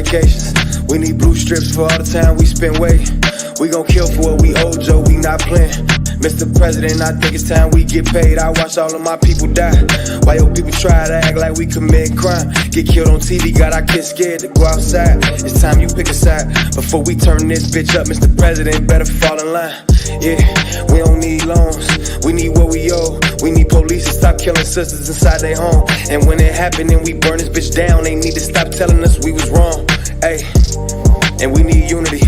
vacations. We need blue strips for all the time we spend waiting. We gon' kill for what we owe, Joe, we not playing. Mr. President, I think it's time we get paid. I watch all of my people die. Why your people try to act like we commit crime? Get killed on TV, got our kids scared to go outside. It's time you pick a side. Before we turn this bitch up, Mr. President, better fall in line. Yeah, we don't need loans, we need what we owe. We need police to stop killing sisters inside their home. And when it happened and we burn this bitch down, they need to stop telling us we was wrong. Ay, and we need unity.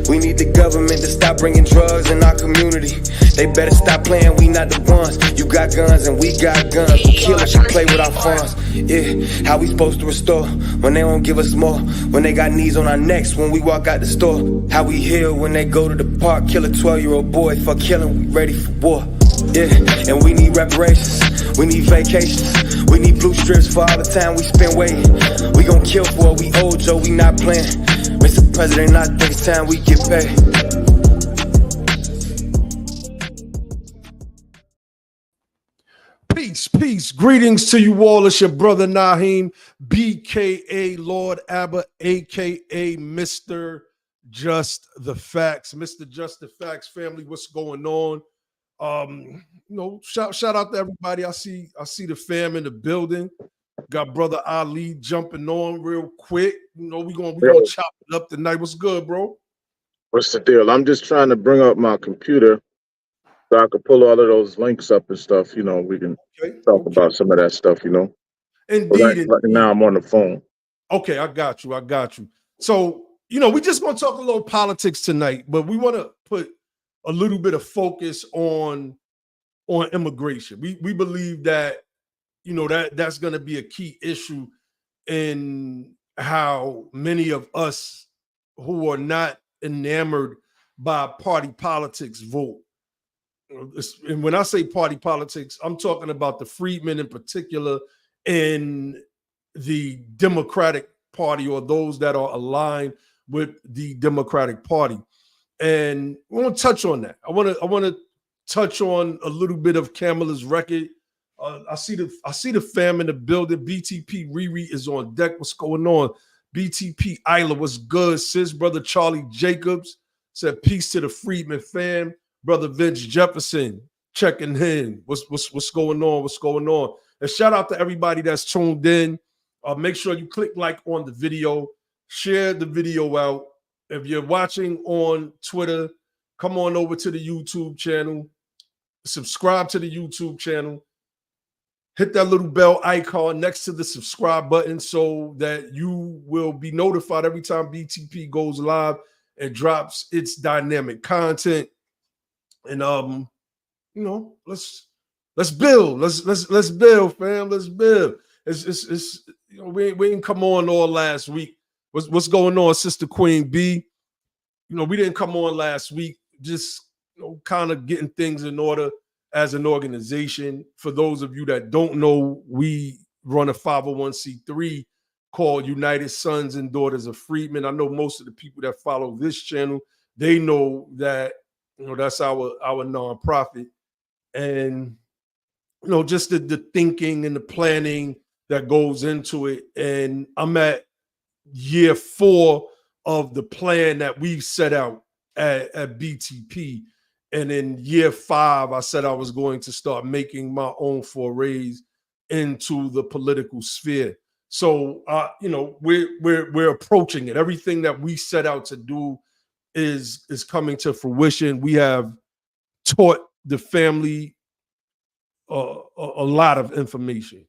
We need the government to stop bringing drugs in our community. They better stop playing, we not the ones. You got guns and we got guns. We'll kill if you play with our funds. Yeah, how we supposed to restore when they won't give us more? When they got knees on our necks when we walk out the store. How we heal when they go to the park, kill a 12-year-old boy. For killing, we ready for war. Yeah, and we need reparations, we need vacations, we need blue strips for all the time we spend waiting. We gon' kill for what we owe, Joe, we not playing. Mr. President, I think it's time we get paid. Peace. Greetings to you all. It's your brother Naheem, BKA Lord Abba, aka Mr. Just the Facts. Mr. Just the Facts family, what's going on? Shout out to everybody. I see the fam in the building. Got brother Ali jumping on real quick. We gonna chop it up tonight. What's good, bro? What's the deal? I'm just trying to bring up my computer so I can pull all of those links up and stuff. We can talk about some of that stuff. Indeed. Right now I'm on the phone. Okay, I got you. So we just want to talk a little politics tonight, but we want to put a little bit of focus on immigration. We believe that that's going to be a key issue in how many of us who are not enamored by party politics vote. And when I say party politics, I'm talking about the freedmen in particular in the Democratic Party, or those that are aligned with the Democratic Party. And I want to touch on that. I want to touch on a little bit of Kamala's record. I see the fam in the building. BTP Riri is on deck. What's going on? BTP Isla, what's good? Sis, brother Charlie Jacobs said peace to the Freedman fam. Brother Vince Jefferson checking in. What's going on? What's going on? And shout out to everybody that's tuned in. Make sure you click like on the video, share the video out. If you're watching on Twitter, come on over to the YouTube channel, subscribe to the YouTube channel, hit that little bell icon next to the subscribe button so that you will be notified every time BTP goes live and drops its dynamic content. And let's build. Let's build, fam. Let's build. It's we didn't come on all last week. What's going on, Sister Queen B? We didn't come on last week, just kind of getting things in order as an organization. For those of you that don't know, we run a 501c3 called United Sons and Daughters of Freedmen. I know most of the people that follow this channel, they know that that's our nonprofit. And just the thinking and the planning that goes into it. And I'm at year 4 of the plan that we've set out at BTP. And in year 5, I said I was going to start making my own forays into the political sphere. So, we're approaching it. Everything that we set out to do is coming to fruition. We have taught the family a lot of information.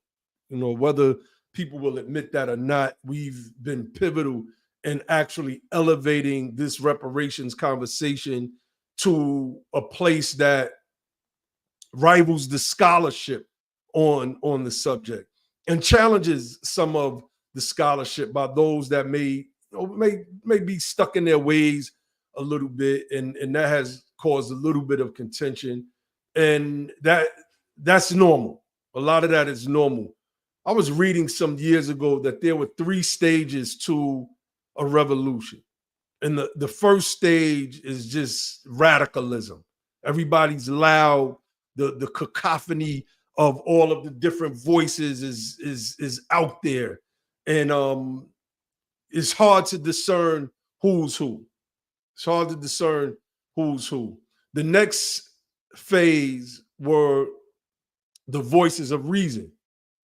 Whether people will admit that or not, we've been pivotal in actually elevating this reparations conversation to a place that rivals the scholarship on the subject and challenges some of the scholarship by those that may be stuck in their ways a little bit, and that has caused a little bit of contention, and that's normal. A lot of that is normal. I was reading some years ago that there were 3 stages to a revolution. And the first stage is just radicalism. Everybody's loud. The cacophony of all of the different voices is out there. And it's hard to discern who's who. It's hard to discern who's who. The next phase were the voices of reason.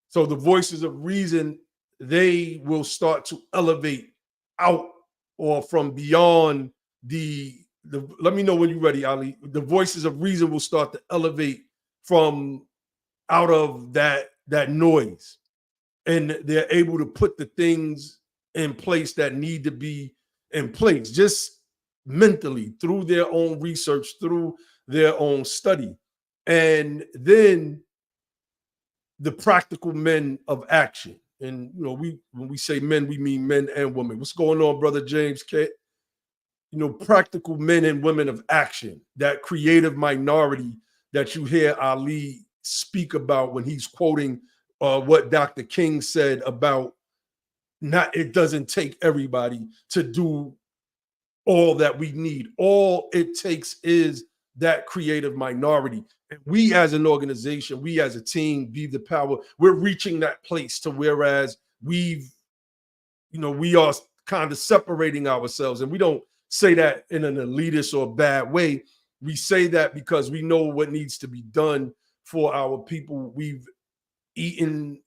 So the voices of reason, they will start to elevate out or from beyond the let me know when you're ready, Ali. The voices of reason will start to elevate from out of that noise. And they're able to put the things in place that need to be in place, just mentally, through their own research, through their own study. And then the practical men of action. And when we say men, we mean men and women. What's going on, brother James K? Practical men and women of action, that creative minority that you hear Ali speak about when he's quoting what Dr. King said about it doesn't take everybody to do all that we need. All it takes is that creative minority. And we as an organization, we as a team, Be the Power, we're reaching that place to whereas we are kind of separating ourselves. And we don't say that in an elitist or bad way. We say that because we know what needs to be done for our people. We've eaten,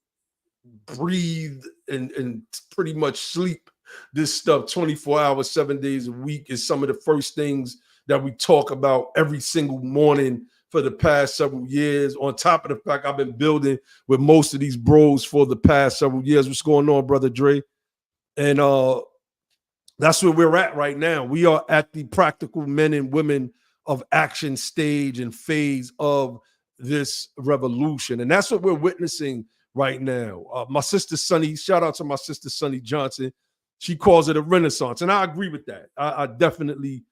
breathe, and pretty much sleep this stuff 24 hours, 7 days a week. Is some of the first things that we talk about every single morning for the past several years. On top of the fact I've been building with most of these bros for the past several years. What's going on, brother Dre? And that's where we're at right now. We are at the practical men and women of action stage and phase of this revolution. And that's what we're witnessing right now. My sister Sunny, shout out to my sister Sunny Johnson. She calls it a renaissance. And I agree with that. I definitely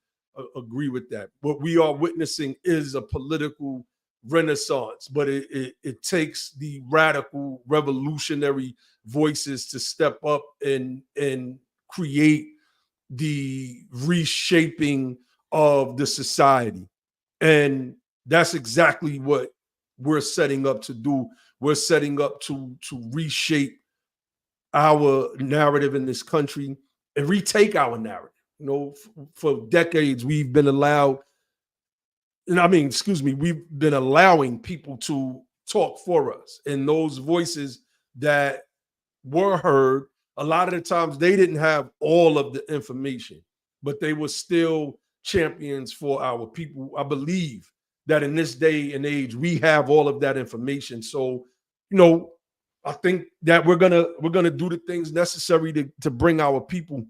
agree with that. What we are witnessing is a political renaissance, but it takes the radical revolutionary voices to step up and create the reshaping of the society. And that's exactly what we're setting up to do. We're setting up to reshape our narrative in this country and retake our narrative. For decades, we've been allowed, we've been allowing people to talk for us. And those voices that were heard, a lot of the times they didn't have all of the information, but they were still champions for our people. I believe that in this day and age, we have all of that information. So, I think that we're gonna do the things necessary to bring our people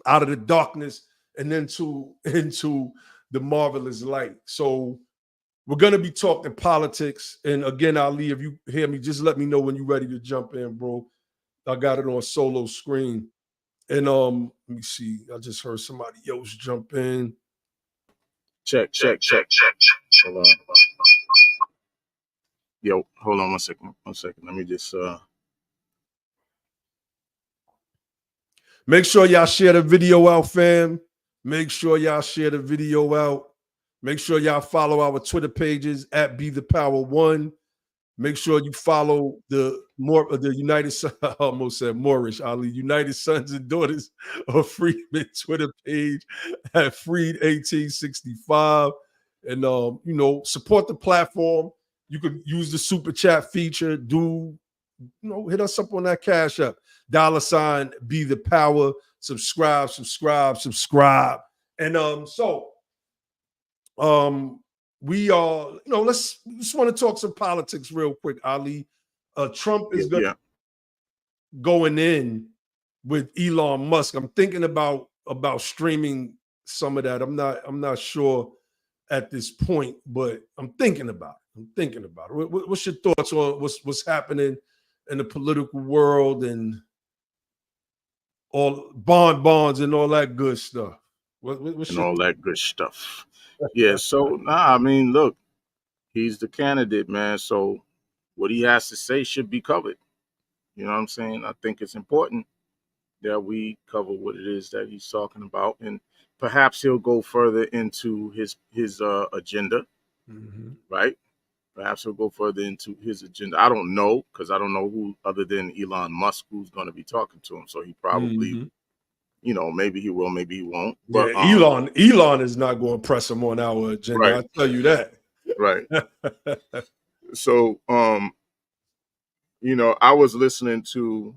out of the darkness and into the marvelous light. So we're gonna be talking politics. And again, Ali, if you hear me, just let me know when you're ready to jump in, bro. I got it on solo screen. And let me see. I just heard somebody else jump in. Check. Hold on. Yo, hold on 1 second. 1 second. Let me just Make sure y'all share the video out, fam. Make sure y'all share the video out. Make sure y'all follow our Twitter pages at BeThePower1. Make sure you follow the United Sons, I almost said Moorish, Ali, United Sons and Daughters of Freedmen Twitter page at Freed1865. And, support the platform. You could use the super chat feature. Hit us up on that Cash App. $ Be the Power. Subscribe. And we are, just want to talk some politics real quick, Ali. Trump is going in with Elon Musk. I'm thinking about streaming some of that. I'm not sure at this point, but I'm thinking about it. What's your thoughts on what's happening in the political world and all bonds and all that good stuff? All that good stuff. Yeah, so look, he's the candidate, man. So what he has to say should be covered. You know what I'm saying? I think it's important that we cover what it is that he's talking about, and perhaps he'll go further into his agenda, right? Perhaps he'll go further into his agenda. I don't know, because I don't know who other than Elon Musk who's going to be talking to him. So he probably, maybe he will, maybe he won't. Yeah, But Elon is not going to press him on our agenda. right, I'll tell you that. right. So I was listening to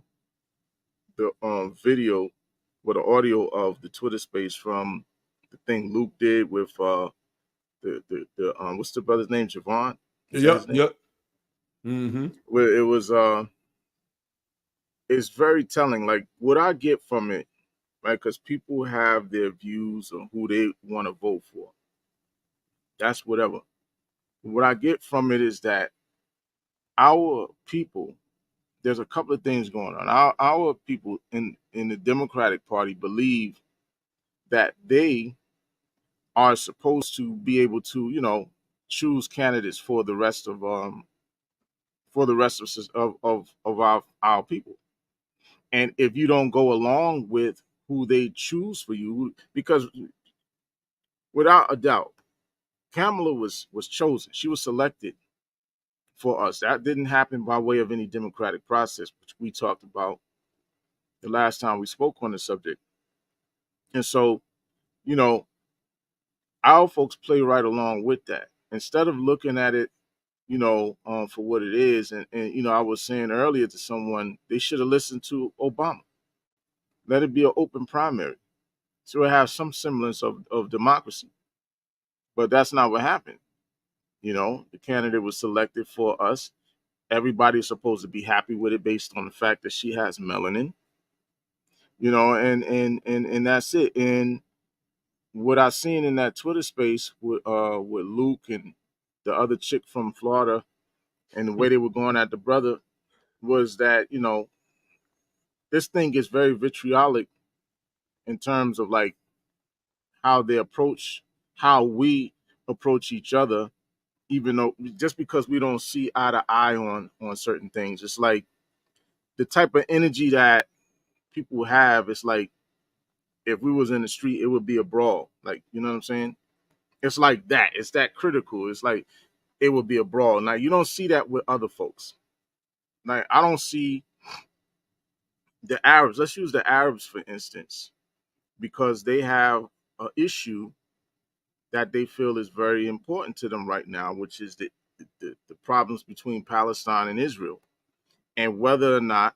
the video with the audio of the Twitter space from the thing Luke did with the what's the brother's name? Javon? Is that his name? Yep. Mm-hmm. Where it was it's very telling. Like what I get from it, right? Because people have their views on who they want to vote for. That's whatever. What I get from it is that our people, there's a couple of things going on. Our people in the Democratic Party believe that they are supposed to be able to, choose candidates for the rest of our people. And if you don't go along with who they choose for you, because without a doubt, Kamala was chosen. She was selected for us. That didn't happen by way of any democratic process, which we talked about the last time we spoke on the subject. And so, you know, our folks play right along with that. Instead of looking at it, for what it is, and I was saying earlier to someone, they should have listened to Obama. Let it be an open primary. So it has some semblance of democracy. But that's not what happened. The candidate was selected for us. Everybody's supposed to be happy with it based on the fact that she has melanin, and that's it. And what I seen in that Twitter space with Luke and the other chick from Florida and the way they were going at the brother was that, this thing gets very vitriolic in terms of like how we approach each other, even though just because we don't see eye to eye on certain things. It's like the type of energy that people have. It's like if we was in the street, it would be a brawl. Like, you know what I'm saying? It's like that. It's that critical. It's like it would be a brawl. Now, you don't see that with other folks. Like, I don't see the Arabs. Let's use the Arabs, for instance, because they have an issue that they feel is very important to them right now, which is the problems between Palestine and Israel, and whether or not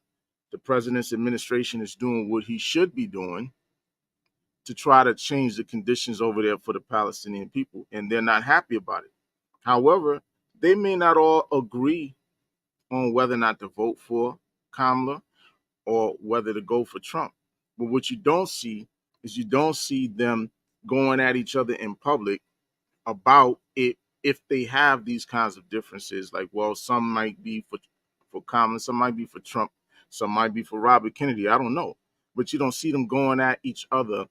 the president's administration is doing what he should be doing to try to change the conditions over there for the Palestinian people, and they're not happy about it. However, they may not all agree on whether or not to vote for Kamala or whether to go for Trump. But what you don't see is you don't see them going at each other in public about it if they have these kinds of differences. Like, well, some might be for Kamala, some might be for Trump, some might be for Robert Kennedy. I don't know. But you don't see them going at each other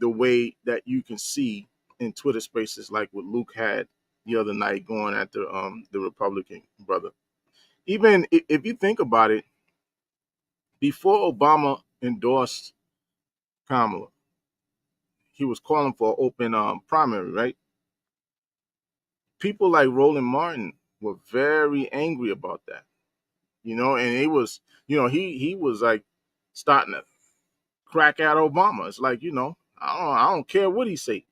the way that you can see in Twitter spaces like what Luke had the other night going at the Republican brother. Even if you think about it, before Obama endorsed Kamala, he was calling for an open primary, right? People like Roland Martin were very angry about that, and it was, he was like starting to crack at Obama. It's like, I don't care what he say.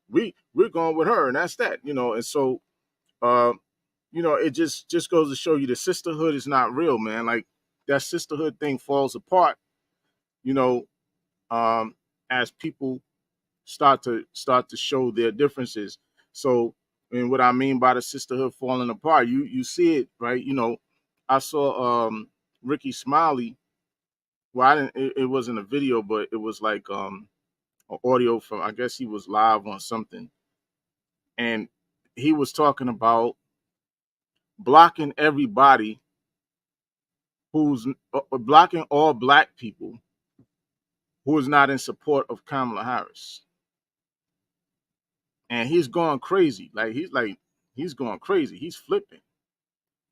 We're going with her, and that's that, and so it just goes to show you the sisterhood is not real, man. Like that sisterhood thing falls apart, you know, as people start to show their differences. So, and what I mean by the sisterhood falling apart, you see it, right? I saw Ricky Smiley. Well, I didn't. It wasn't a video, but it was like an audio from. I guess he was live on something, and he was talking about blocking everybody who's blocking all black people who is not in support of Kamala Harris. And he's going crazy. He's going crazy. He's flipping.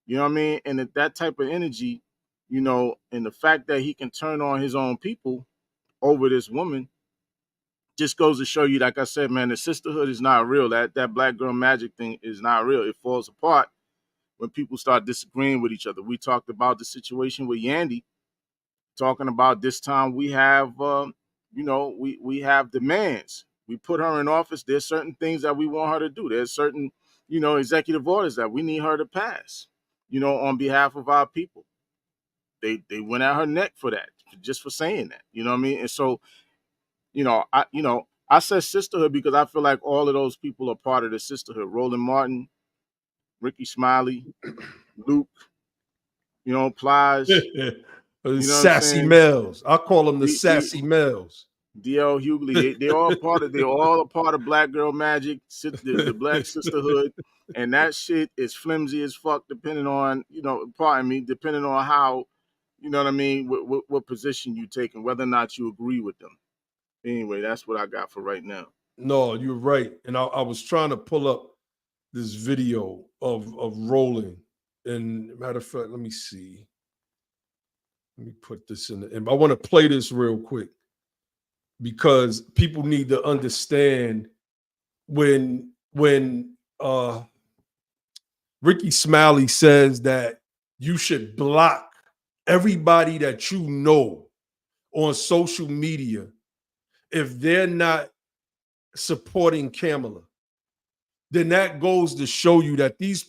You know what I mean? And that type of energy, and the fact that he can turn on his own people over this woman just goes to show you, like I said, man, the sisterhood is not real. That black girl magic thing is not real. It falls apart when people start disagreeing with each other. We talked about the situation with Yandy, talking about this time we have, we have demands. We put her in office. There's certain things that we want her to do. There's certain, executive orders that we need her to pass, on behalf of our people. They went at her neck for that, just for saying that. You know what I mean? And so, I said sisterhood because I feel like all of those people are part of the sisterhood. Roland Martin, Ricky Smiley, Luke, Plies. You know what I'm Sassy saying? males. I call them the sassy males. DL Hughley, they're all a part of Black Girl Magic, the Black Sisterhood, and that shit is flimsy as fuck. Depending on, depending on how, what position you take and whether or not you agree with them. Anyway, that's what I got for right now. No, you're right, and I was trying to pull up this video of Roland, and matter of fact, let me see. Let me put this in. And I want to play this real quick because people need to understand when Ricky Smiley says that you should block everybody that you know on social media if they're not supporting Kamala, then that goes to show you that these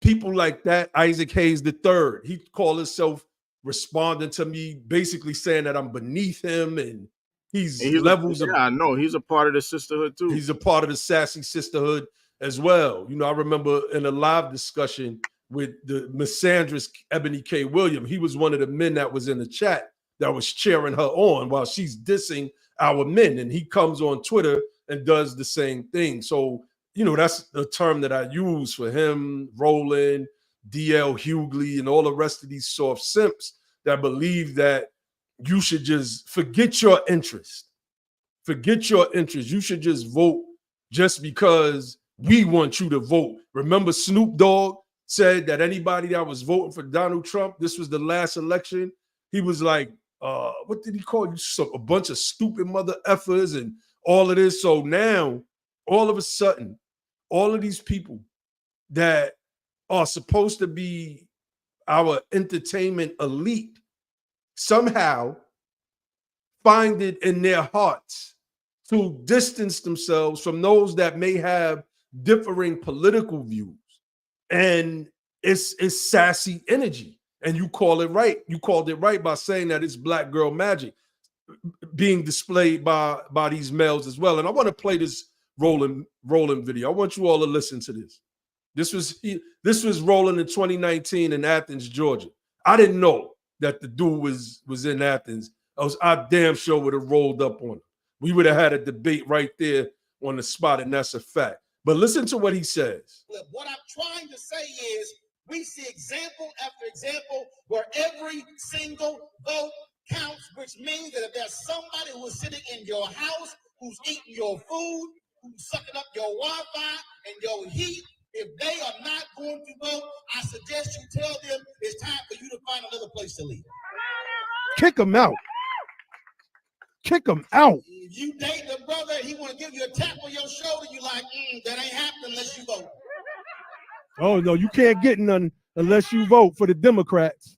people like that, Isaac Hayes III, he called himself responding to me, basically saying that I'm beneath him and he's levels of. I know he's a part of the sisterhood too. He's a part of the sassy sisterhood as well. I remember in a live discussion with the misandrous Ebony K. Williams, he was one of the men that was in the chat that was cheering her on while she's dissing our men. And he comes on Twitter and does the same thing. So, that's the term that I use for him, Roland, DL Hughley, and all the rest of these soft simps that believe that you should just forget your interest. Forget your interest. You should just vote just because we want you to vote. Remember, Snoop Dogg said that anybody that was voting for Donald Trump, this was the last election, he was like, what did he call you? So a bunch of stupid mother effers and all of this. So now, all of a sudden, all of these people that are supposed to be our entertainment elite somehow find it in their hearts to distance themselves from those that may have differing political views. And it's sassy energy. And you call it right. You called it right by saying that it's Black Girl Magic being displayed by these males as well. And I want to play this Roland video. I want you all to listen to this. This was Roland in 2019 in Athens, Georgia. I didn't know that the dude was in Athens. I damn sure would have rolled up on him. We would have had a debate right there on the spot, and that's a fact. But listen to what he says. What I'm trying to say is we see example after example where every single vote counts, which means that if there's somebody who is sitting in your house, who's eating your food, who's sucking up your Wi-Fi and your heat, if they are not going to vote, I suggest you tell them it's time for you to find another place to live. Kick them out. Kick them out. If you date the brother, he want to give you a tap on your shoulder, you like, that ain't happening unless you vote. Oh, no, you can't get none unless you vote for the Democrats.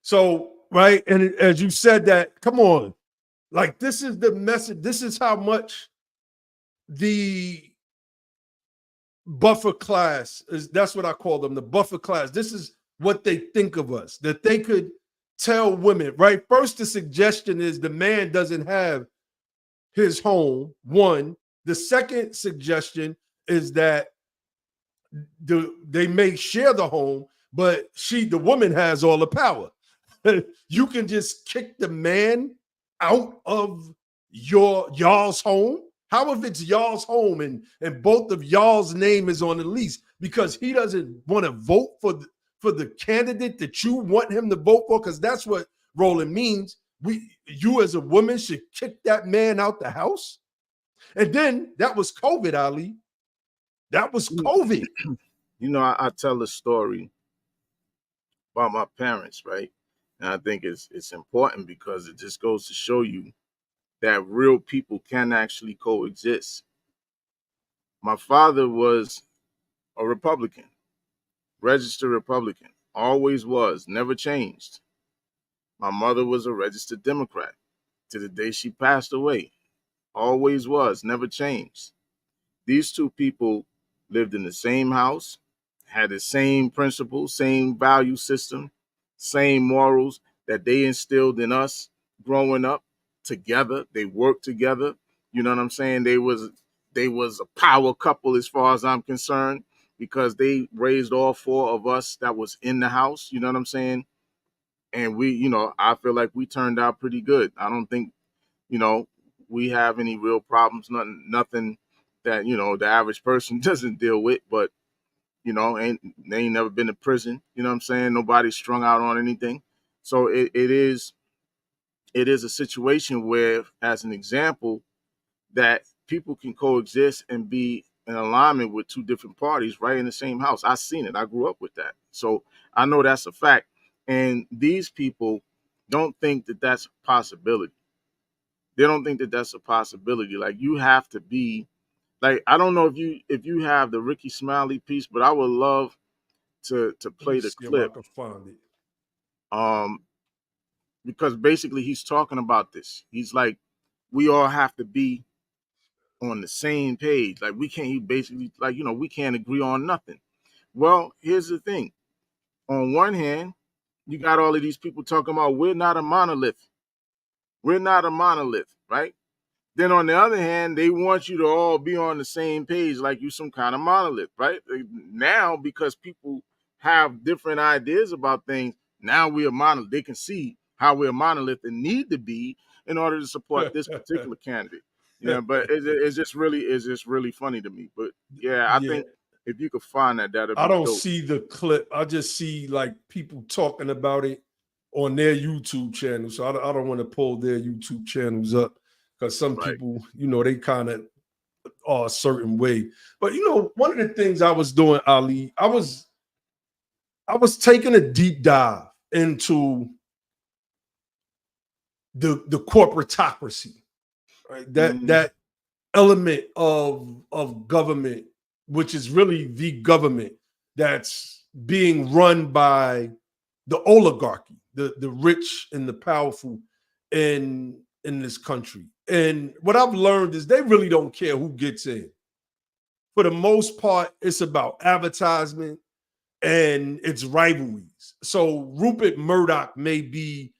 So, right, and as you said that, come on. Like, this is the message. This is how much the buffer class is. That's what I call them, the buffer class. This is what they think of us, that they could tell women, right? First, the suggestion is the man doesn't have his home, one. The second suggestion is that they may share the home, but the woman has all the power. You can just kick the man out of y'all's home. How if it's y'all's home and both of y'all's name is on the lease because he doesn't want to vote for the candidate that you want him to vote for? Because that's what Roland means. You as a woman should kick that man out the house. And then that was COVID, Ali. That was COVID. I tell a story about my parents, right? And I think it's important because it just goes to show you that real people can actually coexist. My father was a Republican. registered Republican, always was, never changed. My mother was a registered Democrat to the day she passed away, always was, never changed. These two people lived in the same house, had the same principles, same value system, same morals that they instilled in us growing up together. They worked together. You know what I'm saying? They was a power couple as far as I'm concerned, because they raised all four of us that was in the house. You know what I'm saying? And we, I feel like we turned out pretty good. I don't think, we have any real problems, nothing that, the average person doesn't deal with, but, they ain't never been to prison. You know what I'm saying? Nobody's strung out on anything. So it is a situation where, as an example, that people can coexist and be in alignment with two different parties right in the same house. I've seen it. I grew up with that. So I know that's a fact. And these people don't think that that's a possibility. They don't think that that's a possibility. Like, you have to be like, I don't know if you have the Ricky Smiley piece, but I would love to play the clip. I can find it. Because basically he's talking about this. He's like, we all have to be on the same page. Like, we can't, he basically, like, we can't agree on nothing. Well, here's the thing. On one hand, you got all of these people talking about we're not a monolith. We're not a monolith, right? Then on the other hand, they want you to all be on the same page like you some kind of monolith, right? Now, because people have different ideas about things, now we're a monolith. They can see how we're a monolith and need to be in order to support this particular candidate. Yeah, but it's just really funny to me. But yeah, I think if you could find that, that'd be I don't dope. see the clip. I just see like people talking about it on their YouTube channel. So I don't want to pull their YouTube channels up, because some people, they kind of are a certain way. But one of the things I was doing, Ali, I was taking a deep dive into the corporatocracy, right? That element of government, which is really the government that's being run by the oligarchy, the rich and the powerful in this country. And what I've learned is they really don't care who gets in. For the most part, it's about advertisement and it's rivalries. So Rupert Murdoch may be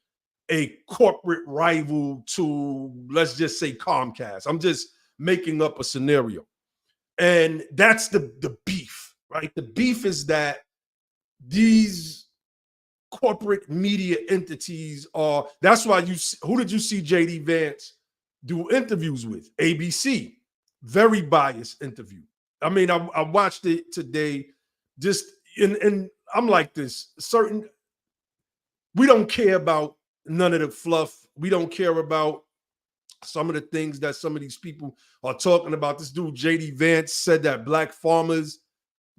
a corporate rival to, let's just say, Comcast. I'm just making up a scenario. And that's the beef, right? The beef is that these corporate media entities are, that's why who did you see JD Vance do interviews with? ABC. Very biased interview. I mean, I watched it today, just and I'm like this, we don't care about none of the fluff. We don't care about some of the things that some of these people are talking about. This dude, JD Vance, said that black farmers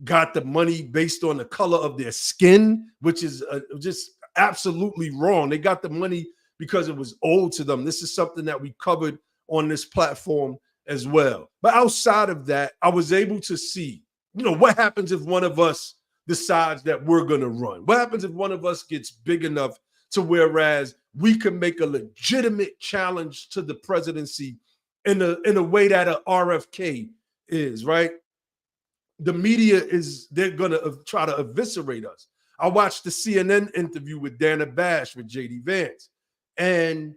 got the money based on the color of their skin, which is just absolutely wrong. They got the money because it was owed to them. This is something that we covered on this platform as well. But outside of that, I was able to see, what happens if one of us decides that we're going to run? What happens if one of us gets big enough to whereas we can make a legitimate challenge to the presidency in a way that a RFK is, right? The media they're going to try to eviscerate us. I watched the CNN interview with Dana Bash with JD Vance, and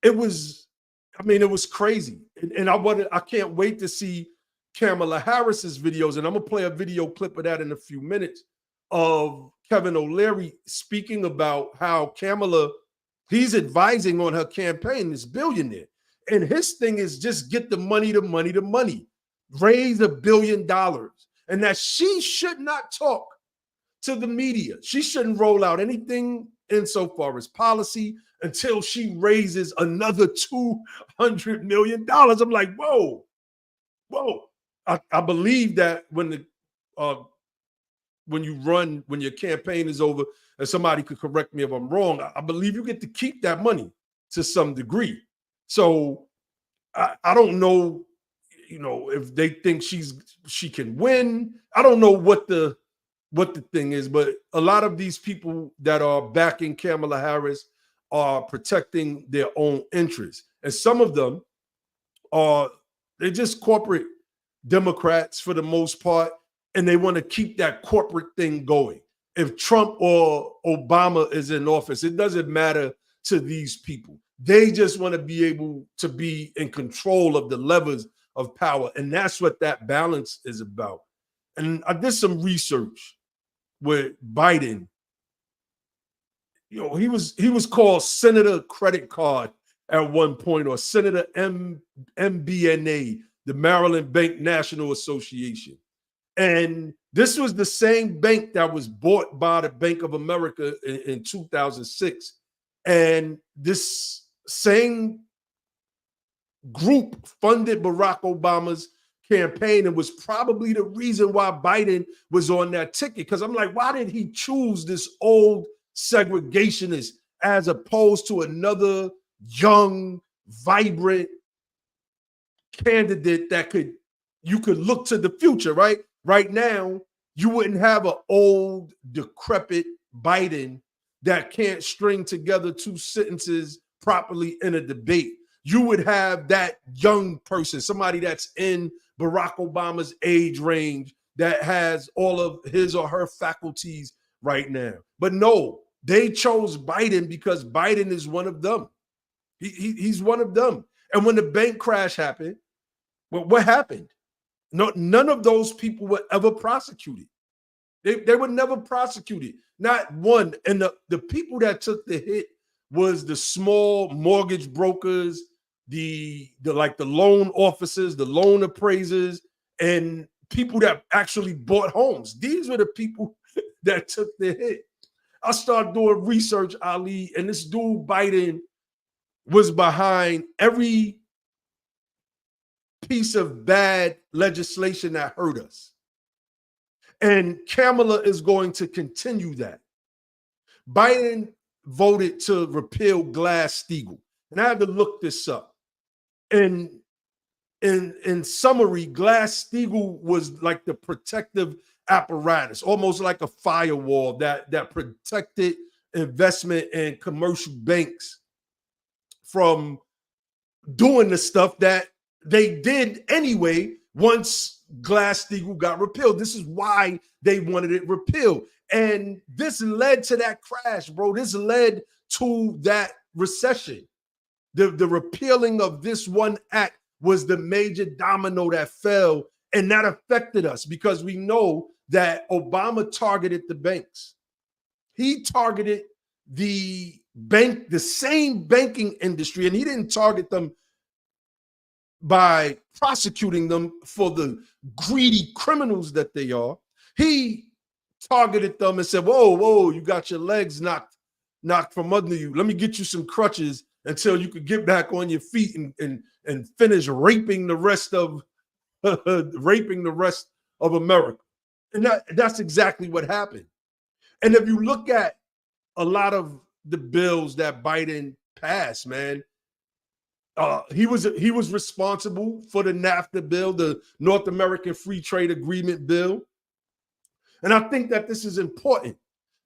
it was crazy. And I can't wait to see Kamala Harris's videos, and I'm gonna play a video clip of that in a few minutes of Kevin O'Leary speaking about how Kamala, he's advising on her campaign, this billionaire. And his thing is just get the money, raise $1 billion. And that she should not talk to the media. She shouldn't roll out anything insofar as policy until she raises another $200 million. I'm like, whoa. I believe that when your campaign is over, and somebody could correct me if I'm wrong, I believe you get to keep that money to some degree. So I don't know, if they think she can win. I don't know what the what the thing is, but a lot of these people that are backing Kamala Harris are protecting their own interests. And some of them they're just corporate Democrats for the most part, and they want to keep that corporate thing going. If Trump or Obama is in office, it doesn't matter to these people. They just want to be able to be in control of the levers of power. And that's what that balance is about. And I did some research with Biden. You know, he was called Senator Credit Card at one point, or Senator MBNA, the Maryland Bank National Association. And this was the same bank that was bought by the Bank of America in 2006. And this same group funded Barack Obama's campaign and was probably the reason why Biden was on that ticket. Because I'm like, why did he choose this old segregationist as opposed to another young, vibrant candidate that you could look to the future, right? Right now, you wouldn't have an old, decrepit Biden that can't string together two sentences properly in a debate. You would have that young person, somebody that's in Barack Obama's age range, that has all of his or her faculties right now. But no, they chose Biden because Biden is one of them. He's one of them. And when the bank crash happened, well, what happened? No, none of those people were ever prosecuted. They were never prosecuted. Not one. And the people that took the hit was the small mortgage brokers, the loan officers, the loan appraisers, and people that actually bought homes. These were the people that took the hit. I started doing research, Ali, and this dude Biden was behind every piece of bad legislation that hurt us. And Kamala is going to continue that. Biden voted to repeal Glass-Steagall. And I had to look this up. And in summary, Glass-Steagall was like the protective apparatus, almost like a firewall that protected investment and commercial banks from doing the stuff that they did anyway once Glass-Steagall got repealed. This is why they wanted it repealed. And this led to that crash, bro. This led to that recession. The repealing of this one act was the major domino that fell, and that affected us because we know that Obama targeted the banks. He targeted the same banking industry, and he didn't target them by prosecuting them for the greedy criminals that they are. He targeted them and said, whoa, you got your legs knocked from under you. Let me get you some crutches until you could get back on your feet and finish raping the rest of America. And that's exactly what happened. And if you look at a lot of the bills that Biden passed, man, he was responsible for the NAFTA bill, the North American Free Trade Agreement bill. And I think that this is important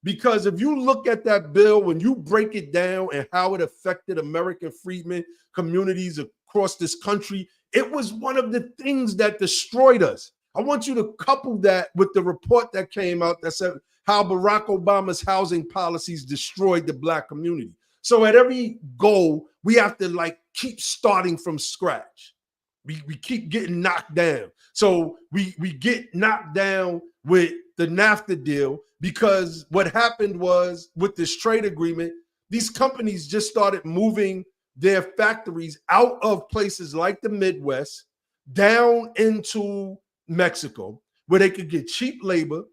because if you look at that bill, when you break it down and how it affected American freedmen communities across this country, it was one of the things that destroyed us. I want you to couple that with the report that came out that said how Barack Obama's housing policies destroyed the Black community. So at every goal, we have to keep starting from scratch. We keep getting knocked down. So we get knocked down with the NAFTA deal because what happened was with this trade agreement, these companies just started moving their factories out of places like the Midwest down into Mexico where they could get cheap labor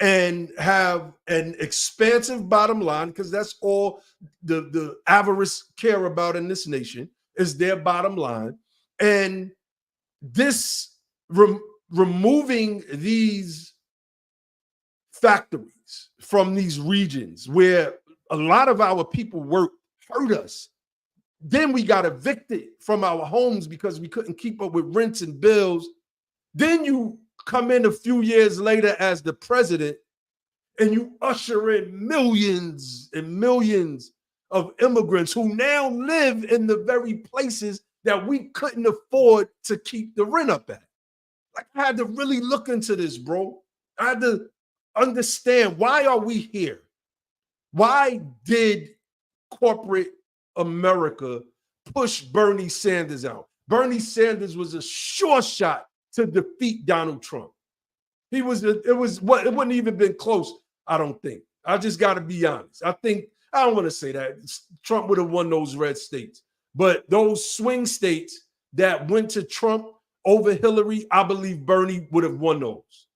and have an expansive bottom line, because that's all the avarice care about in this nation is their bottom line. And this removing these factories from these regions where a lot of our people work hurt us. Then we got evicted from our homes because we couldn't keep up with rents and bills. Then you come in a few years later as the president and you usher in millions and millions of immigrants who now live in the very places that we couldn't afford to keep the rent up at. Like, I had to really look into this, bro. I had to understand, why are we here? Why did corporate America push Bernie Sanders out? Bernie Sanders was a sure shot to defeat Donald Trump. It wouldn't even been close, I don't think. I just got to be honest. I don't want to say that Trump would have won those red states, but those swing states that went to Trump over Hillary, I believe Bernie would have won those.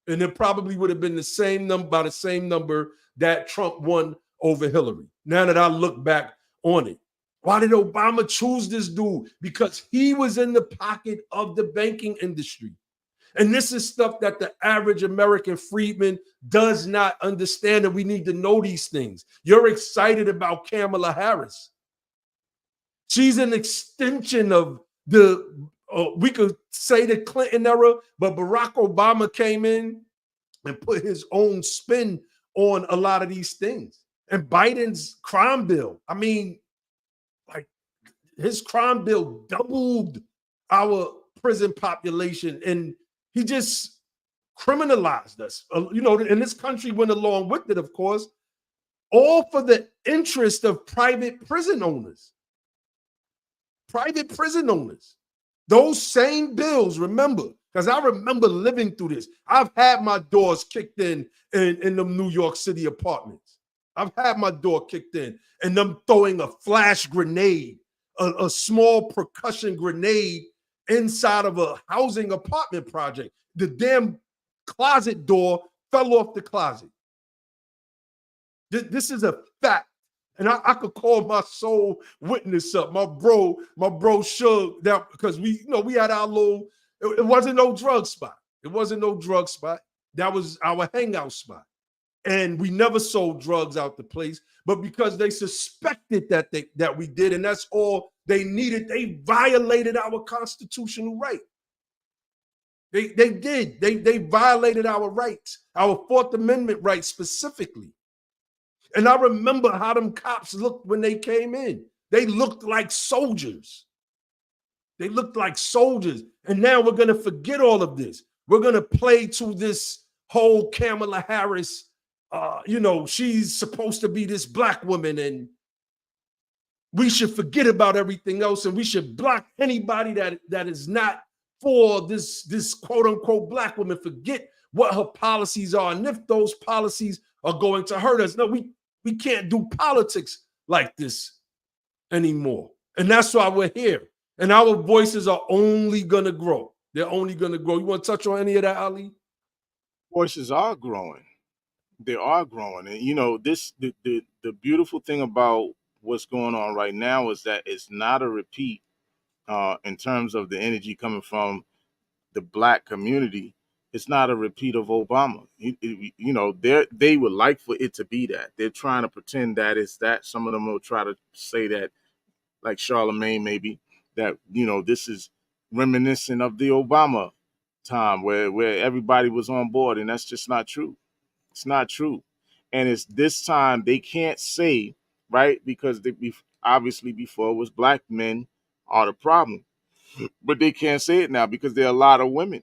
And it probably would have been the same number, by the same number that Trump won over Hillary. Now that I look back on it. Why did Obama choose this dude? Because he was in the pocket of the banking industry. And this is stuff that the average American freedman does not understand, and we need to know these things. You're excited about Kamala Harris. She's an extension of we could say the Clinton era, but Barack Obama came in and put his own spin on a lot of these things. And Biden's crime bill, I mean, like, his crime bill doubled our prison population, and he just criminalized us. And this country went along with it, of course, all for the interest of private prison owners. Private prison owners. Those same bills, remember, because I remember living through this. I've had my doors kicked in them New York City apartments. I've had my door kicked in and them throwing a flash grenade, a small percussion grenade inside of a housing apartment project. The damn closet door fell off the closet. This is a fact. And I could call my soul witness up, my bro Shug, that, because we had our little, it wasn't no drug spot. It wasn't no drug spot. That was our hangout spot. And we never sold drugs out the place, but because they suspected that we did, and that's all they needed, they violated our constitutional right. They did. They violated our rights, our Fourth Amendment rights specifically. And I remember how them cops looked when they came in. They looked like soldiers. They looked like soldiers. And now we're going to forget all of this. We're going to play to this whole Kamala Harris, she's supposed to be this black woman, and we should forget about everything else, and we should block anybody that is not for this quote unquote black woman. Forget what her policies are, and if those policies are going to hurt us. No, we can't do politics like this anymore. And that's why we're here. And our voices are only going to grow. They're only going to grow. You want to touch on any of that, Ali? Voices are growing. They are growing. And, the beautiful thing about what's going on right now is that it's not a repeat in terms of the energy coming from the black community. It's not a repeat of Obama. They would like for it to be that. They're trying to pretend that it's that. Some of them will try to say that, like Charlemagne, maybe, that, this is reminiscent of the Obama time where everybody was on board, and that's just not true. It's not true. And it's this time they can't say, right, because obviously before it was black men are the problem. But they can't say it now because there are a lot of women.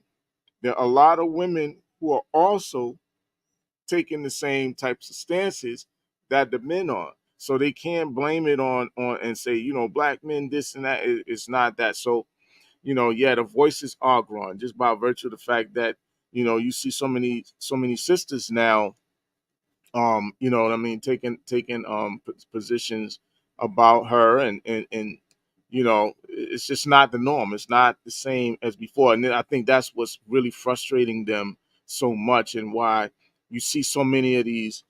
There are a lot of women who are also taking the same types of stances that the men are. So they can't blame it on and say, black men, this and that. It's not that. So, the voices are growing just by virtue of the fact that, you see so many sisters now, taking positions about her, and it's just not the norm. It's not the same as before. And then I think that's what's really frustrating them so much, and why you see so many of these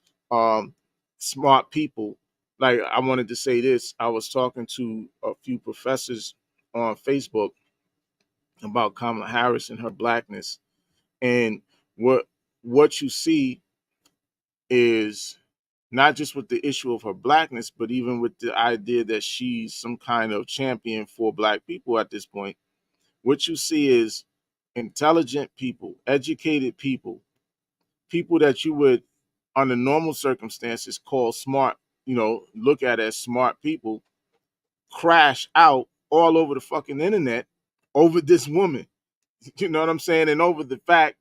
smart people. Like, I wanted to say this. I was talking to a few professors on Facebook about Kamala Harris and her blackness. And what you see is not just with the issue of her blackness, but even with the idea that she's some kind of champion for black people at this point. What you see is intelligent people, educated people, people that you would under normal circumstances called smart, look at as smart people, crash out all over the fucking internet over this woman. You know what I'm saying? And over the fact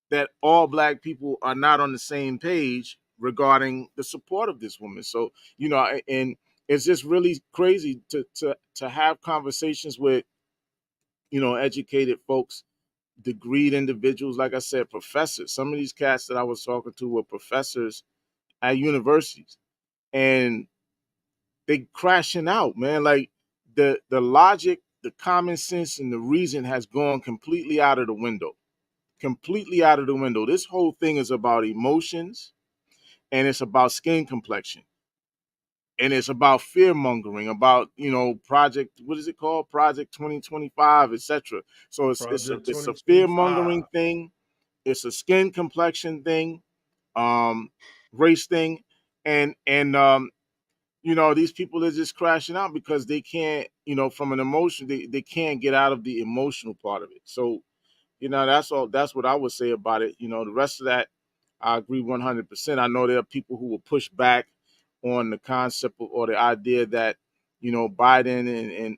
that all black people are not on the same page regarding the support of this woman. So, and it's just really crazy to have conversations with, educated folks, degreed individuals, like I said, professors. Some of these cats that I was talking to were professors at universities, and they crashing out, man. Like the logic, the common sense, and the reason has gone completely out of the window. Completely out of the window. This whole thing is about emotions, and it's about skin complexion, and it's about fear mongering, about project, what is it called, Project 2025, etc. So it's a fear mongering thing, it's a skin complexion thing, race thing, and these people are just crashing out because they can't, from an emotion, they can't get out of the emotional part of it. So that's all. That's what I would say about it. The rest of that, I agree 100%. I know there are people who will push back on the concept or the idea that, Biden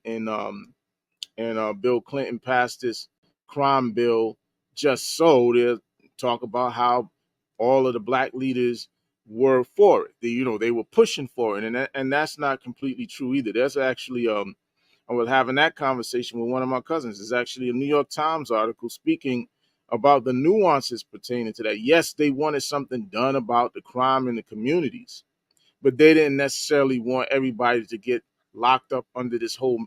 and Bill Clinton passed this crime bill just so they'll talk about how all of the black leaders were for it. They were pushing for it, and that's not completely true either. There's actually I was having that conversation with one of my cousins. There's actually a New York Times article speaking about the nuances pertaining to that. Yes, they wanted something done about the crime in the communities, but they didn't necessarily want everybody to get locked up under this whole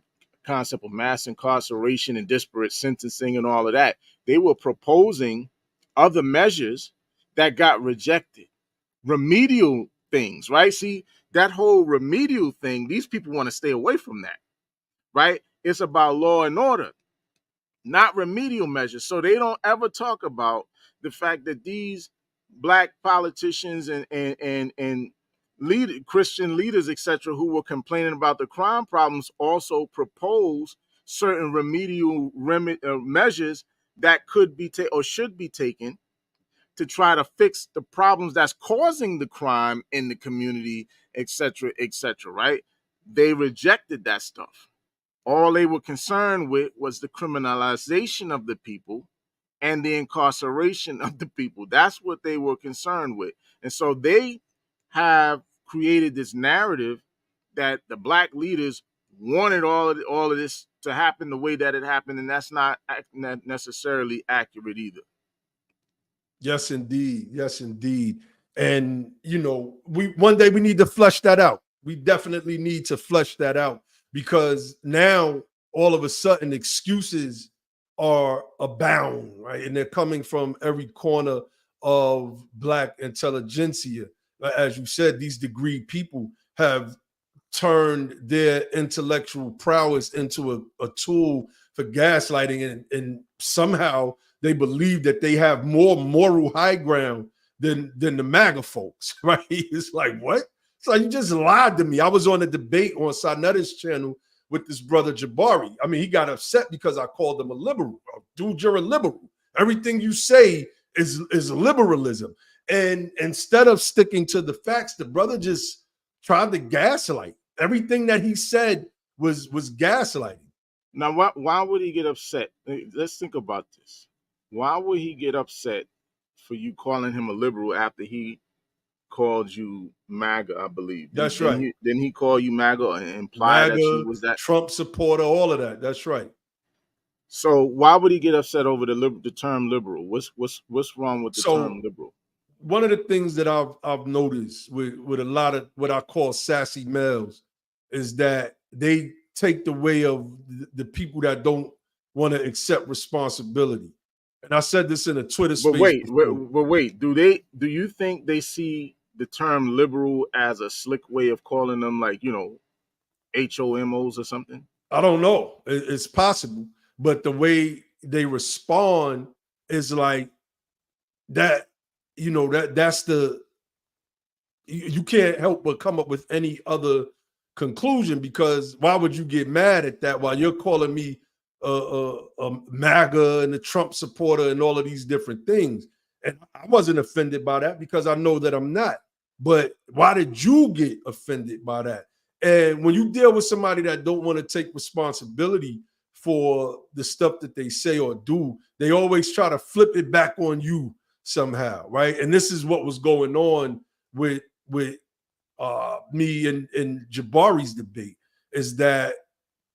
concept of mass incarceration and disparate sentencing and all of that. They were proposing other measures that got rejected, remedial things, right? See, that whole remedial thing, these people want to stay away from that. Right? It's about law and order, not remedial measures. So they don't ever talk about the fact that these black politicians and Christian leaders, etc., who were complaining about the crime problems, also propose certain remedial measures that could be or should be taken to try to fix the problems that's causing the crime in the community, etc., etc. Right? They rejected that stuff. All they were concerned with was the criminalization of the people and the incarceration of the people. That's what they were concerned with. And so they have created this narrative that the black leaders wanted all of this to happen the way that it happened, and that's not necessarily accurate either. Yes, indeed. Yes, indeed. And one day we need to flesh that out. We definitely need to flesh that out, because now all of a sudden excuses are abound, right? And they're coming from every corner of black intelligentsia. As you said, these degreed people have turned their intellectual prowess into a tool for gaslighting, and somehow they believe that they have more moral high ground than the MAGA folks, right? It's like, what? So you just lied to me. I was on a debate on Sanetta's channel with this brother Jabari. I mean, he got upset because I called him a liberal. Dude, you're a liberal. Everything you say is liberalism. And instead of sticking to the facts, the brother just tried to gaslight. Everything that he said was gaslighting. Now, why would he get upset? Let's think about this. Why would he get upset for you calling him a liberal after he called you MAGA, I believe? That's right. Didn't he call you MAGA and imply that you was that Trump supporter, all of that? That's right. So why would he get upset over the term liberal? What's wrong with the term liberal? One of the things that I've noticed with a lot of what I call sassy males is that they take the way of the people that don't want to accept responsibility. And I said this in a Twitter space. But wait, do you think they see the term liberal as a slick way of calling them, like, HOMOs or something? I don't know. It's possible, but the way they respond is like that. That's the, you can't help but come up with any other conclusion, because why would you get mad at that while you're calling me a MAGA and a Trump supporter and all of these different things? And I wasn't offended by that because I know that I'm not. But why did you get offended by that? And when you deal with somebody that don't want to take responsibility for the stuff that they say or do, they always try to flip it back on you somehow, right? And this is what was going on with me and Jabari's debate, is that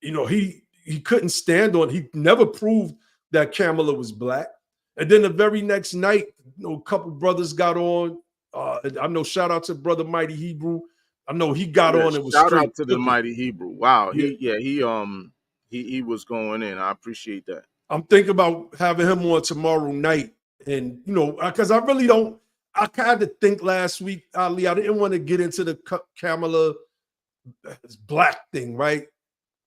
he couldn't stand on. He never proved that Kamala was black. And then the very next night, a couple brothers got on. I know, shout out to brother Mighty Hebrew. I know he got on and was shout straight out to the cooking. Mighty Hebrew. Wow, Yeah. he was going in. I appreciate that. I'm thinking about having him on tomorrow night, and because I really don't. I kind of think last week, Ali, I didn't want to get into the Kamala black thing, right?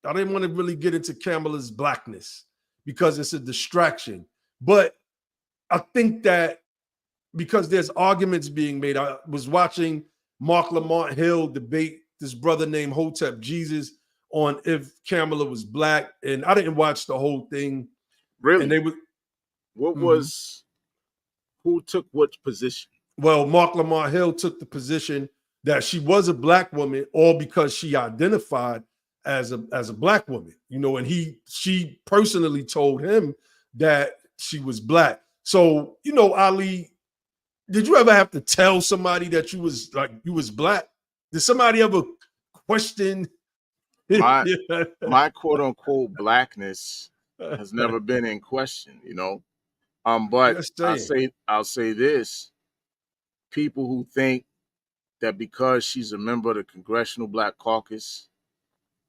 I didn't want to really get into Kamala's blackness because it's a distraction. But I think that because there's arguments being made. I was watching Mark Lamont Hill debate this brother named Hotep Jesus on if Kamala was black, and I didn't watch the whole thing. Really? And they would. What was who took which position? Well, Mark Lamont Hill took the position that she was a black woman, all because she identified as a black woman, and she personally told him that she was black. So, Ali, did you ever have to tell somebody that you was black? Did somebody ever question my quote unquote blackness has never been in question, But I'll say this: people who think that because she's a member of the Congressional Black Caucus,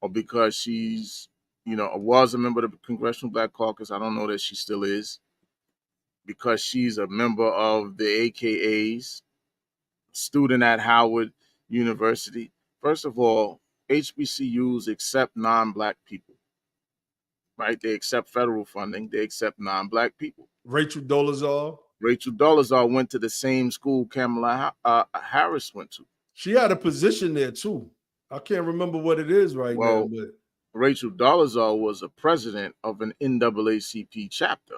or because she's, was a member of the Congressional Black Caucus, I don't know that she still is, because she's a member of the AKAs, student at Howard University. First of all, HBCUs accept non-black people, right? They accept federal funding. They accept non-black people. Rachel Dolezal went to the same school Kamala Harris went to. She had a position there too. I can't remember what it is now. But Rachel Dolezal was a president of an NAACP chapter,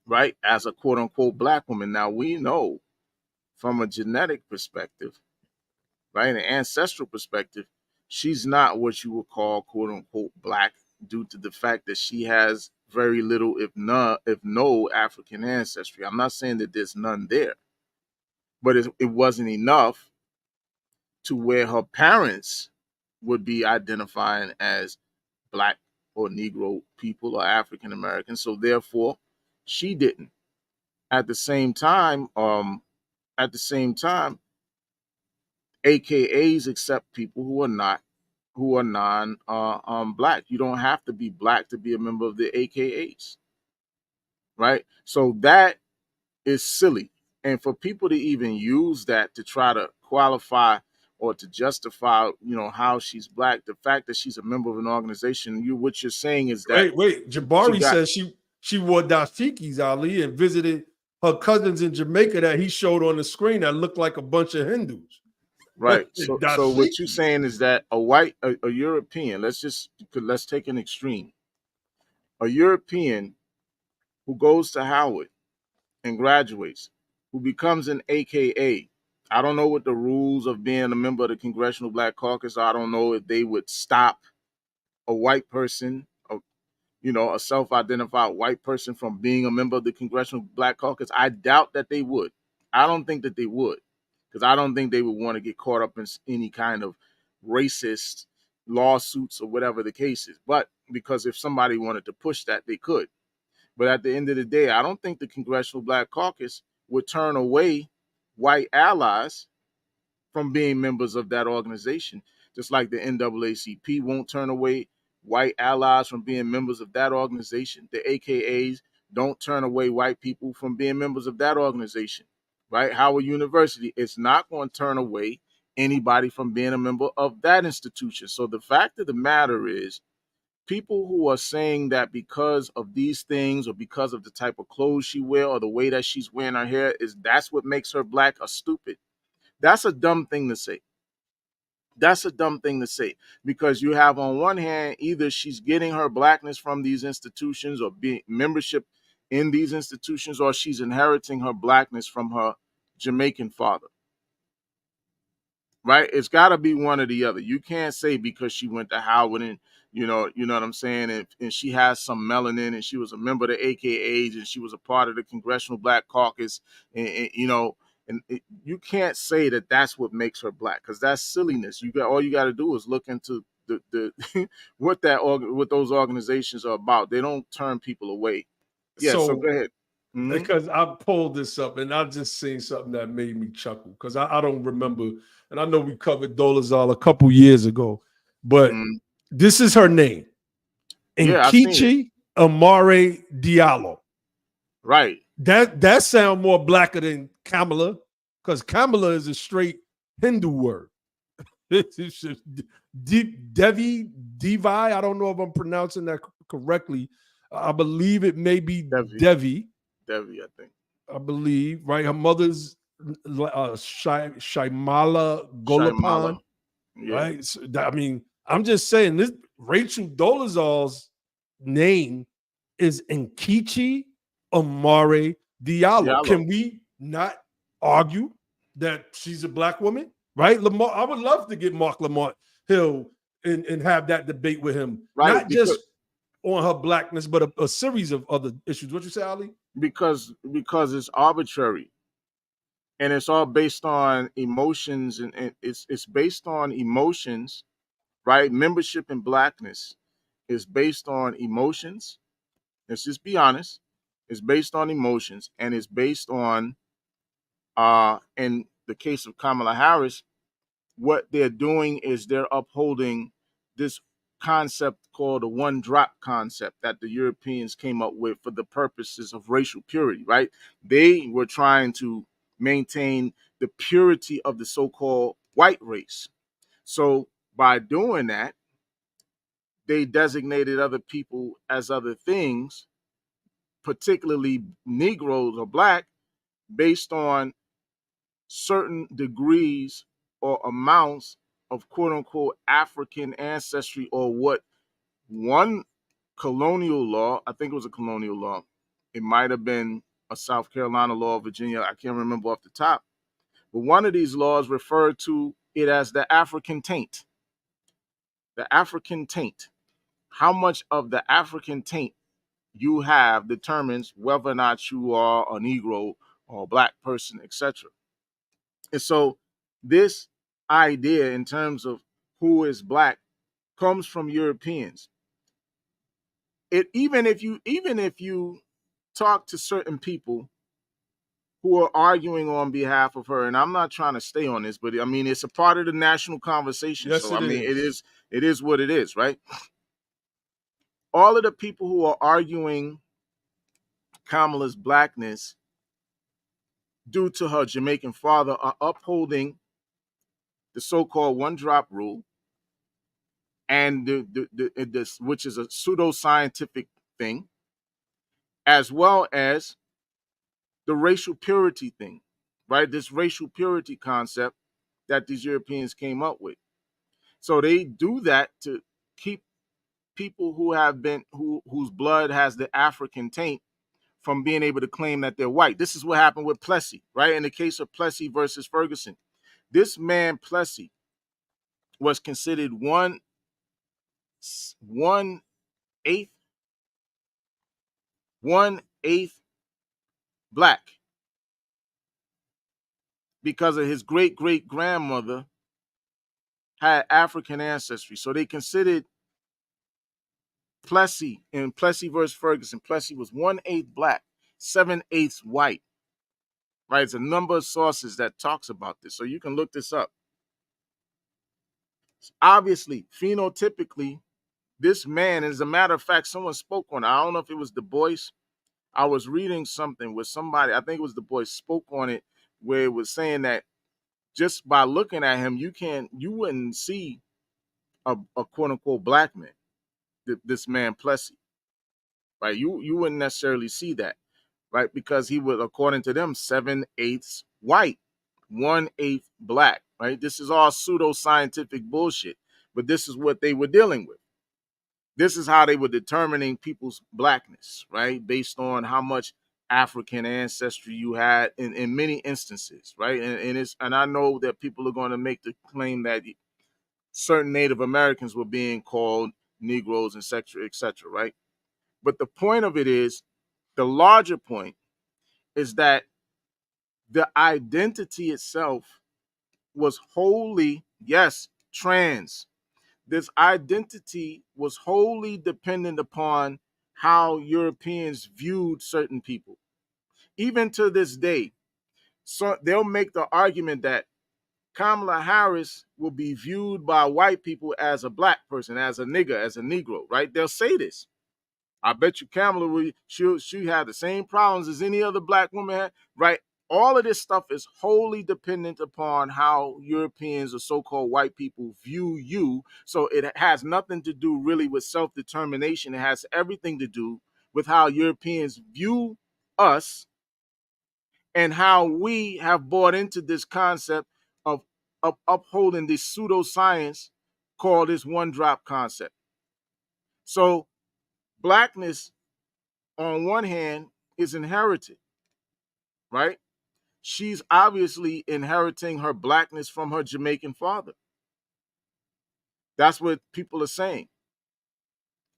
right? As a quote unquote black woman. Now we know from a genetic perspective, right, an ancestral perspective, she's not what you would call quote unquote black, due to the fact that she has very little, if no African ancestry. I'm not saying that there's none there, but it wasn't enough to where her parents would be identifying as black or Negro people or African American. So therefore, she didn't. At the same time, AKAs accept people who are non-black. You don't have to be black to be a member of the AKAs, right? So that is silly. And for people to even use that to try to qualify or to justify, how she's black, the fact that she's a member of an organization, what you're saying is that wait, Jabari says she wore dashikis, Ali, and visited her cousins in Jamaica that he showed on the screen that looked like a bunch of Hindus. Right. So what you're saying is that a European, let's take an extreme. A European who goes to Howard and graduates, who becomes an AKA. I don't know what the rules of being a member of the Congressional Black Caucus are. I don't know if they would stop a white person, a self-identified white person from being a member of the Congressional Black Caucus. I doubt that they would. I don't think that they would, because I don't think they would want to get caught up in any kind of racist lawsuits or whatever the case is. But because if somebody wanted to push that, they could. But at the end of the day, I don't think the Congressional Black Caucus would turn away white allies from being members of that organization, just like the NAACP won't turn away white allies from being members of that organization. The AKAs don't turn away white people from being members of that organization, right? Howard University is not going to turn away anybody from being a member of that institution. So the fact of the matter is, people who are saying that because of these things or because of the type of clothes she wears or the way that she's wearing her hair, that's what makes her black, are stupid. That's a dumb thing to say. That's a dumb thing to say, because you have on one hand, either she's getting her blackness from these institutions or being membership in these institutions, or she's inheriting her blackness from her Jamaican father. Right? It's got to be one or the other. You can't say because she went to Howard and you know what I'm saying, and she has some melanin and she was a member of the AKAs and she was a part of the Congressional Black Caucus, and you can't say that that's what makes her black, because that's silliness. All you got to do is look into the what those organizations are about. They don't turn people away. Yeah. So go ahead. Mm-hmm. Because I pulled this up and I just seen something that made me chuckle, because I don't remember, and I know we covered Dolezal a couple years ago, but this is her name. Nkechi Amare Diallo. Right. That sound more blacker than Kamala, because Kamala is a straight Hindu word. It's just Devi, I don't know if I'm pronouncing that correctly. I believe it may be Devi, I think. I believe, right? Her mother's Shaimala Golapan, right? So I mean, I'm just saying, this Rachel Dolezal's name is Nkechi Amare Diallo. Can we not argue that she's a black woman, right? Lamar, I would love to get Mark Lamont Hill and have that debate with him, right? Not just on her blackness, but a series of other issues. What you say, Ali? Because it's arbitrary, and it's all based on emotions, and it's based on emotions, right? Membership in blackness is based on emotions. Let's just be honest. It's based on emotions, and it's based on in the case of Kamala Harris, what they're doing is they're upholding this concept called the one drop concept that the Europeans came up with for the purposes of racial purity, right? They were trying to maintain the purity of the so-called white race. So by doing that, they designated other people as other things, particularly Negroes or black, based on certain degrees or amounts of quote unquote African ancestry, or what one colonial law, I think it was a colonial law, it might have been a South Carolina law, Virginia, I can't remember off the top, but one of these laws referred to it as the African taint. The African taint. How much of the African taint you have determines whether or not you are a Negro or a black person, etc. And so this idea in terms of who is black comes from Europeans. Even if you talk to certain people who are arguing on behalf of her, and I'm not trying to stay on this, but I mean it's a part of the national conversation. Yes, so I mean it is what it is, right? All of the people who are arguing Kamala's blackness due to her Jamaican father are upholding the so-called one drop rule, and this, which is a pseudoscientific thing, as well as the racial purity thing, right? This racial purity concept that these Europeans came up with. So they do that to keep people who have been whose blood has the African taint from being able to claim that they're white. This is what happened with Plessy, right? In the case of Plessy versus Ferguson, this man Plessy was considered one eighth black because of his great grandmother had African ancestry. So they considered Plessy in Plessy versus Ferguson. Plessy was 1/8 black, 7/8 white. Right? It's a number of sources that talks about this. So you can look this up. Obviously, phenotypically, this man, as a matter of fact, someone spoke on it. I don't know if it was Du Bois. I was reading something with somebody, I think it was Du Bois, spoke on it, where it was saying that just by looking at him, you wouldn't see a quote unquote black man, this man Plessy. Right? You wouldn't necessarily see that, right? Because he was, according to them, 7/8 white, 1/8 black, right? This is all pseudoscientific bullshit, but this is what they were dealing with. this is how they were determining people's blackness, right? Based on how much African ancestry you had in many instances, right? And I know that people are going to make the claim that certain Native Americans were being called Negroes, et cetera, right? But the point of it is, the larger point is that the identity itself was wholly, yes, trans. This identity was wholly dependent upon how Europeans viewed certain people. Even to this day, so they'll make the argument that Kamala Harris will be viewed by white people as a black person, as a nigger, as a Negro, right? They'll say this. I bet you Kamala she had the same problems as any other black woman had, right? All of this stuff is wholly dependent upon how Europeans or so-called white people view you. So it has nothing to do really with self-determination. It has everything to do with how Europeans view us and how we have bought into this concept of upholding this pseudoscience called this one-drop concept. So blackness, on one hand, is inherited, right? She's obviously inheriting her blackness from her Jamaican father. That's what people are saying.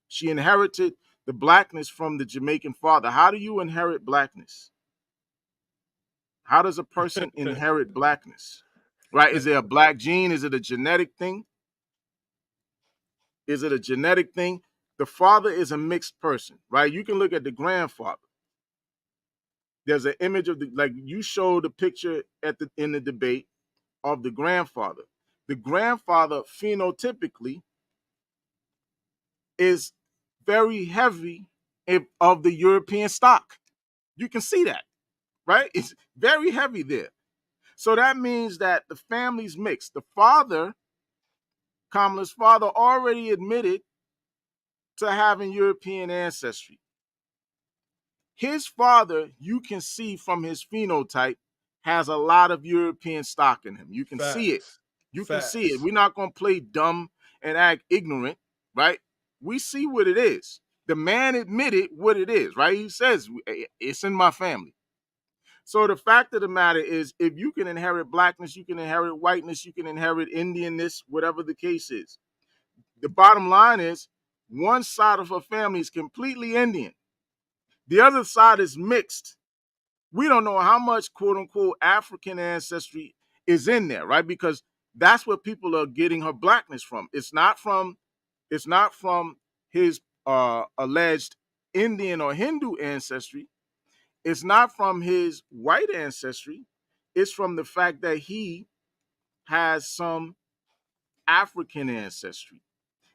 She inherited the blackness from the Jamaican father. How do you inherit blackness? How does a person inherit blackness? Right? Is it a black gene? Is it a genetic thing? Is it a genetic thing? The father is a mixed person, right? You can look at the grandfather. There's an image of like you showed the picture in the debate of the grandfather. The grandfather phenotypically is very heavy of the European stock. You can see that, right? It's very heavy there. So that means that the family's mixed. The father, Kamala's father, already admitted to having European ancestry. His father, you can see from his phenotype, has a lot of European stock in him. You can see it. You can see it. We're not going to play dumb and act ignorant, right? We see what it is. The man admitted what it is, right? He says, it's in my family. So the fact of the matter is, if you can inherit blackness, you can inherit whiteness, you can inherit Indianness, whatever the case is. The bottom line is, one side of her family is completely Indian. The other side is mixed. We don't know how much quote unquote African ancestry is in there, right? Because that's what people are getting her blackness from. It's not from his alleged Indian or Hindu ancestry. It's not from his white ancestry. It's from the fact that he has some African ancestry.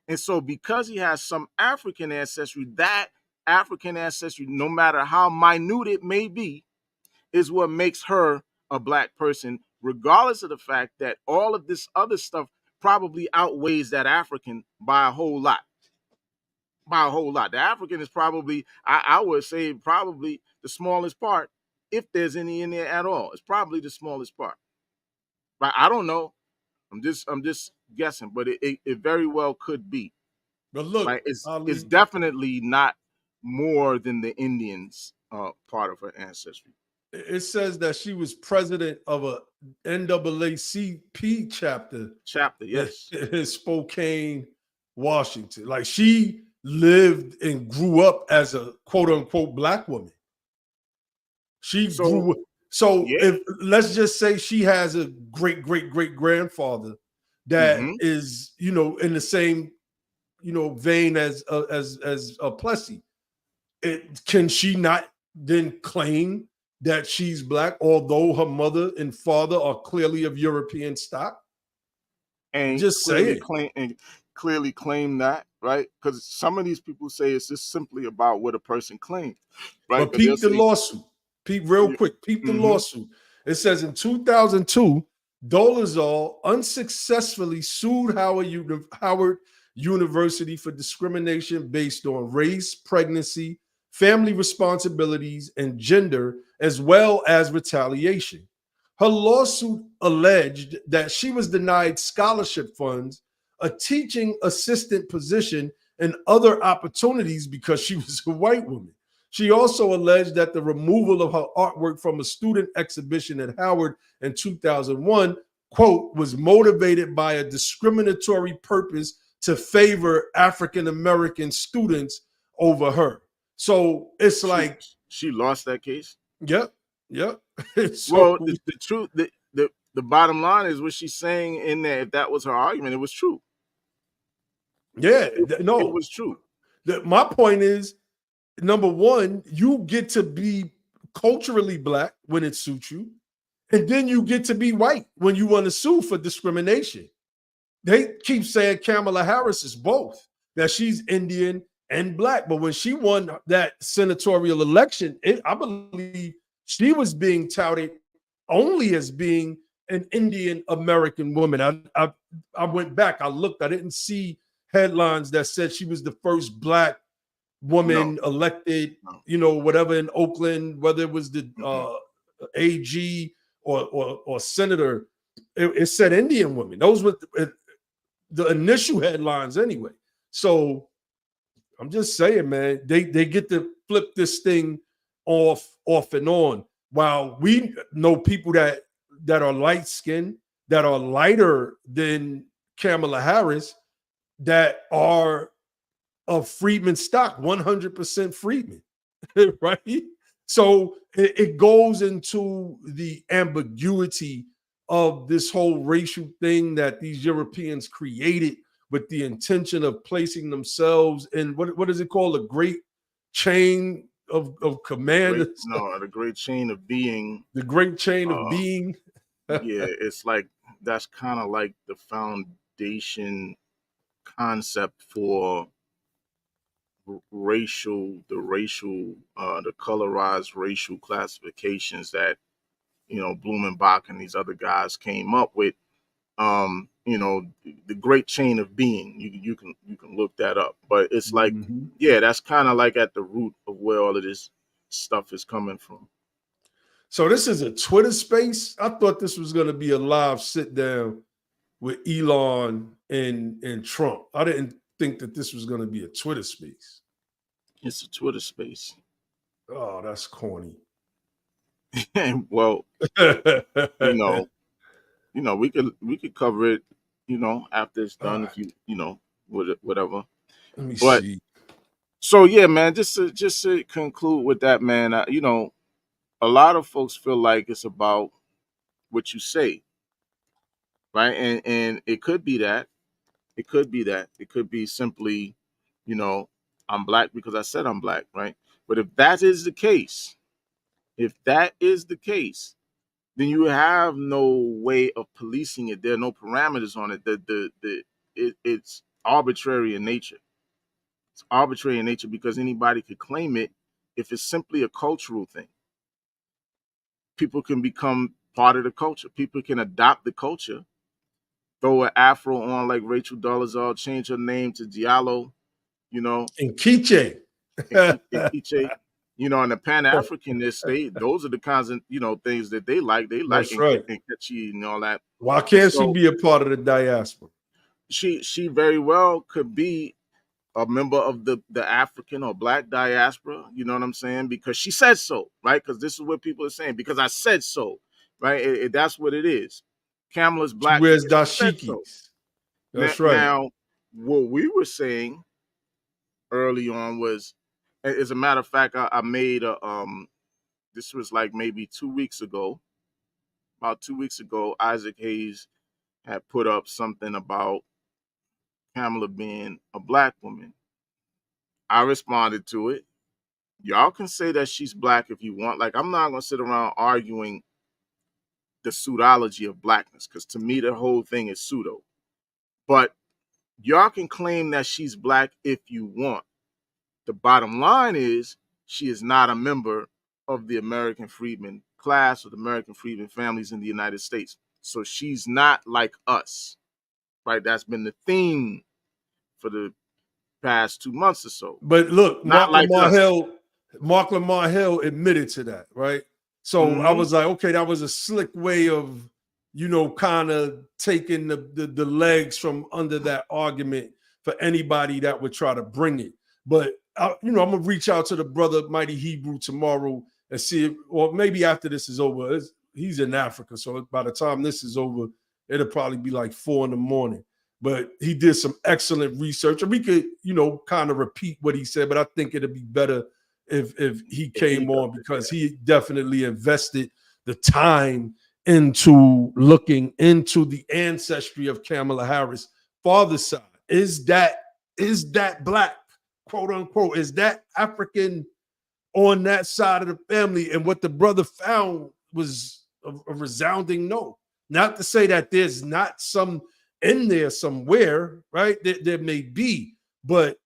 And so because he has some African ancestry, that African ancestry, no matter how minute it may be, is what makes her a black person, regardless of the fact that all of this other stuff probably outweighs that African by a whole lot. By a whole lot. The African is probably, I would say, probably the smallest part, if there's any in there at all. It's probably the smallest part. Right? I don't know. I'm just guessing, but it very well could be. But look, right? It's definitely not more than the Indians part of her ancestry. It says that she was president of a NAACP chapter. Yes. In Spokane, Washington. Like she lived and grew up as a quote unquote black woman. Grew. So yeah. If let's just say she has a great grandfather that is, in the same, vein as Plessy. Can she not then claim that she's black, although her mother and father are clearly of European stock? And just say it. Clearly claim that, right? Because some of these people say it's just simply about what a person claims, right? But peep the lawsuit. Peep real quick. Peep the lawsuit. It says in 2002, Dolezal unsuccessfully sued Howard University for discrimination based on race, pregnancy, family responsibilities, and gender, as well as retaliation. Her lawsuit alleged that she was denied scholarship funds, a teaching assistant position, and other opportunities because she was a white woman. She also alleged that the removal of her artwork from a student exhibition at Howard in 2001, quote, was motivated by a discriminatory purpose to favor African-American students over her. So it's like she lost that case. Yep. So, well, the truth, the bottom line is what she's saying in there. If that was her argument, it was true. Yeah, it was true. My point is, number one, you get to be culturally black when it suits you, and then you get to be white when you want to sue for discrimination. They keep saying Kamala Harris is both, that she's Indian and black. But when she won that senatorial election, I believe she was being touted only as being an Indian American woman. I went back, I looked, I didn't see headlines that said she was the first black woman elected, whatever in Oakland, whether it was the AG or senator. It said Indian woman. Those were the initial headlines anyway. So I'm just saying, man, they get to flip this thing off and on. While we know people that are light skinned, that are lighter than Kamala Harris, that are of freedman stock, 100% freedman, right? So it goes into the ambiguity of this whole racial thing that these Europeans created with the intention of placing themselves in what is it called? A great chain of command. The great chain of being. The great chain of being. Yeah, it's like that's kind of like the foundation concept for the colorized racial classifications that Blumenbach and these other guys came up with. The great chain of being. You can look that up, but it's like, yeah, that's kind of like at the root of where all of this stuff is coming from. So this is a Twitter space. I thought this was going to be a live sit down with Elon and Trump. I didn't think that this was going to be a Twitter space. It's a Twitter space. Oh, that's corny. Well, we could cover it, after it's done. Right. If whatever. Let me see. So yeah, man, just to conclude with that, man, a lot of folks feel like it's about what you say, right? And it could be that. It could be simply, I'm black because I said I'm black, right? But if that is the case, then you have no way of policing it. There are no parameters on it. It's arbitrary in nature. It's arbitrary in nature because anybody could claim it if it's simply a cultural thing. People can become part of the culture. People can adopt the culture, throw an afro on like Rachel Dolezal, change her name to Diallo, And Kiche. And Kiche. And the Pan-Africanists, those are the kinds of, things that they like. They like and catchy and all that. Why can't she be a part of the diaspora? She very well could be a member of the African or black diaspora, you know what I'm saying? Because she said so, right? Because this is what people are saying, because I said so, right? That's what it is. Kamala's black. She wears dashikis. So. That's right. Now, what we were saying early on was, as a matter of fact, I made this was like maybe 2 weeks ago. About 2 weeks ago, Isaac Hayes had put up something about Kamala being a black woman. I responded to it. Y'all can say that she's black if you want. Like, I'm not going to sit around arguing the pseudology of blackness, because to me, the whole thing is pseudo. But y'all can claim that she's black if you want. The bottom line is she is not a member of the American freedmen class or the American freedmen families in the United States. So she's not like us, right? That's been the theme for the past 2 months or so. But look, Mark Lamar Hill admitted to that, right? So I was like, okay, that was a slick way of, kind of taking the legs from under that argument for anybody that would try to bring it. But I'm gonna reach out to the brother Mighty Hebrew tomorrow and see if, or maybe after this is over. He's in Africa, so by the time this is over, it'll probably be like 4 a.m. But he did some excellent research, and we could, kind of repeat what he said. But I think it'd be better if he came on, because he definitely invested the time into looking into the ancestry of Kamala Harris' father's side. Is that black, quote unquote? Is that African on that side of the family? And what the brother found was a resounding no. Not to say that there's not some in there somewhere, right? There may be, but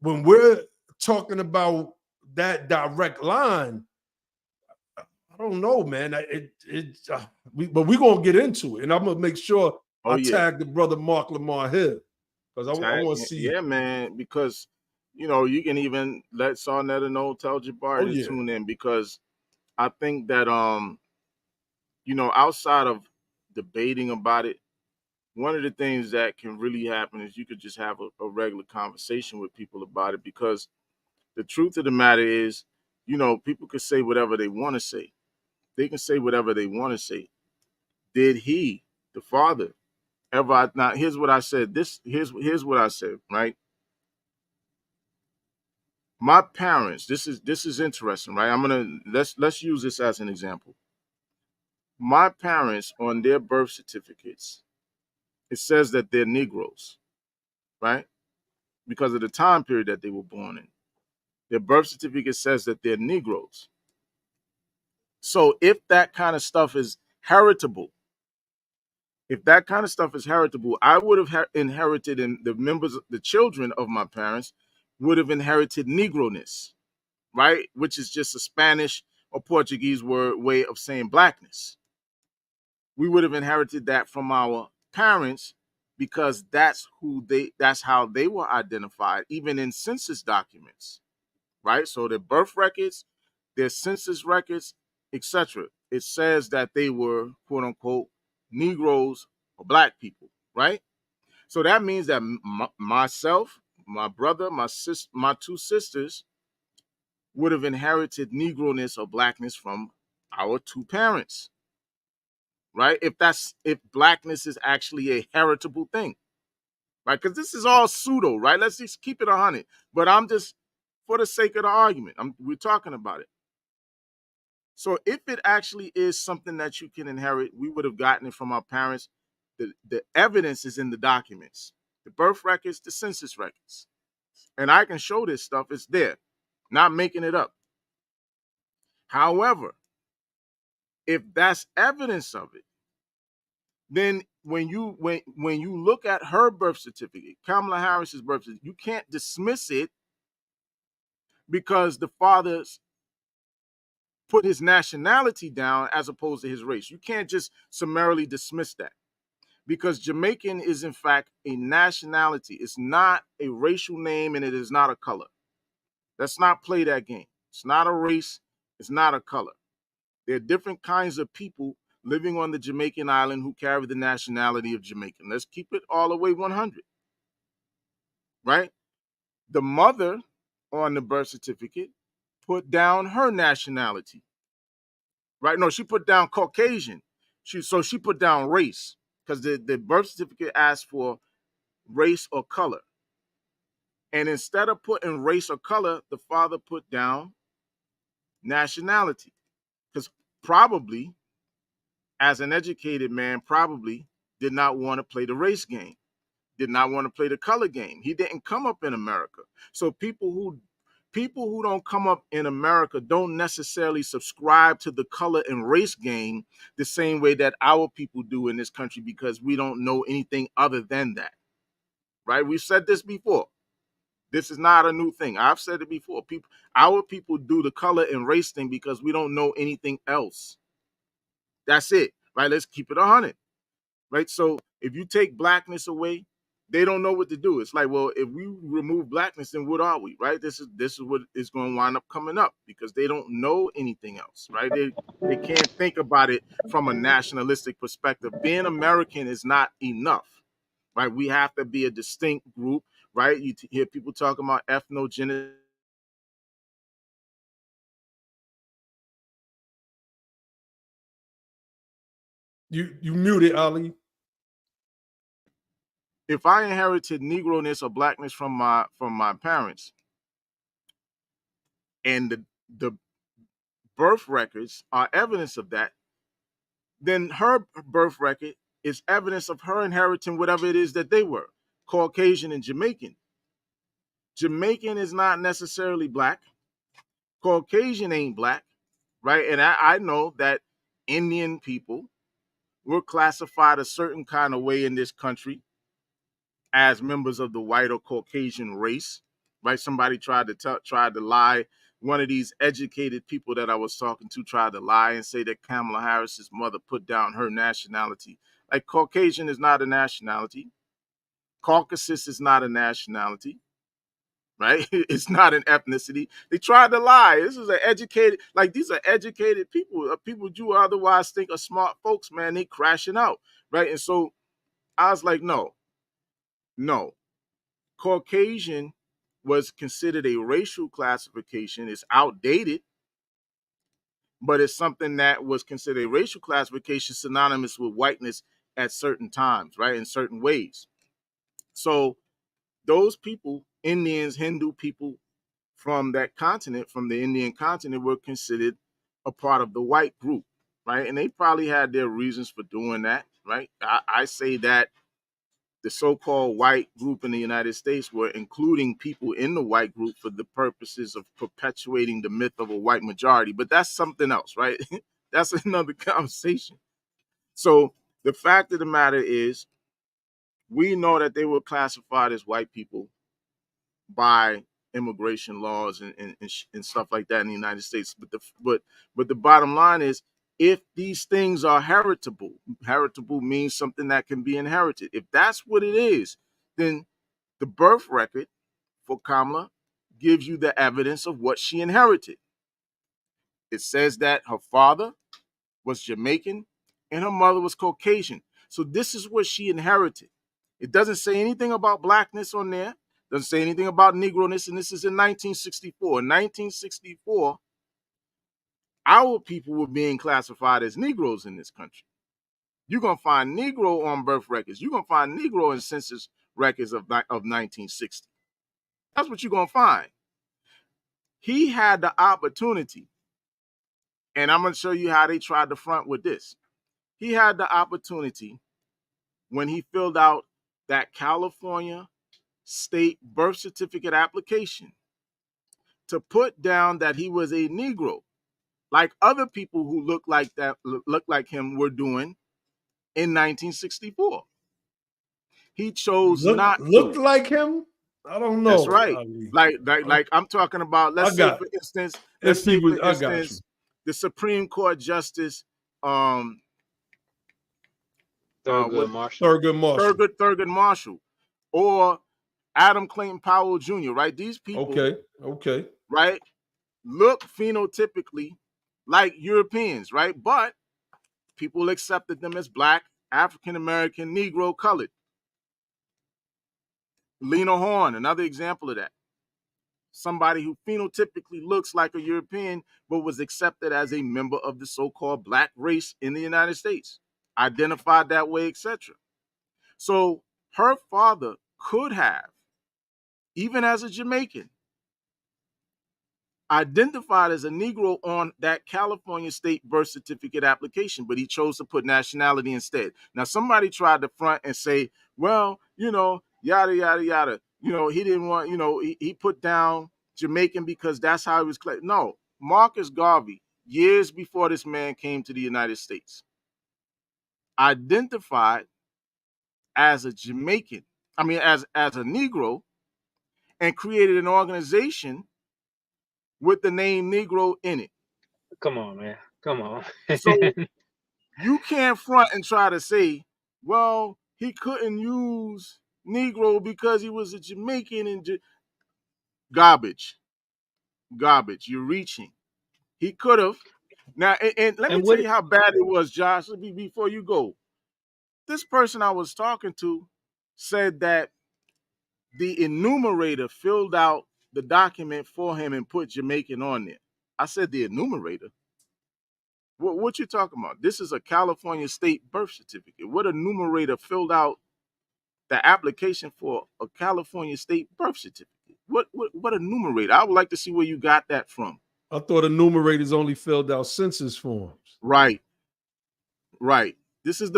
when we're talking about that direct line, I don't know, man. But we're gonna get into it, and I'm gonna make sure I tag the brother Mark Lamar here, because I want to see. Yeah, man, because you can even let Sarnetta know, tell Jabari to tune in, because I think that outside of debating about it, one of the things that can really happen is you could just have a regular conversation with people about it, because the truth of the matter is, people could say whatever they want to say. They can say whatever they want to say. Did he, the father, ever? Now, here's what I said. Here's what I said, right? My parents, this is interesting, right? Let's use this as an example. My parents, on their birth certificates, it says that they're Negroes, right? Because of the time period that they were born in. Their birth certificate says that they're Negroes. So if that kind of stuff is heritable, I would have inherited, and the children of my parents would have inherited Negroness, right? Which is just a Spanish or Portuguese way of saying blackness. We would have inherited that from our parents, because that's how they were identified, even in census documents, right? So their birth records, their census records, etc. It says that they were, quote unquote, Negroes or black people, right? So that means that myself, my brother, my two sisters would have inherited Negroness or blackness from our two parents, right? If blackness is actually a heritable thing, right? Because this is all pseudo, right? Let's just keep it 100. But I'm just, for the sake of the argument, we're talking about it. So if it actually is something that you can inherit, we would have gotten it from our parents. The evidence is in the documents, the birth records, the census records. And I can show this stuff. It's there. Not making it up. However, if that's evidence of it, then when you look at her birth certificate, Kamala Harris's birth certificate, you can't dismiss it because the father's put his nationality down as opposed to his race. You can't just summarily dismiss that, because Jamaican is in fact a nationality. It's not a racial name, and it is not a color. Let's not play that game. It's not a race. It's not a color. There are different kinds of people living on the Jamaican island who carry the nationality of Jamaican. Let's keep it all the way 100, right? The mother on the birth certificate put down her nationality, right? No, she put down Caucasian. She put down race, because the birth certificate asked for race or color. And instead of putting race or color, the father put down nationality, because probably, as an educated man, probably did not want to play the race game, did not want to play the color game. He didn't come up in America. So people who don't come up in America don't necessarily subscribe to the color and race game the same way that our people do in this country, because we don't know anything other than that, right? We've said this before. This is not a new thing. I've said it before. Our people do the color and race thing because we don't know anything else. That's it, right? Let's keep it 100, right? So if you take blackness away, they don't know what to do. It's like, well, if we remove blackness, then what are we, right? This is what is going to wind up coming up, because they don't know anything else, right? They can't think about it from a nationalistic perspective. Being American is not enough, right? We have to be a distinct group. right? You hear people talking about ethnogenesis. You muted, Ali. If I inherited Negroness or blackness from my parents, and the birth records are evidence of that, then her birth record is evidence of her inheriting whatever it is that they were, Caucasian and Jamaican. Jamaican is not necessarily black. Caucasian ain't black, right? And I know that Indian people were classified a certain kind of way in this country as members of the white or Caucasian race, right? Somebody tried to lie. One of these educated people that I was talking to tried to lie and say that Kamala Harris's mother put down her nationality. Like, Caucasian is not a nationality. Caucasus is not a nationality, right? It's not an ethnicity. They tried to lie. This is an educated, like, these are educated people, people you otherwise think are smart folks, man. They crashing out, right? And so I was like, no. Caucasian was considered a racial classification. It's outdated, but it's something that was considered a racial classification synonymous with whiteness at certain times, right? In certain ways. So those people, Indians, Hindu people from that continent, from the Indian continent, were considered a part of the white group, right? And they probably had their reasons for doing that, right? I say that the so-called white group in the United States were including people in the white group for the purposes of perpetuating the myth of a white majority. But that's something else, right? That's another conversation. So the fact of the matter is, we know that they were classified as white people by immigration laws and stuff like that in the United States. But the bottom line is, if these things are heritable means something that can be inherited. If that's what it is, then the birth record for Kamala gives you the evidence of what she inherited. It says that her father was Jamaican and her mother was Caucasian. So this is what she inherited. It doesn't say anything about blackness on there. Doesn't say anything about Negroness, and this is in 1964. In 1964, our people were being classified as Negroes in this country. You're going to find Negro on birth records. You're going to find Negro in census records of 1960. That's what you're going to find. He had the opportunity, and I'm going to show you how they tried to front with this. He had the opportunity when he filled out that California state birth certificate application to put down that he was a Negro, like other people who look like him were doing in 1964. He chose not Looked to. like him? I don't That's know, right. Ali. Like I'm talking about. I got if he was. I got you. The Supreme Court Justice, Thurgood Marshall. Thurgood Marshall. Thurgood Marshall, or Adam Clayton Powell Jr. Right? These people, Okay, right, look phenotypically like Europeans, right? But people accepted them as black, African American, Negro, colored. Lena Horne, another example of that. Somebody who phenotypically looks like a European, but was accepted as a member of the so-called black race in the United States, identified that way, etc. So her father could have, even as a Jamaican, identified as a Negro on that California state birth certificate application, but he chose to put nationality instead. Now, somebody tried to front and say, well, yada, yada, yada. He didn't want, he put down Jamaican because that's how he was. No, Marcus Garvey, years before this man came to the United States, identified as a Jamaican, as a Negro, and created an organization with the name Negro in it. Come on, man. Come on. So you can't front and try to say, well, he couldn't use Negro because he was a Jamaican and garbage. You're reaching. He could have. Now, and let me tell you how bad it was, Josh, before you go. This person I was talking to said that the enumerator filled out the document for him and put Jamaican on there. I said the enumerator. What you talking about? This is a California state birth certificate. What enumerator filled out the application for a California state birth certificate? What enumerator? I would like to see where you got that from. I thought enumerators only filled out census forms. Right. This is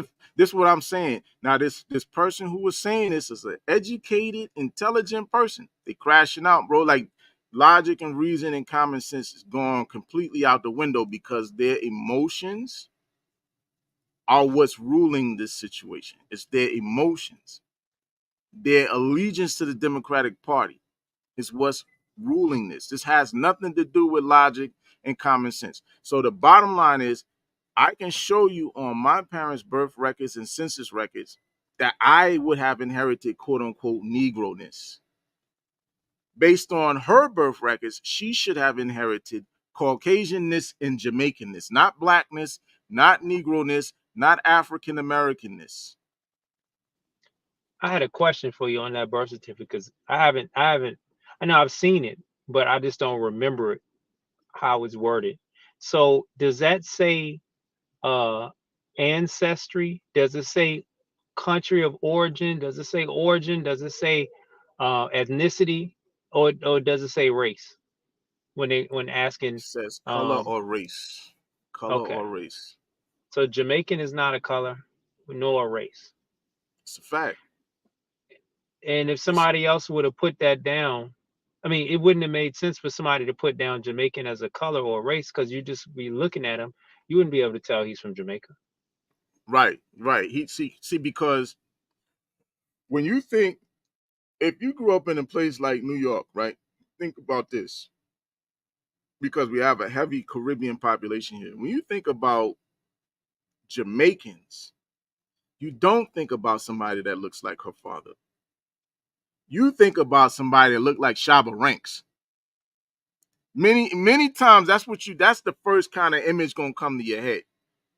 what I'm saying. Now, this person who was saying this is an educated, intelligent person. They crashing out, bro. Like logic and reason and common sense is gone completely out the window because their emotions are what's ruling this situation. It's their emotions. Their allegiance to the Democratic Party is what's ruling this. This has nothing to do with logic and common sense. So the bottom line is, I can show you on my parents' birth records and census records that I would have inherited quote unquote Negro-ness. Based on her birth records, she should have inherited Caucasianness and Jamaicanness, not blackness, not Negro-ness, not African Americanness. I had a question for you on that birth certificate because I know I've seen it, but I just don't remember it, how it's worded. So does that say ancestry? Does it say country of origin? Does it say origin? Does it say ethnicity? Or does it say race? When asking, It says color or race. Color okay. or race. So Jamaican is not a color nor a race. It's a fact. And if somebody else would have put that down, I mean, it wouldn't have made sense for somebody to put down Jamaican as a color or a race because you just be looking at him. You wouldn't be able to tell he's from Jamaica. Right. He see because when you think, if you grew up in a place like New York, right? Think about this. Because we have a heavy Caribbean population here. When you think about Jamaicans, you don't think about somebody that looks like her father. You think about somebody that looked like Shabba Ranks. Many times that's the first kind of image gonna come to your head,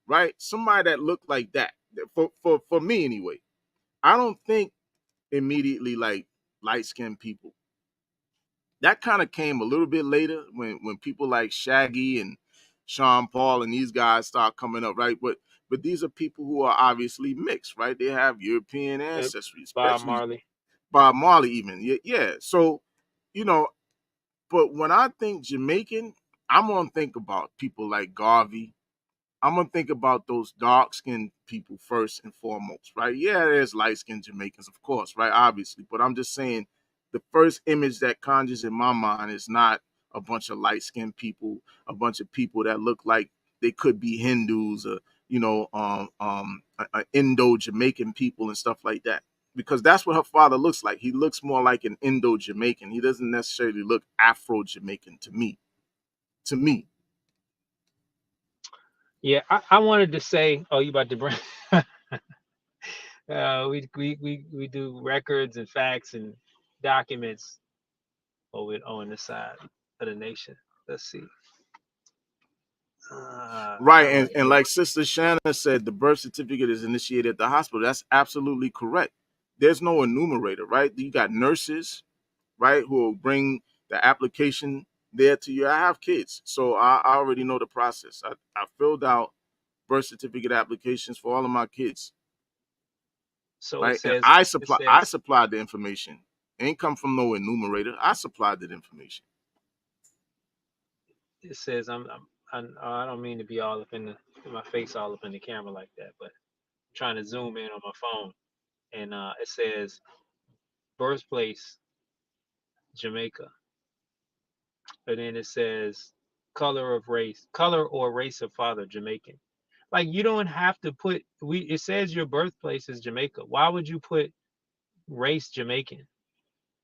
right? Somebody that looked like that. For me anyway. I don't think immediately like light-skinned people. That kind of came a little bit later when people like Shaggy and Sean Paul and these guys start coming up, right? But these are people who are obviously mixed, right? They have European ancestry, Bob especially Bob Marley even. Yeah. So, but when I think Jamaican, I'm going to think about people like Garvey. I'm going to think about those dark-skinned people first and foremost, right? Yeah, there's light-skinned Jamaicans, of course, right? Obviously. But I'm just saying the first image that conjures in my mind is not a bunch of light-skinned people, a bunch of people that look like they could be Hindus or, Indo-Jamaican people and stuff like that. Because that's what her father looks like. He looks more like an Indo-Jamaican. He doesn't necessarily look Afro-Jamaican to me. Yeah, I wanted to say, oh, you about to bring we do records and facts and documents over on the side of the nation. Let's see. Right, and like Sister Shanna said, the birth certificate is initiated at the hospital. That's absolutely correct. There's no enumerator, right? You got nurses, right, who will bring the application there to you. I have kids, so I already know the process. I filled out birth certificate applications for all of my kids. So right? It says, And I supplied the information. It ain't come from no enumerator. I supplied that information. It says I don't mean to be all up in my face all up in the camera like that, but I'm trying to zoom in on my phone, and it says birthplace Jamaica, and then it says color or race of father Jamaican. Like, you don't have to put it says your birthplace is Jamaica. Why would you put race Jamaican?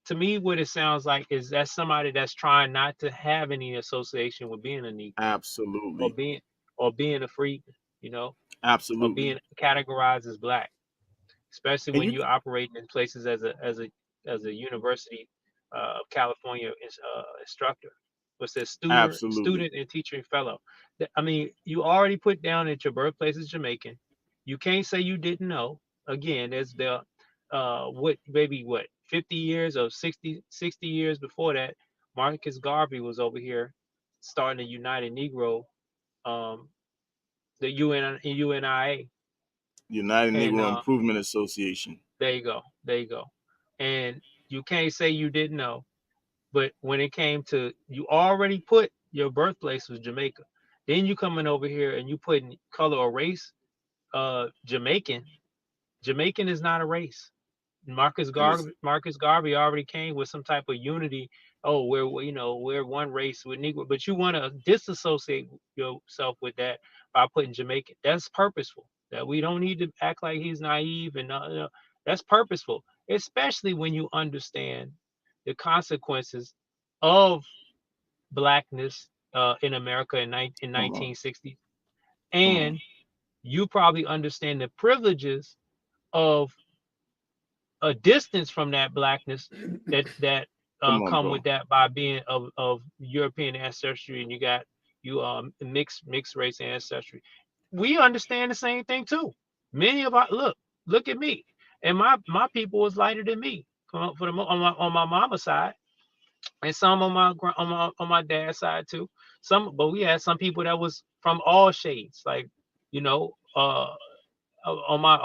To me, what it sounds like is that somebody that's trying not to have any association with being a Negro. Absolutely. Or being a freedman, or Absolutely. being categorized as black, especially And when you operate in places as a University of California instructor. What says student and teaching fellow. I mean, you already put down that your birthplace is Jamaican. You can't say you didn't know. Again, there's the what 50 years or 60 years before that, Marcus Garvey was over here starting the United Negro, um, the UNIA, United and Negro Improvement Association. there you go, there you go. And you can't say you didn't know, but when it came to, you already put your birthplace was Jamaica. Then you coming over here and you putting color or race, Jamaican. Jamaican is not a race. It is. Marcus Garvey already came with some type of unity. Oh, we're one race with Negro, but you want to disassociate yourself with that by putting Jamaican. That's purposeful. That we don't need to act like he's naive and that's purposeful, especially when you understand the consequences of blackness in America in Come on. 1960s, Come on. and you probably understand the privileges of a distance from that blackness that Come on, come bro. with that by being of European ancestry, and you got mixed race ancestry. We understand the same thing too. Many of our look at me, and my people was lighter than me for the on my mama's side, and some on my dad's side too. But we had some people that was from all shades, like you know on my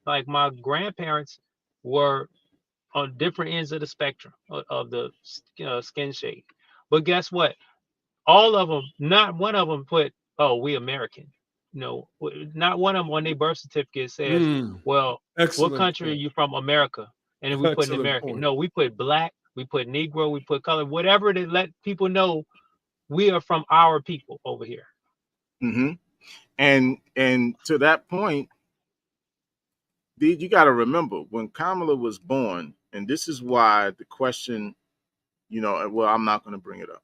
like my grandparents were on different ends of the spectrum of the skin shade. But guess what? All of them, not one of them put, "Oh, we American." No, not one of them on their birth certificate says, "Well, what Excellent country are point. you from? America." And then we put an Excellent American. point. No, we put black, we put Negro, we put color, whatever to let people know we are from our people over here. Mm-hmm. And to that point, you got to remember when Kamala was born, and this is why the question, well, I'm not going to bring it up.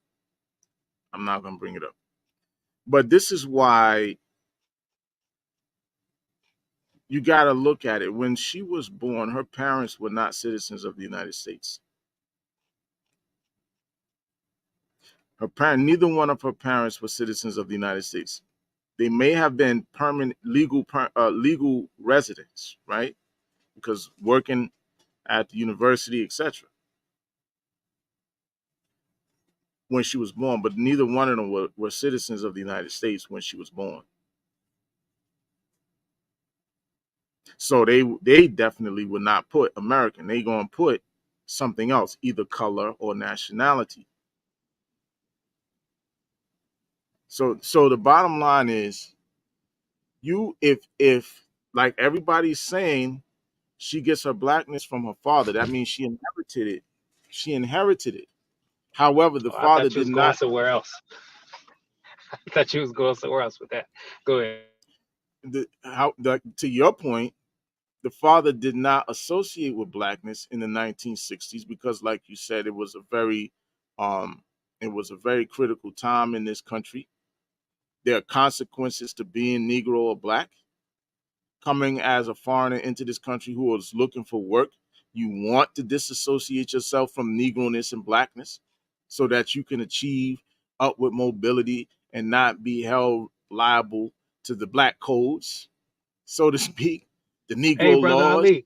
I'm not going to bring it up. But this is why you got to look at it. When she was born, her parents were not citizens of the United States. Neither one of her parents were citizens of the United States. They may have been permanent legal residents, right? Because working at the university, etc. when she was born, but neither one of them were citizens of the United States when she was born. So they definitely would not put American. They gonna put something else, either color or nationality. So the bottom line is, if like everybody's saying, she gets her blackness from her father, that means she inherited it. She inherited it. However, the Oh, I father thought you did was going not. somewhere else. I thought you was going somewhere else with that. Go ahead. To your point, the father did not associate with blackness in the 1960s because, like you said, um, it was a very critical time in this country. There are consequences to being Negro or black. Coming as a foreigner into this country who was looking for work, you want to disassociate yourself from Negroness and blackness so that you can achieve upward mobility and not be held liable to the black codes, so to speak, the Hey, Negro brother laws. Ali,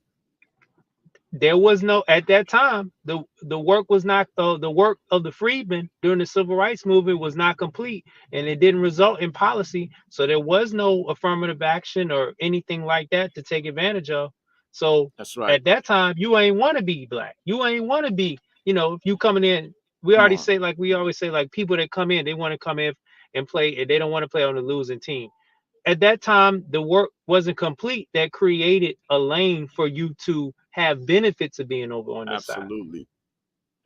there was no, at that time, the work was not the work of the freedmen during the civil rights movement was not complete, and it didn't result in policy, so there was no affirmative action or anything like that to take advantage of. So That's right. at that time, you ain't want to be black, you ain't want to be, if you coming in, Come on. we always say, like, people that come in, they want to come in and play, and they don't want to play on the losing team. At that time, the work wasn't complete that created a lane for you to have benefits of being over on this side. Absolutely.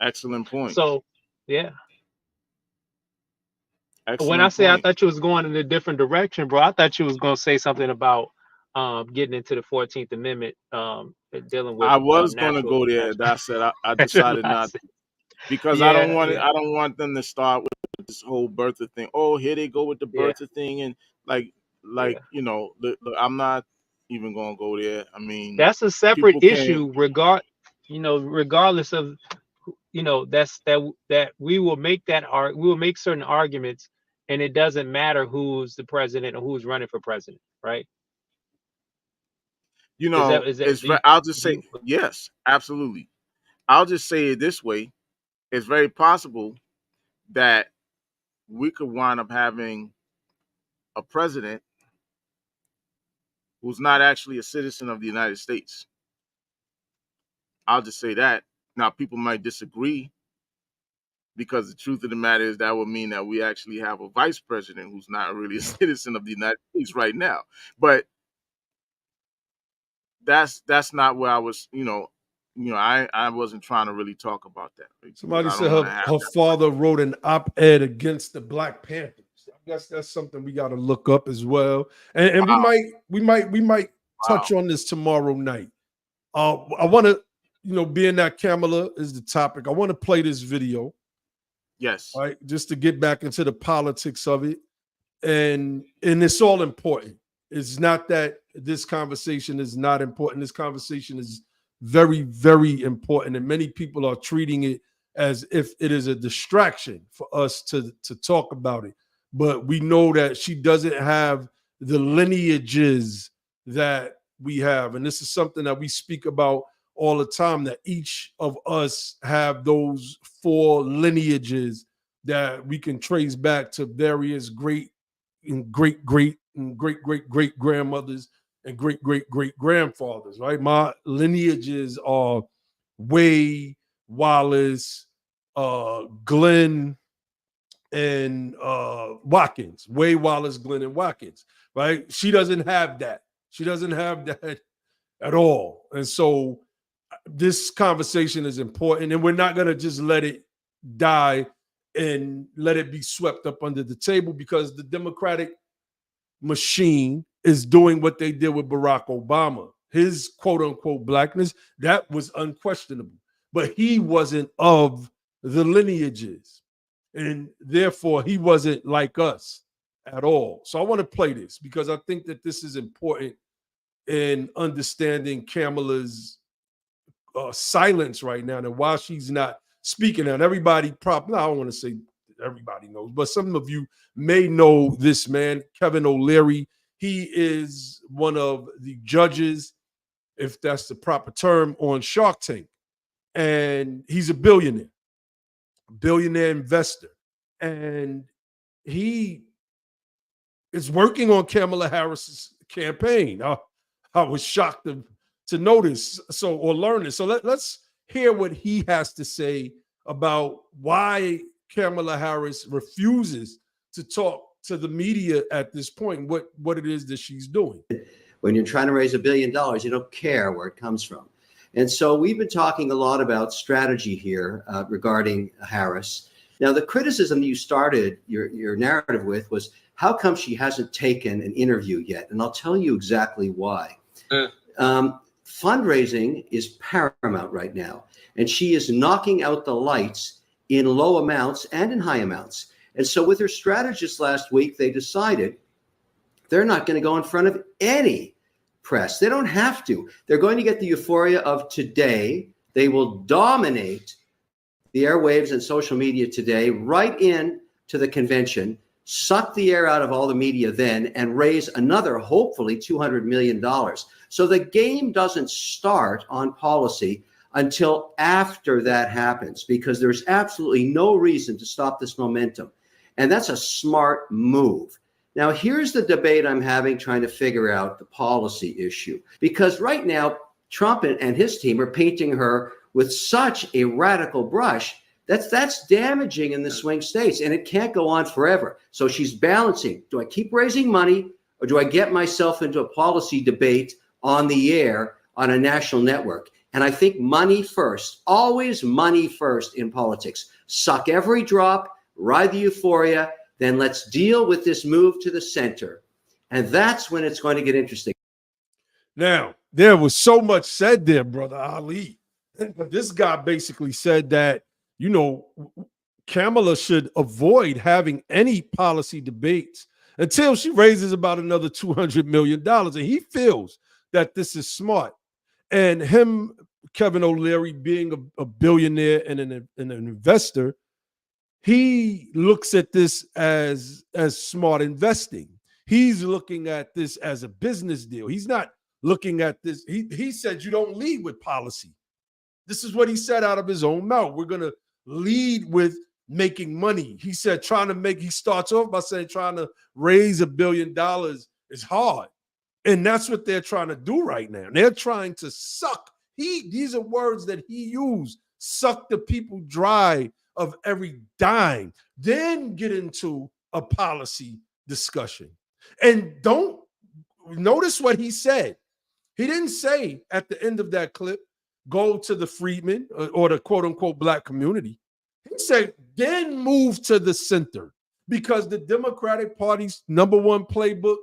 Excellent point. So, yeah. When I Excellent say I point. thought you was going in a different direction, bro, I thought you was going to say something about getting into the 14th Amendment, dealing with I was going to natural, go there. natural, I said I natural decided not license. to, because Yeah, yeah, I don't want them to start with this whole birther thing. Oh, here they go with the yeah, birther thing, and yeah. look, I'm not even going to go there. I mean, That's a separate people can't. issue, regardless of, that we will make we will make certain arguments, and it doesn't matter who's the president or who's running for president, right? You know, Is that I'll just do say you, yes, absolutely. I'll just say it this way: it's very possible that we could wind up having a president who's not actually a citizen of the United States. I'll just say that. Now, people might disagree because the truth of the matter is that would mean that we actually have a vice president who's not really a citizen of the United States right now. But that's not where I was. I wasn't trying to really talk about that. Somebody I said don't want to have her that. father wrote an op-ed against the Black Panthers. I guess that's something we got to look up as well. And Wow, we might wow. touch on this tomorrow night. I want to, being that Kamala is the topic, I want to play this video, Yes. right, just to get back into the politics of it. And it's all important. It's not that this conversation is not important. This conversation is very, very important. And many people are treating it as if it is a distraction for us to talk about it. But we know that she doesn't have the lineages that we have. And this is something that we speak about all the time, that each of us have those 4 lineages that we can trace back to various great grandmothers and great grandfathers, right? My lineages are Way, Wallace, Glenn, and Watkins. Way, Wallace, Glenn, and Watkins, right? She doesn't have that. She doesn't have that at all. And so this conversation is important, and we're not going to just let it die and let it be swept up under the table, because the Democratic machine is doing what they did with Barack Obama. His quote unquote blackness, that was unquestionable, but he wasn't of the lineages, and therefore he wasn't like us at all. So I want to play this because I think that this is important in understanding Kamala's silence right now, and why she's not speaking. And everybody, I don't want to say everybody knows, but some of you may know this man, Kevin O'Leary. He is one of the judges, if that's the proper term, on Shark Tank. And he's a billionaire investor. And he is working on Kamala Harris's campaign. I was shocked to notice or learn this. So let's hear what he has to say about why Kamala Harris refuses to talk to the media at this point, what it is that she's doing. When you're trying to raise $1 billion, you don't care where it comes from. And so we've been talking a lot about strategy here regarding Harris. Now, the criticism you started your narrative with was, how come she hasn't taken an interview yet? And I'll tell you exactly why. Fundraising is paramount right now, and she is knocking out the lights in low amounts and in high amounts. And so with her strategists last week, they decided they're not going to go in front of any press. They don't have to. They're going to get the euphoria of today. They will dominate the airwaves and social media today, right in to the convention, suck the air out of all the media then, and raise another, hopefully, $200 million. So the game doesn't start on policy until after that happens, because there's absolutely no reason to stop this momentum. And that's a smart move. Now, here's the debate I'm having, trying to figure out the policy issue. Because right now, Trump and his team are painting her with such a radical brush that's damaging in the swing states, and it can't go on forever. So she's balancing. Do I keep raising money, or do I get myself into a policy debate on the air on a national network? And I think money first, always money first in politics. Suck every drop, ride the euphoria, then let's deal with this move to the center. And that's when it's going to get interesting. Now, there was so much said there, Brother Ali. This guy basically said that, Kamala should avoid having any policy debates until she raises about another $200 million. And he feels that this is smart. And him, Kevin O'Leary, being a billionaire and an investor, he looks at this as smart investing. He's looking at this as a business deal. He's not looking at this. He said you don't lead with policy. This is what he said out of his own mouth. We're going to lead with making money. He said he starts off by saying trying to raise $1 billion is hard. And that's what they're trying to do right now. They're trying to suck. These are words that he used, suck the people dry of every dime, then get into a policy discussion. And don't notice what he said. He didn't say at the end of that clip, go to the freedmen or the quote unquote black community. He said, then move to the center, because the Democratic Party's number one playbook,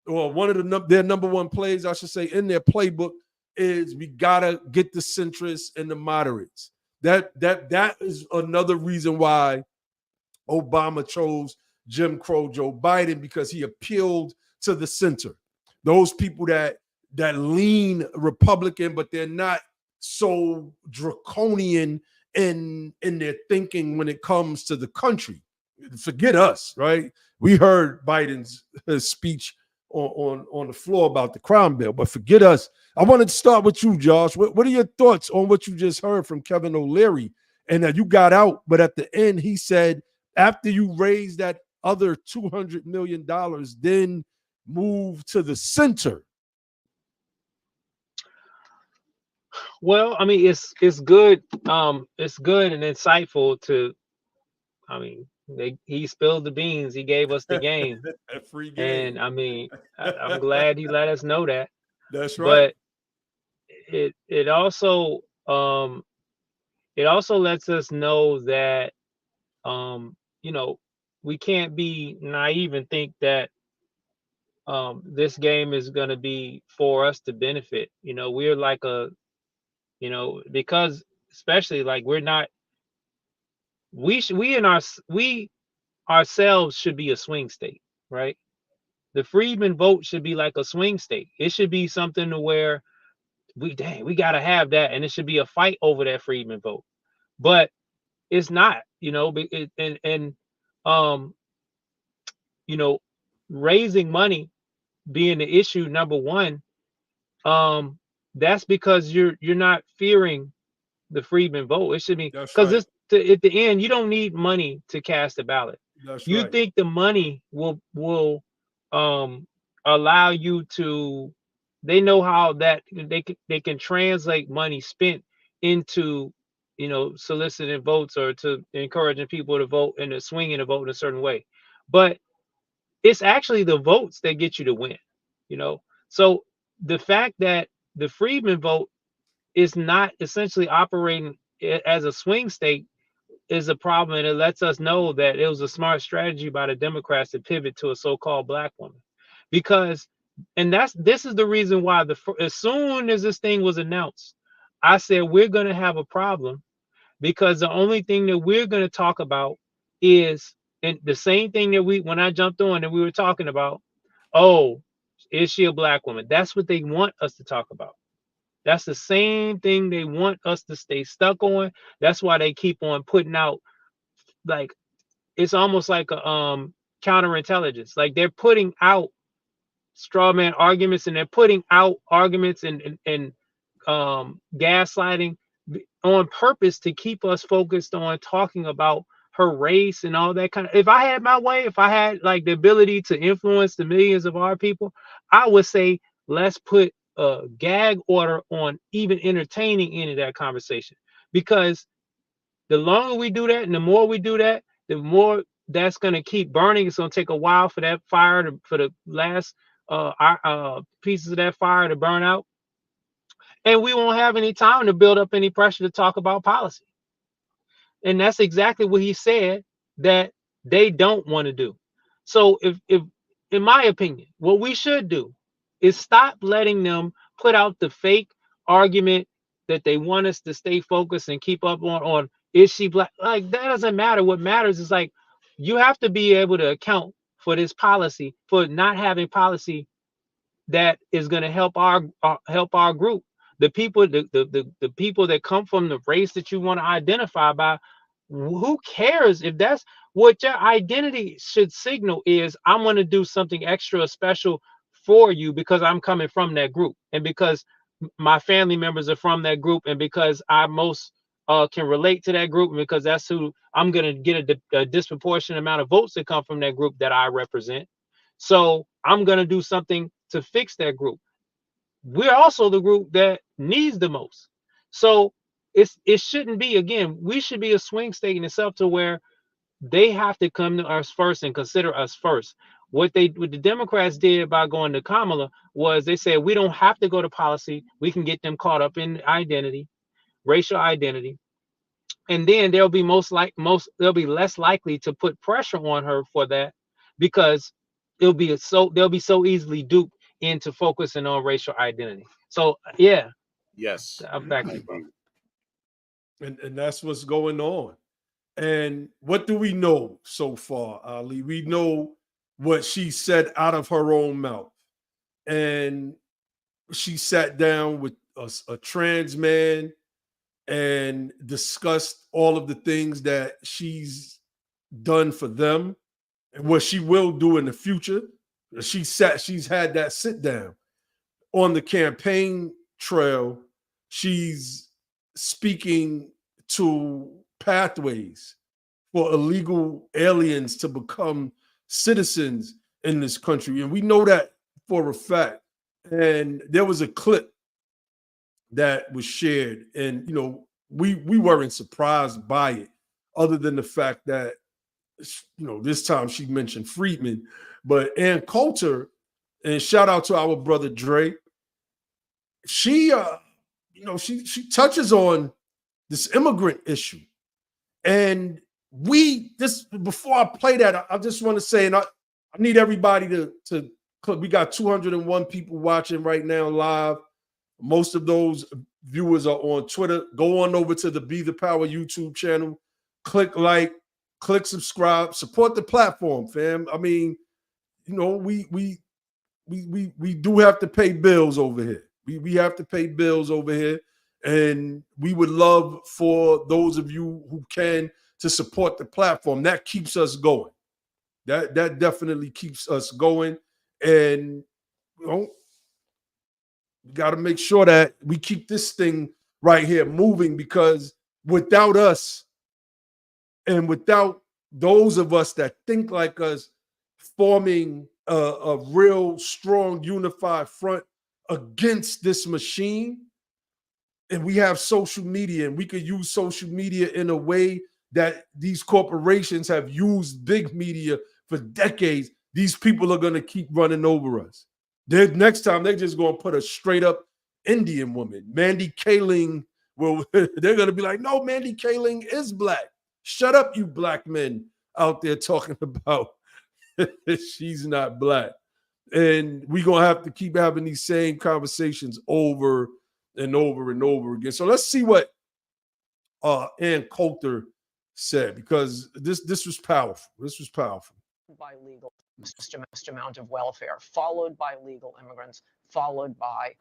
or one of their number one plays, I should say, in their playbook is we gotta get the centrists and the moderates. That is another reason why Obama chose Jim Crow Joe Biden, because he appealed to the center. Those people that lean Republican, but they're not so draconian in their thinking when it comes to the country. Forget us, right? We heard Biden's speech on the floor about the crime bill, but forget us. I wanted to start with you, Josh. What are your thoughts on what you just heard from Kevin O'Leary? And that you got out, but at the end he said, after you raise that other $200 million, then move to the center. Well, I mean, it's good. It's good and insightful to. I mean, he spilled the beans. He gave us the game. Free game. And I mean, I'm glad he let us know that. That's right. But it also lets us know that we can't be naive and think that this game is going to be for us to benefit. We're like because especially like we're not. We ourselves should be a swing state, right? The freedmen vote should be like a swing state. It should be something to where we gotta have that, and it should be a fight over that freedmen vote. But it's not, raising money being the issue number one. That's because you're not fearing the freedmen vote. It should be because at the end you don't need money to cast a ballot. You think the money will allow you to. They know how that they can translate money spent into soliciting votes or to encouraging people to vote and to swinging a vote in a certain way. But it's actually the votes that get you to win. So the fact that the freedmen vote is not essentially operating as a swing state is a problem, and it lets us know that it was a smart strategy by the Democrats to pivot to a so-called black woman, because, and this is the reason why as soon as this thing was announced, I said we're going to have a problem, because the only thing that we're going to talk about is, and the same thing that when I jumped on and we were talking about, oh, is she a black woman? That's what they want us to talk about. That's the same thing they want us to stay stuck on. That's why they keep on putting out, like, it's almost like a counterintelligence. Like they're putting out straw man arguments, and they're putting out arguments and gaslighting on purpose to keep us focused on talking about her race and all that kind of. If I had my way, if I had like the ability to influence the millions of our people, I would say let's put a gag order on even entertaining any of that conversation, because the longer we do that and the more we do that, the more that's going to keep burning. It's going to take a while for that fire for the last pieces of that fire to burn out, and we won't have any time to build up any pressure to talk about policy. And that's exactly what he said that they don't want to do. So if in my opinion, what we should do is stop letting them put out the fake argument that they want us to stay focused and keep up on is she black? Like, that doesn't matter. What matters is like, you have to be able to account for this policy, for not having policy that is going to help our group. The people, the people that come from the race that you want to identify by, who cares if that's what your identity should signal is? I'm going to do something extra special for you because I'm coming from that group, and because my family members are from that group, and because I most can relate to that group, and because that's who I'm going to get a disproportionate amount of votes that come from that group that I represent. So I'm going to do something to fix that group. We're also the group that needs the most. So it shouldn't be, again, we should be a swing state in itself to where they have to come to us first and consider us first. What the Democrats did by going to Kamala was they said we don't have to go to policy. We can get them caught up in identity, racial identity, and then they'll be they'll be less likely to put pressure on her for that, because they'll be so easily duped into focusing on racial identity. So yeah, Yes, I'm back. I agree. And that's what's going on. And what do we know so far, Ali? We know what she said out of her own mouth. And she sat down with a trans man and discussed all of the things that she's done for them and what she will do in the future. She's had that sit down. On the campaign trail, she's speaking to pathways for illegal aliens to become citizens in this country. And we know that for a fact. And there was a clip that was shared, and we weren't surprised by it, other than the fact that this time she mentioned Friedman. But Ann Coulter, and shout out to our brother Dre, she she touches on this immigrant issue. And before I play that, I just want to say, and I need everybody to click. We got 201 people watching right now live. Most of those viewers are on Twitter. Go on over to the Be the Power YouTube channel. Click like, click subscribe, support the platform, fam. I mean, we do have to pay bills over here. We have to pay bills over here. And we would love for those of you who can to support the platform. That keeps us going. That definitely keeps us going. And we got to make sure that we keep this thing right here moving, because without us and without those of us that think like us forming a real strong unified front against this machine, and we have social media, and we could use social media in a way that these corporations have used big media for decades, these people are going to keep running over us. Next time, they're just going to put a straight up Indian woman. Mandy Kaling, they're going to be like, no, Mandy Kaling is black. Shut up, you black men out there talking about she's not black. And we're going to have to keep having these same conversations over and over and over again. So let's see what Ann Coulter said, because this was powerful. This was powerful. By legal, just amount of welfare, followed by legal immigrants, followed by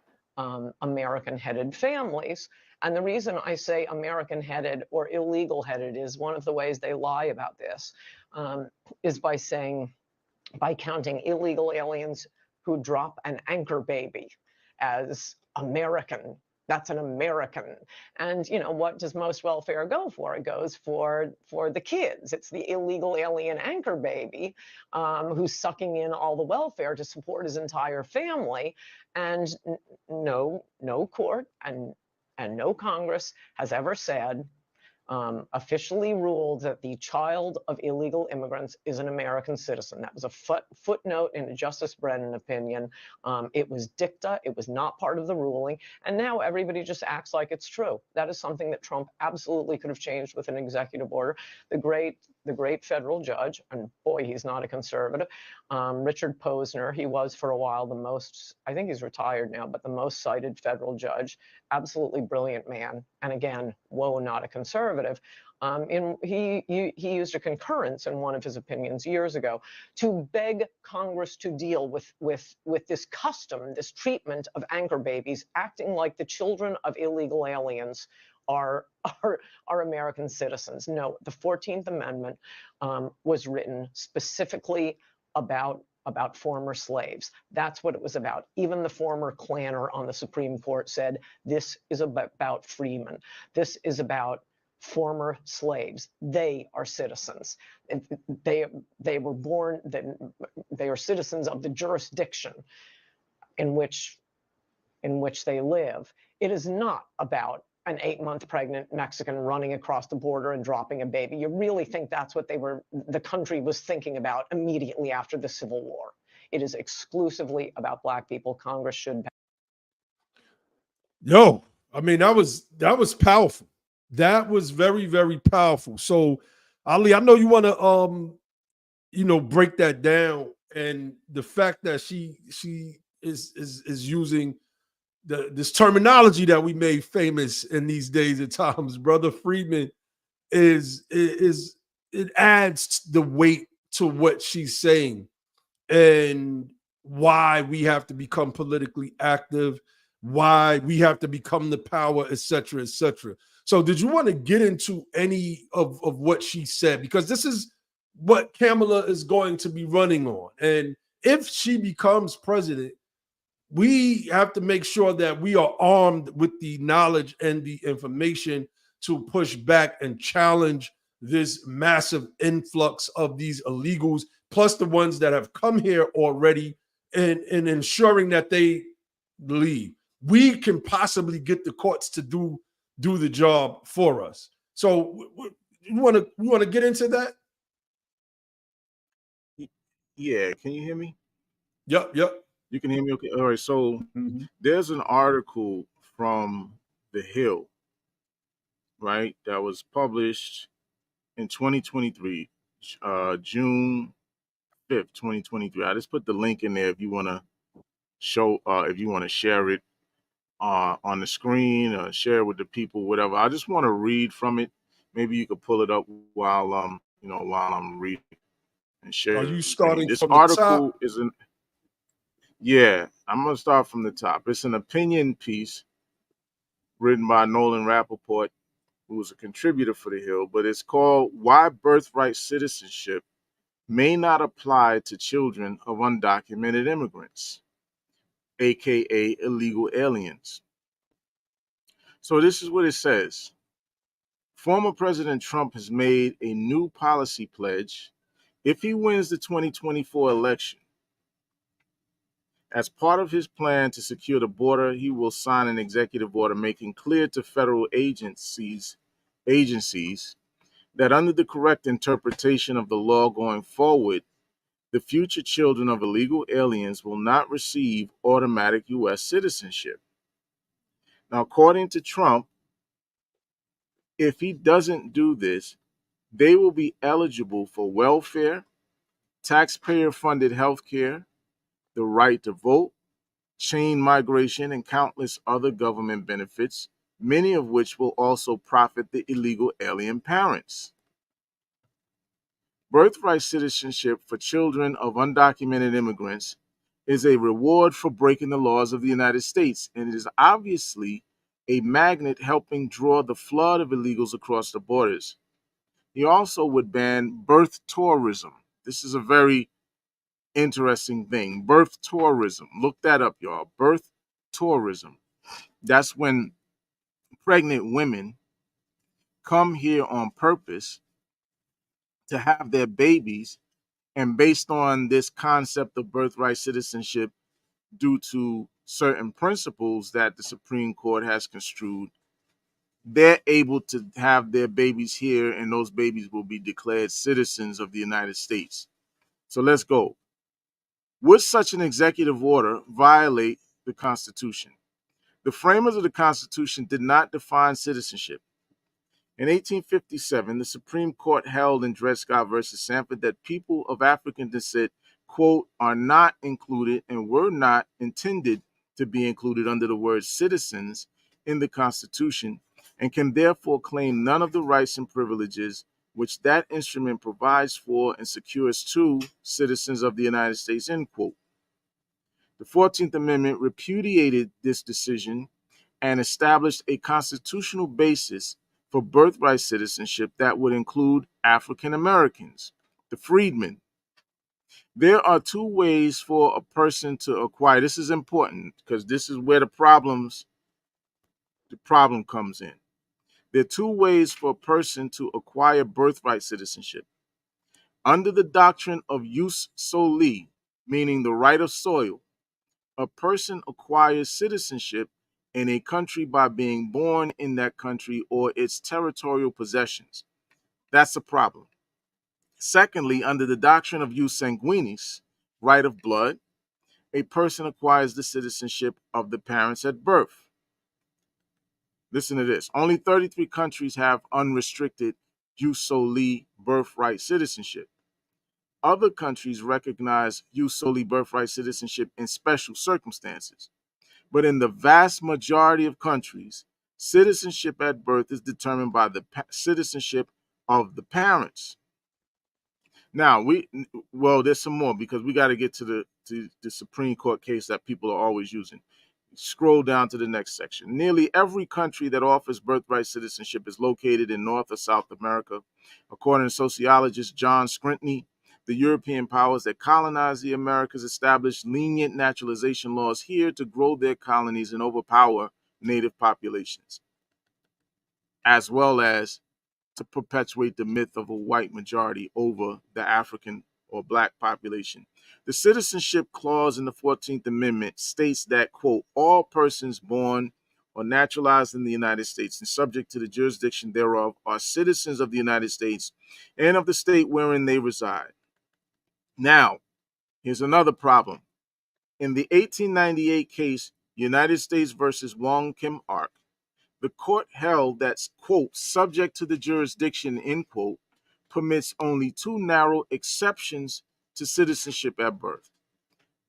American-headed families. And the reason I say American-headed or illegal-headed is one of the ways they lie about this is by counting illegal aliens who drop an anchor baby as American. That's an American. And what does most welfare go for? It goes for the kids. It's the illegal alien anchor baby who's sucking in all the welfare to support his entire family. And no court and no Congress has ever said, officially ruled that the child of illegal immigrants is an American citizen. That was a footnote in a Justice Brennan opinion. It was dicta. It was not part of the ruling. And now everybody just acts like it's true. That is something that Trump absolutely could have changed with an executive order. The great federal judge, and boy, he's not a conservative, Richard Posner, he was for a while the most, I think he's retired now, but the most cited federal judge, absolutely brilliant man. And again, whoa, not a conservative. He used a concurrence in one of his opinions years ago to beg Congress to deal with this custom, this treatment of anchor babies, acting like the children of illegal aliens are American citizens. No, the 14th Amendment was written specifically about about former slaves. That's what it was about. Even the former Klanner on the Supreme Court said, this is about freemen. This is about former slaves. They are citizens. They were born, they are citizens of the jurisdiction in which they live. It is not about an 8-month pregnant Mexican running across the border and dropping a baby. You really think that's what the country was thinking about immediately after the Civil War? It is exclusively about Black people. Congress should. Yo, I mean, that was powerful. That was very, very powerful. So, Ali, I know you want to break that down, and the fact that she is using this terminology that we made famous in these days and times, brother Friedman, is it adds the weight to what she's saying and why we have to become politically active, why we have to become the power, et cetera, et cetera. So did you want to get into any of what she said? Because this is what Kamala is going to be running on. And if she becomes president, we have to make sure that we are armed with the knowledge and the information to push back and challenge this massive influx of these illegals, plus the ones that have come here already, and ensuring that they leave. We can possibly get the courts to do the job for us. So you want to get into that? Yeah, can you hear me? Yep. You can hear me okay? All right, so there's an article from The Hill, right, that was published in 2023, June 5th, 2023. I just put the link in there if you want to share it on the screen, or share it with the people, whatever. I just want to read from it. Maybe you could pull it up while I'm reading and share. Are you starting This from article the top? Yeah, I'm going to start from the top. It's an opinion piece written by Nolan Rappaport, who was a contributor for The Hill, but it's called Why Birthright Citizenship May Not Apply to Children of Undocumented Immigrants, aka illegal aliens. So this is what it says. Former President Trump has made a new policy pledge if he wins the 2024 election. As part of his plan to secure the border, he will sign an executive order making clear to federal agencies that under the correct interpretation of the law going forward, the future children of illegal aliens will not receive automatic U.S. citizenship. Now, according to Trump, if he doesn't do this, they will be eligible for welfare, taxpayer-funded health care, the right to vote, chain migration, and countless other government benefits, many of which will also profit the illegal alien parents. Birthright citizenship for children of undocumented immigrants is a reward for breaking the laws of the United States, and it is obviously a magnet helping draw the flood of illegals across the borders. He also would ban birth tourism. This is a very interesting thing. Birth tourism. Look that up, y'all. Birth tourism. That's when pregnant women come here on purpose to have their babies, and based on this concept of birthright citizenship, due to certain principles that the Supreme Court has construed, they're able to have their babies here, and those babies will be declared citizens of the United States. So let's go. Would such an executive order violate the Constitution? The framers of the Constitution did not define citizenship. In 1857, the Supreme Court held in Dred Scott versus Sanford that people of African descent, quote, are not included and were not intended to be included under the word citizens in the Constitution, and can therefore claim none of the rights and privileges which that instrument provides for and secures to citizens of the United States, end quote. The 14th Amendment repudiated this decision and established a constitutional basis for birthright citizenship that would include African Americans, the freedmen, There are two ways for a person to acquire. This is important because this is where the problem comes in. There are two ways for a person to acquire birthright citizenship. Under the doctrine of jus soli, meaning the right of soil, a person acquires citizenship in a country by being born in that country or its territorial possessions. That's a problem. Secondly, under the doctrine of jus sanguinis, right of blood, a person acquires the citizenship of the parents at birth. Listen to this. Only 33 countries have unrestricted jus soli birthright citizenship. Other countries recognize jus soli birthright citizenship in special circumstances. But in the vast majority of countries, citizenship at birth is determined by the citizenship of the parents. Now, there's some more because we got to get to the Supreme Court case that people are always using. Scroll down to the next section. Nearly every country that offers birthright citizenship is located in North or South America. According to sociologist John Scrintney, the European powers that colonized the Americas established lenient naturalization laws here to grow their colonies and overpower native populations, as well as to perpetuate the myth of a white majority over the African or black population. The citizenship clause in the 14th Amendment states that, quote, all persons born or naturalized in the United States and subject to the jurisdiction thereof are citizens of the United States and of the state wherein they reside. Now, here's another problem. In the 1898 case, United States versus Wong Kim Ark, the court held that, quote, subject to the jurisdiction, end quote, permits only two narrow exceptions to citizenship at birth: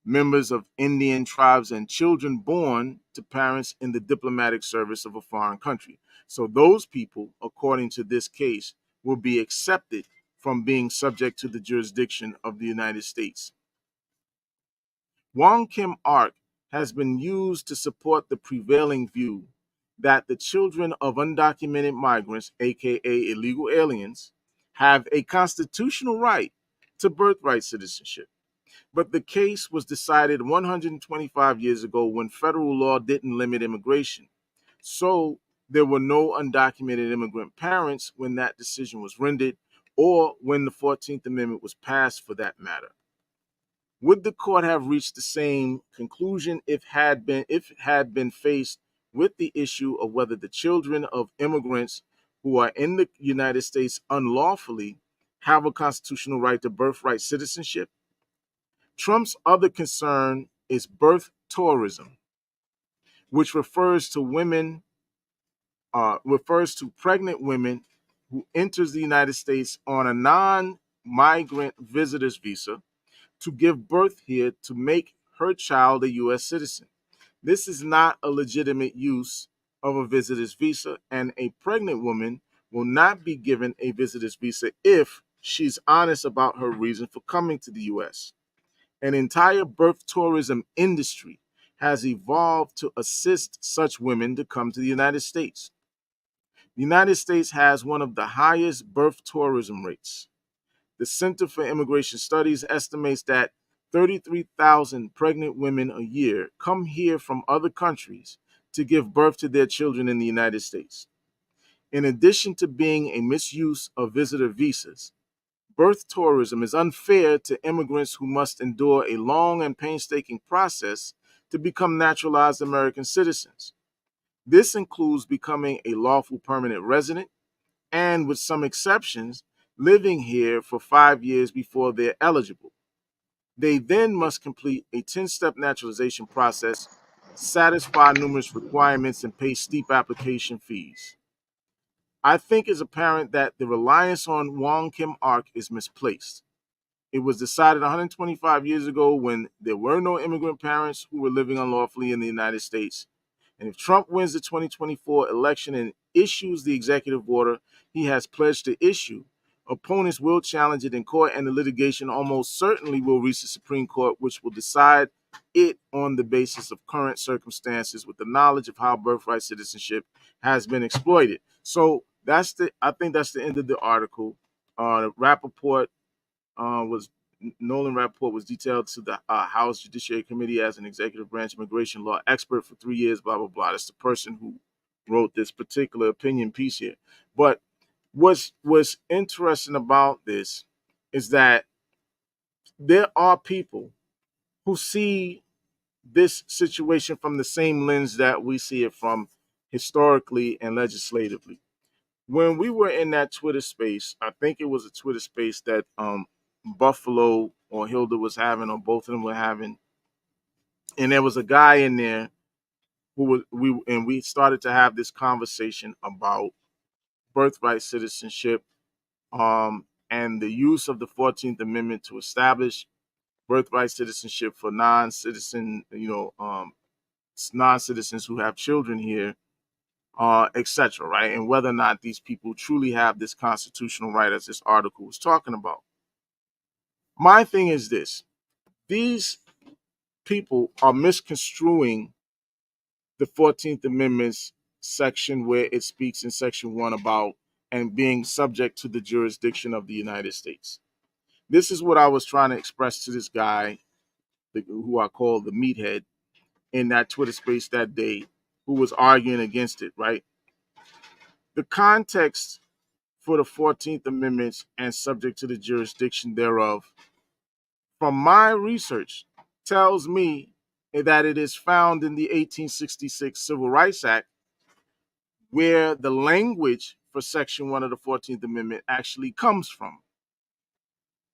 members of Indian tribes and children born to parents in the diplomatic service of a foreign country. So those people, according to this case, will be accepted from being subject to the jurisdiction of the United States. Wong Kim Ark has been used to support the prevailing view that the children of undocumented migrants, aka illegal aliens, have a constitutional right to birthright citizenship. But the case was decided 125 years ago when federal law didn't limit immigration. So there were no undocumented immigrant parents when that decision was rendered, or when the 14th Amendment was passed for that matter. Would the court have reached the same conclusion if it had been faced with the issue of whether the children of immigrants who are in the United States unlawfully have a constitutional right to birthright citizenship? Trump's other concern is birth tourism, which refers to pregnant women who enters the United States on a non-migrant visitor's visa to give birth here to make her child a U.S. citizen. This is not a legitimate use of a visitor's visa, and a pregnant woman will not be given a visitor's visa if she's honest about her reason for coming to the U.S. An entire birth tourism industry has evolved to assist such women to come to the United States. The United States has one of the highest birth tourism rates. The Center for Immigration Studies estimates that 33,000 pregnant women a year come here from other countries to give birth to their children in the United States. In addition to being a misuse of visitor visas, birth tourism is unfair to immigrants who must endure a long and painstaking process to become naturalized American citizens. This includes becoming a lawful permanent resident and, with some exceptions, living here for 5 years before they're eligible. They then must complete a 10-step naturalization process, satisfy numerous requirements, and pay steep application fees. I think it's apparent that the reliance on Wong Kim Ark is misplaced. It was decided 125 years ago when there were no immigrant parents who were living unlawfully in the United States. And if Trump wins the 2024 election and issues the executive order he has pledged to issue, opponents will challenge it in court, and the litigation almost certainly will reach the Supreme Court, which will decide it on the basis of current circumstances with the knowledge of how birthright citizenship has been exploited. So I think that's the end of the article. Rappaport was Nolan Rappaport was detailed to the House Judiciary Committee as an executive branch immigration law expert for 3 years, blah, blah, blah. That's the person who wrote this particular opinion piece here. But what's interesting about this is that there are people who see this situation from the same lens that we see it from historically and legislatively. When we were in that Twitter space, I think it was a Twitter space that Buffalo or Hilda was having, or both of them were having, and there was a guy in there who we started to have this conversation about birthright citizenship, and the use of the 14th Amendment to establish birthright citizenship for non-citizens who have children here, etc., right? And whether or not these people truly have this constitutional right, as this article was talking about. My thing is this: these people are misconstruing the 14th Amendment's section where it speaks in Section 1 about and being subject to the jurisdiction of the United States. This is what I was trying to express to this guy, who I call the meathead, in that Twitter space that day, who was arguing against it, right? The context for the 14th Amendment and subject to the jurisdiction thereof, from my research, tells me that it is found in the 1866 Civil Rights Act, where the language for Section 1 of the 14th Amendment actually comes from.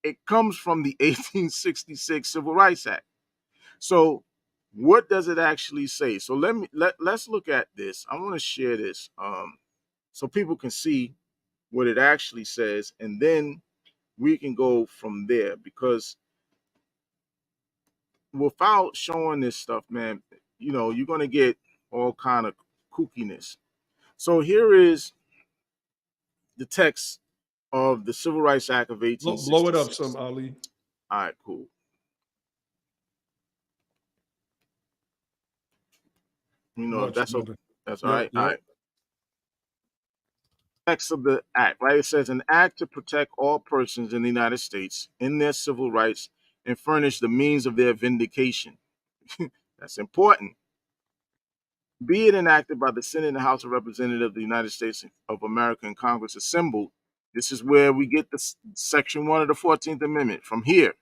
It comes from the 1866 Civil Rights Act. So what does it actually say? So let's look at this. I want to share this so people can see what it actually says, and then we can go from there, because without showing this stuff, man, you're going to get all kind of kookiness. So here is the text of the Civil Rights Act of 1866. Blow it up some, Ali. All right, cool. That's okay. That's all right. All right. Text of the act, right? It says an act to protect all persons in the United States in their civil rights and furnish the means of their vindication. That's important. Be it enacted by the Senate and House of Representatives of the United States of America and Congress assembled. This is where we get the Section 1 of the 14th Amendment from here.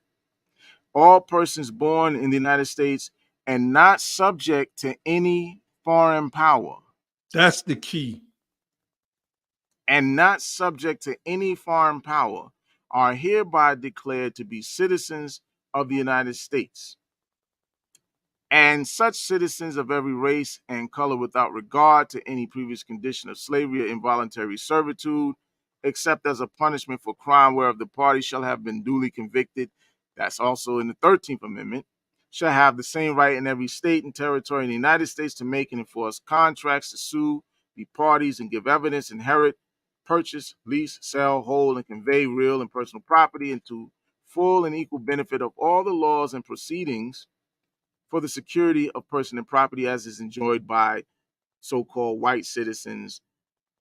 All persons born in the United States and not subject to any foreign power. That's the key. And not subject to any foreign power are hereby declared to be citizens of the United States, and such citizens of every race and color without regard to any previous condition of slavery or involuntary servitude, except as a punishment for crime whereof the party shall have been duly convicted. That's also in the 13th Amendment. Shall have the same right in every state and territory in the United States to make and enforce contracts, to sue, be parties, and give evidence, inherit, purchase, lease, sell, hold, and convey real and personal property into full and equal benefit of all the laws and proceedings for the security of person and property as is enjoyed by so-called white citizens,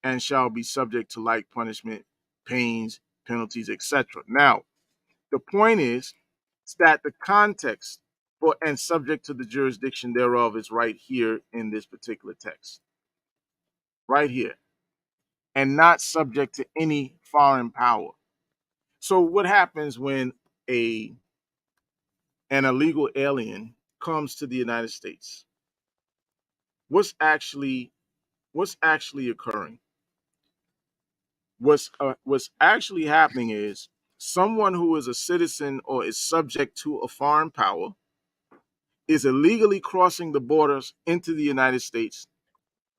and shall be subject to like punishment, pains, penalties, etc. Now, the point is that the context for and subject to the jurisdiction thereof is right here in this particular text. Right here. And not subject to any foreign power. So what happens when an illegal alien comes to the United States? What's actually occurring? What's actually happening is someone who is a citizen or is subject to a foreign power is illegally crossing the borders into the United States,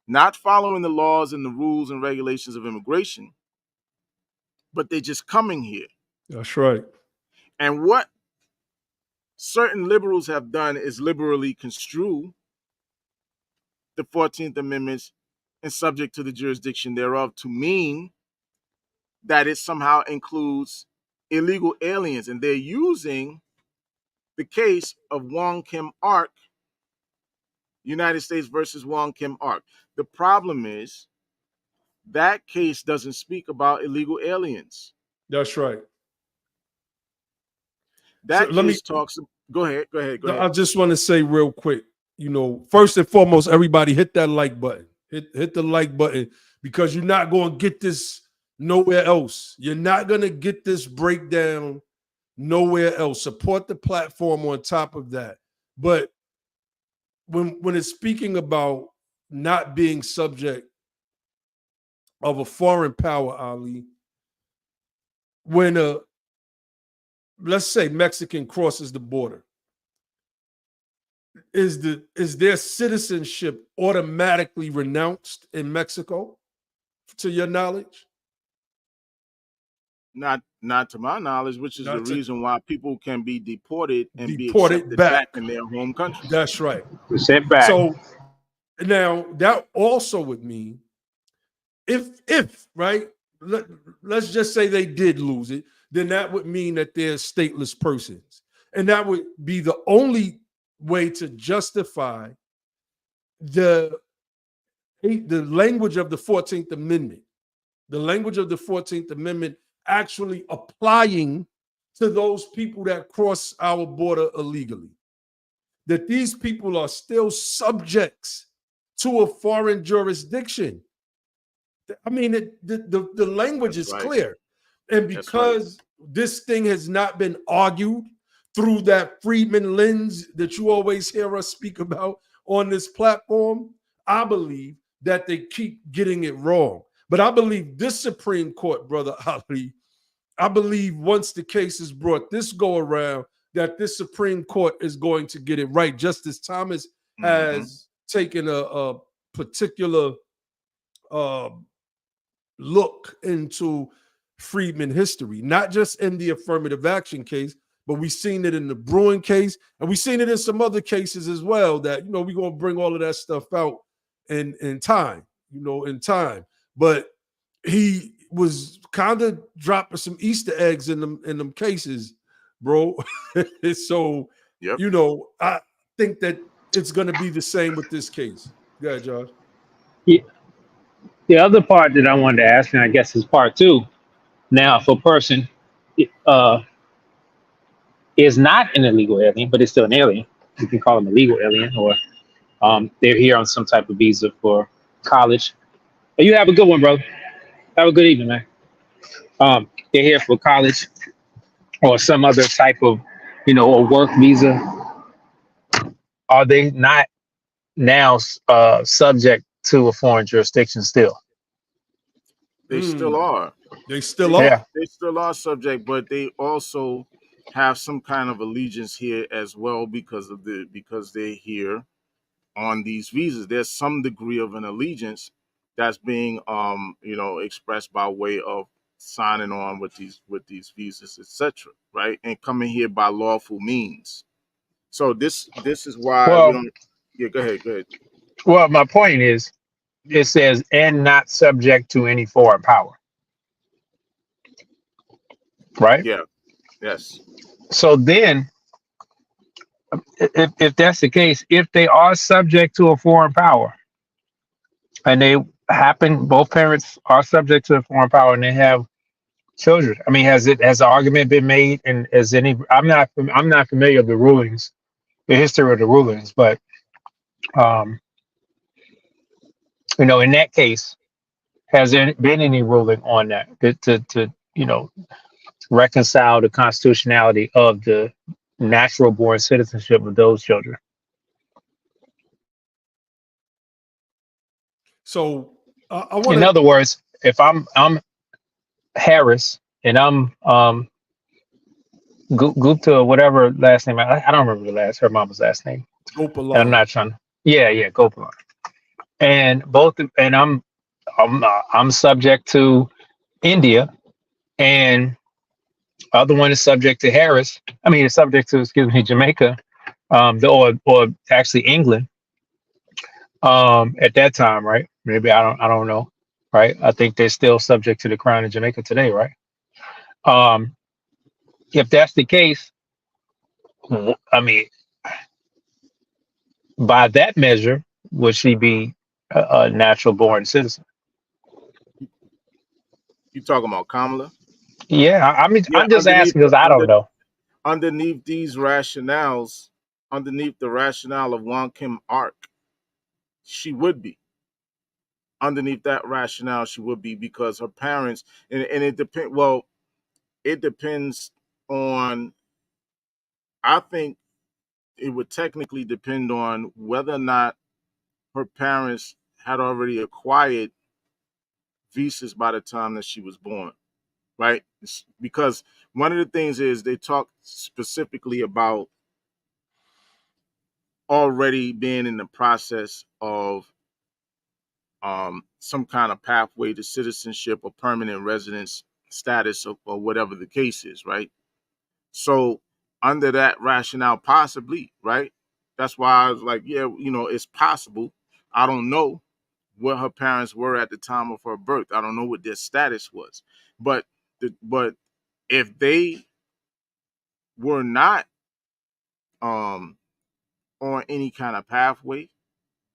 not following the laws and the rules and regulations of immigration, but they're just coming here. That's right. And what certain liberals have done is liberally construe the 14th Amendment and subject to the jurisdiction thereof to mean that it somehow includes illegal aliens. And they're using the case of Wong Kim Ark, United States versus Wong Kim Ark. The problem is that case doesn't speak about illegal aliens. That's right. that let me just talks. Go ahead. I just want to say real quick, you know, first and foremost, everybody hit that like button. Hit the like button, because you're not going to get this nowhere else. You're not going to get this breakdown nowhere else. Support the platform on top of that. But when it's speaking about not being subject of a foreign power, Ali, when let's say Mexican crosses the border, is their citizenship automatically renounced in Mexico, to your knowledge? Not to my knowledge, which is the reason why people can be deported and be deported accepted back in their home country. That's right. Sent back. So now that also would mean if right, let's just say they did lose it, then that would mean that they're stateless persons. And that would be the only way to justify the language of the 14th Amendment. The language of the 14th Amendment actually applying to those people that cross our border illegally. That these people are still subjects to a foreign jurisdiction. I mean, the language is clear. And because this thing has not been argued through that Friedman lens that you always hear us speak about on this platform, I believe that they keep getting it wrong. But I believe this Supreme Court, Brother Ali, I believe once the case is brought this go around, that this Supreme Court is going to get it right. Justice Thomas has taken a particular look into Friedman history, not just in the affirmative action case, but we've seen it in the Bruin case, and we've seen it in some other cases as well, that, you know, we're going to bring all of that stuff out in time, in time. But he was kind of dropping some Easter eggs in them cases, bro. So, I think that it's going to be the same with this case. Go ahead, Josh. Yeah. The other part that I wanted to ask, and I guess is part two. Now, if a person is not an illegal alien, but is still an alien, you can call them a legal alien, or they're here on some type of visa for college. You have a good one, bro. Have a good evening, man. They're here for college or some other type of, a work visa. Are they not now subject to a foreign jurisdiction still? They still are. They still are. Yeah. They still are subject, but they also have some kind of allegiance here as well because they're here on these visas. There's some degree of an allegiance that's being expressed by way of signing on with these visas, etc. Right, and coming here by lawful means. So this is why we don't. Yeah, go ahead. Well, my point is, it says and not subject to any foreign power. Right? Yeah. Yes. So then, if that's the case, if they are subject to a foreign power, and both parents are subject to a foreign power, and they have children. I mean, has the argument been made? And I'm not familiar with the rulings, the history of the rulings, but in that case, has there been any ruling on that to reconcile the constitutionality of the natural born citizenship of those children? So I want. In other words, if I'm Harris and I'm Gupta, whatever last name, I don't remember her mama's last name. Gopalan. And I'm not trying to. Yeah, Gopalan. And I'm subject to India, and other one is subject to Harris. I mean, it's subject to Jamaica, or actually England. At that time, right? Maybe I don't know, right? I think they're still subject to the crown of Jamaica today, right? If that's the case, I mean, by that measure, would she be a natural born citizen? You talking about Kamala? Yeah, I mean, I'm just asking because I don't know. underneath these rationales, underneath the rationale of Wong Kim Ark, she would be. Underneath that rationale, she would be, because her parents, and it depends. Well, it depends on. I think it would technically depend on whether or not her parents had already acquired visas by the time that she was born, right? Because one of the things is they talk specifically about already being in the process of some kind of pathway to citizenship or permanent residence status, or whatever the case is, right? So under that rationale, possibly, right? That's why I was like, yeah, it's possible. I don't know what her parents were at the time of her birth. I don't know what their status was. But if they were not on any kind of pathway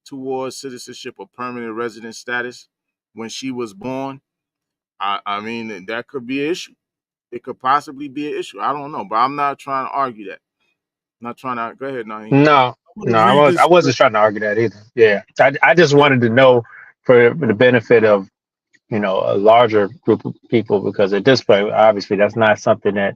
towards citizenship or permanent resident status when she was born, I mean, that could be an issue. It could possibly be an issue. I don't know, but I'm not trying to argue that. I'm not trying to. Go ahead, Naeem. No, I'm no, gonna read I this. wasn't trying to argue that either. Yeah, I just wanted to know for the benefit of a larger group of people, because at this point, obviously, that's not something that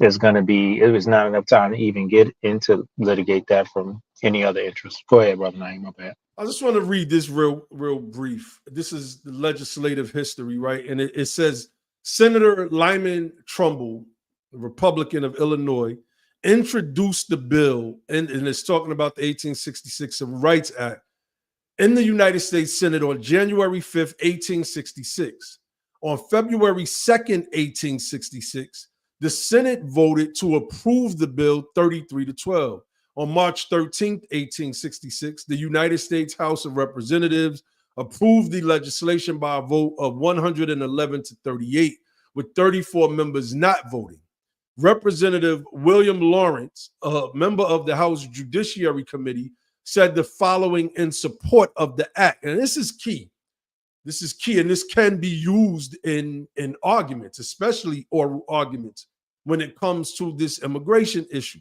is going to be. It was not enough time to even get into litigate that from any other interest. Go ahead, brother Naeem. My bad. I just want to read this real brief. This is the legislative history, right? And it says Senator Lyman Trumbull, a Republican of Illinois, introduced the bill, and it's talking about the 1866 Civil Rights Act in the United States Senate on January 5th, 1866. On February 2nd, 1866, the Senate voted to approve the bill 33-12. On March 13th, 1866, the United States House of Representatives approved the legislation by a vote of 111-38, with 34 members not voting. Representative William Lawrence, a member of the House Judiciary Committee, said the following in support of the act. And this is key. This is key, and this can be used in arguments, especially oral arguments, when it comes to this immigration issue.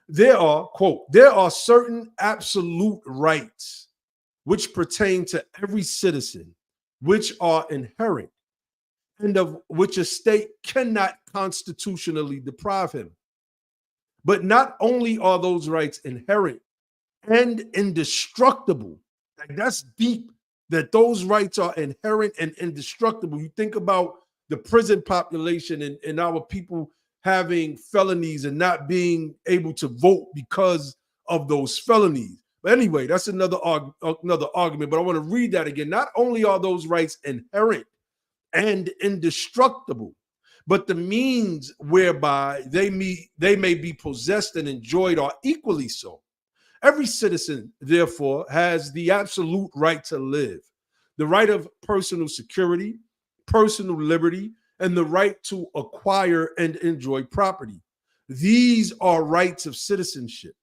There are, quote, there are certain absolute rights which pertain to every citizen, which are inherent, and of which a state cannot constitutionally deprive him. But not only are those rights inherent and indestructible, like that's deep, that those rights are inherent and indestructible. You think about the prison population and our people having felonies and not being able to vote because of those felonies. But anyway, that's another argument, but I want to read that again. Not only are those rights inherent and indestructible, but the means whereby they may be possessed and enjoyed are equally so. Every citizen, therefore, has the absolute right to live, the right of personal security, personal liberty, and the right to acquire and enjoy property. These are rights of citizenship.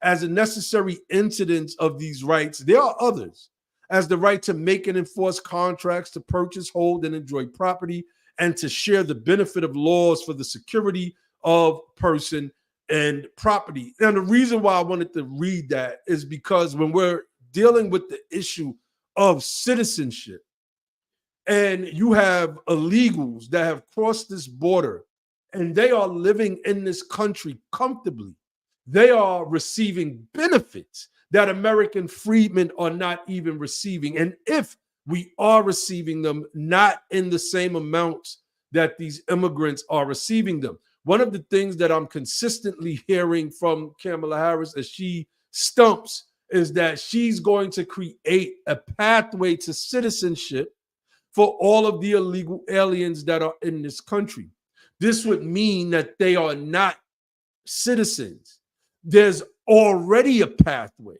As a necessary incident of these rights, there are others, as the right to make and enforce contracts, to purchase, hold, and enjoy property, and to share the benefit of laws for the security of person and property. And the reason why I wanted to read that is because when we're dealing with the issue of citizenship, and you have illegals that have crossed this border and they are living in this country comfortably, they are receiving benefits that American freedmen are not even receiving. And if we are receiving them, not in the same amounts that these immigrants are receiving them. One of the things that I'm consistently hearing from Kamala Harris as she stumps is that she's going to create a pathway to citizenship for all of the illegal aliens that are in this country. This would mean that they are not citizens. There's already a pathway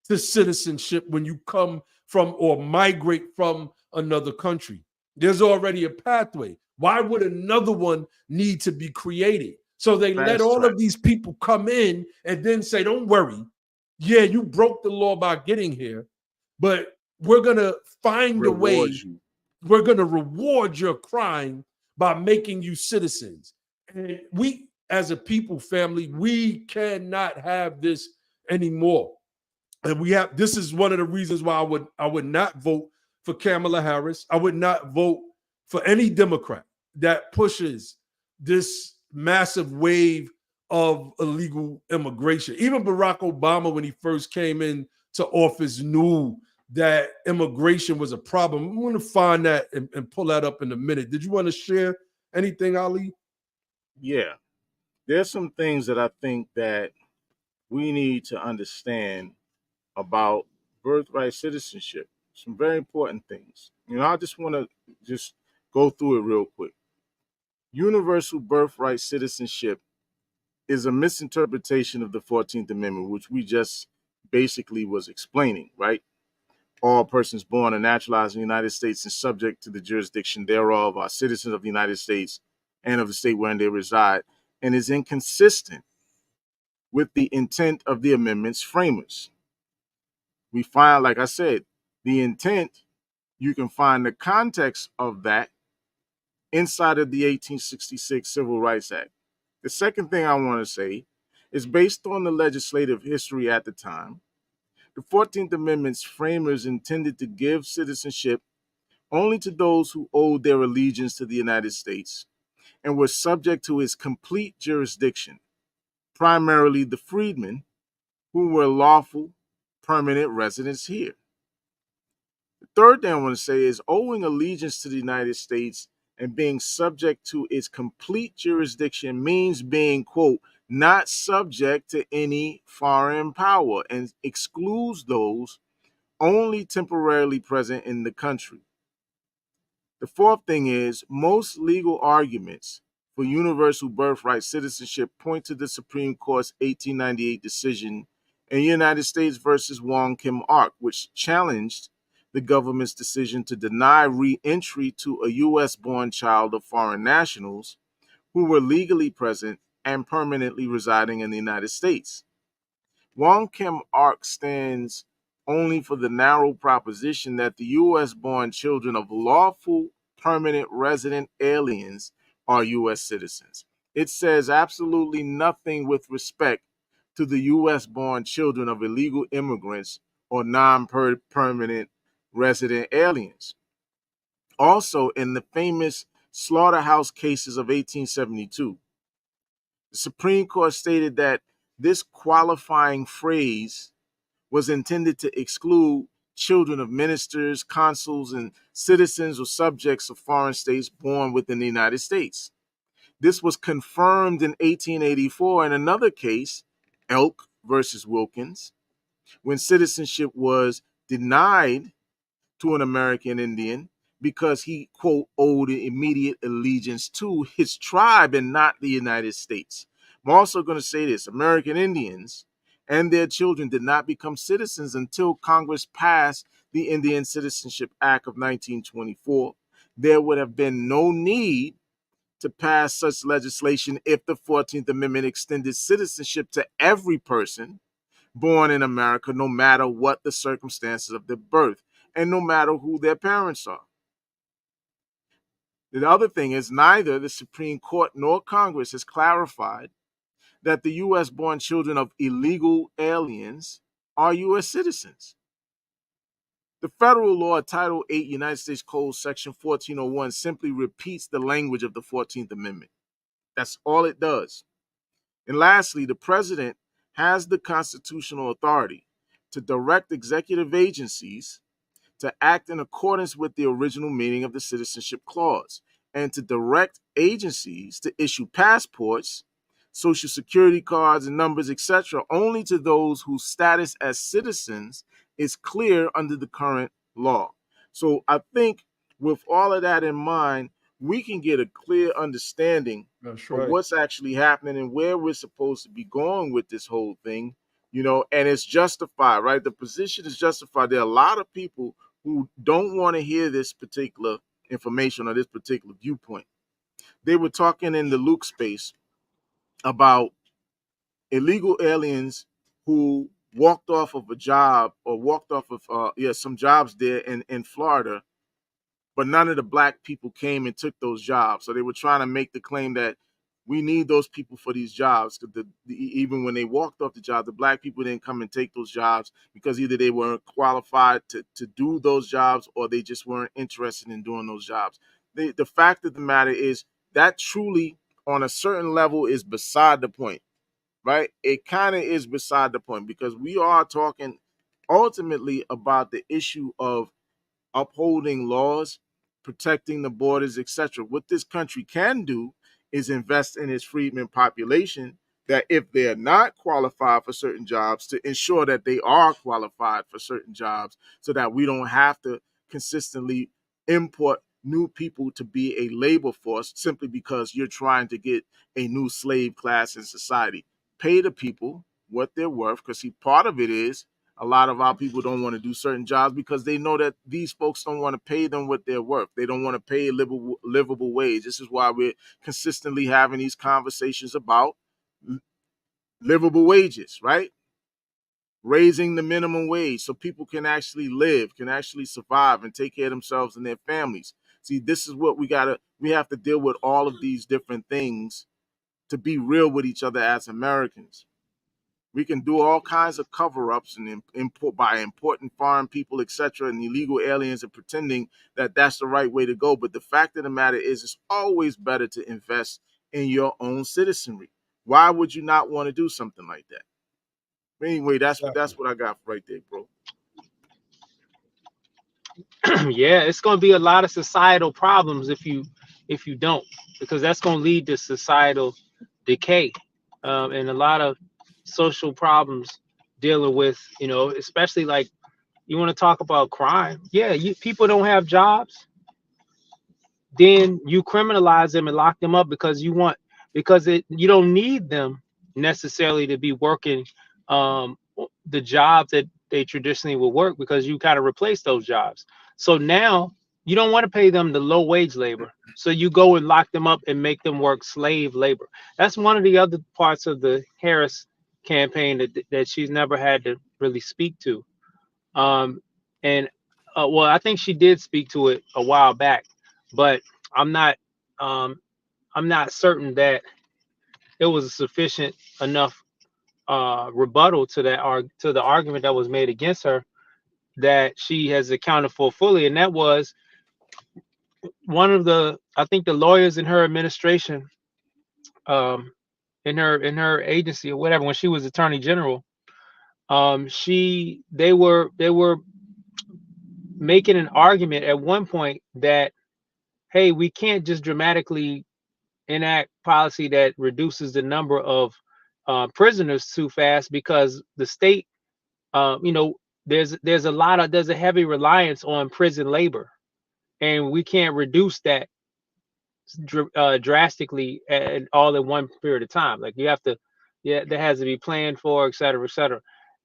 to citizenship when you come from or migrate from another country. There's already a pathway. Why would another one need to be created? So they let all of these people come in and then say, don't worry. Yeah, you broke the law by getting here, but we're going to find a way. We're going to reward your crime by making you citizens. And we, as a people, family, we cannot have this anymore. And this is one of the reasons why I would not vote for Kamala Harris. I would not vote for any Democrat that pushes this massive wave of illegal immigration. Even Barack Obama, when he first came into office, knew that immigration was a problem. I'm going to find that and pull that up in a minute. Did you want to share anything, Ali? Yeah, there's some things that I think that we need to understand about birthright citizenship. Some very important things. I just want to just go through it real quick. Universal birthright citizenship is a misinterpretation of the 14th Amendment, which we just basically was explaining, right? All persons born and naturalized in the United States and subject to the jurisdiction thereof are citizens of the United States and of the state wherein they reside, and is inconsistent with the intent of the amendment's framers. We find, like I said, the intent, you can find the context of that inside of the 1866 Civil Rights Act. The second thing I want to say is based on the legislative history at the time, the 14th Amendment's framers intended to give citizenship only to those who owed their allegiance to the United States and were subject to its complete jurisdiction, primarily the freedmen who were lawful permanent residents here. The third thing I want to say is owing allegiance to the United States and being subject to its complete jurisdiction means being, quote, not subject to any foreign power, and excludes those only temporarily present in the country. The fourth thing is most legal arguments for universal birthright citizenship point to the Supreme Court's 1898 decision in United States versus Wong Kim Ark, which challenged the government's decision to deny re-entry to a U.S.-born child of foreign nationals who were legally present and permanently residing in the United States. Wong Kim Ark stands only for the narrow proposition that the U.S.-born children of lawful permanent resident aliens are U.S. citizens. It says absolutely nothing with respect to the U.S.-born children of illegal immigrants or non-permanent resident aliens. Also, in the famous slaughterhouse cases of 1872, the Supreme Court stated that this qualifying phrase was intended to exclude children of ministers, consuls, and citizens or subjects of foreign states born within the United States. This was confirmed in 1884 in another case, Elk versus Wilkins, when citizenship was denied to an American Indian because he, quote, owed immediate allegiance to his tribe and not the United States. I'm also going to say this: American Indians and their children did not become citizens until Congress passed the Indian Citizenship Act of 1924. There would have been no need to pass such legislation if the 14th Amendment extended citizenship to every person born in America, no matter what the circumstances of their birth and no matter who their parents are. The other thing is neither the Supreme Court nor Congress has clarified that the U.S.-born children of illegal aliens are U.S. citizens. The federal law, Title 8, United States Code, Section 1401, simply repeats the language of the 14th Amendment. That's all it does. And lastly, the president has the constitutional authority to direct executive agencies to act in accordance with the original meaning of the Citizenship Clause, and to direct agencies to issue passports, social security cards, and numbers, etc., only to those whose status as citizens is clear under the current law. So I think with all of that in mind, we can get a clear understanding That's of right. what's actually happening and where we're supposed to be going with this whole thing, and it's justified, right? The position is justified. There are a lot of people who don't want to hear this particular information or this particular viewpoint. They were talking in the Luke space about illegal aliens who walked off of a job or walked off of some jobs there in Florida, but none of the black people came and took those jobs. So they were trying to make the claim that We need those people for these jobs. Even when they walked off the job, the black people didn't come and take those jobs because either they weren't qualified to do those jobs or they just weren't interested in doing those jobs. The fact of the matter is that truly, on a certain level, is beside the point, right? It kind of is beside the point because we are talking ultimately about the issue of upholding laws, protecting the borders, etc. What this country can do is invest in its freedmen population, that if they're not qualified for certain jobs, to ensure that they are qualified for certain jobs so that we don't have to consistently import new people to be a labor force simply because you're trying to get a new slave class in society. Pay the people what they're worth, because see, part of it is a lot of our people don't want to do certain jobs because they know that these folks don't want to pay them what they're worth. They don't want to pay a livable wage. This is why we're consistently having these conversations about livable wages, right? Raising the minimum wage so people can actually live, can actually survive and take care of themselves and their families. See, this is what we have to deal with all of these different things to be real with each other as Americans. We can do all kinds of cover-ups and by importing foreign people, etc., and illegal aliens and pretending that that's the right way to go. But the fact of the matter is, it's always better to invest in your own citizenry. Why would you not want to do something like that? Anyway, that's what I got right there, bro. Yeah, it's going to be a lot of societal problems if you don't, because that's going to lead to societal decay, and a lot of social problems dealing with, especially like you want to talk about crime. Yeah, people don't have jobs, then you criminalize them and lock them up because you don't need them necessarily to be working the jobs that they traditionally would work, because you kind of replace those jobs. So now you don't want to pay them the low wage labor. So you go and lock them up and make them work slave labor. That's one of the other parts of the Harris campaign that she's never had to really speak to. And well, I think she did speak to it a while back, but I'm not certain that it was a sufficient enough rebuttal to the argument that was made against her that she has accounted for fully. And that was one of I think the lawyers in her administration, in her agency or whatever, when she was attorney general, they were making an argument at one point that, hey, we can't just dramatically enact policy that reduces the number of prisoners too fast, because the state, there's a heavy reliance on prison labor, and we can't reduce that drastically and all in one period of time. Like you have to, there has to be planned for, et cetera, et cetera.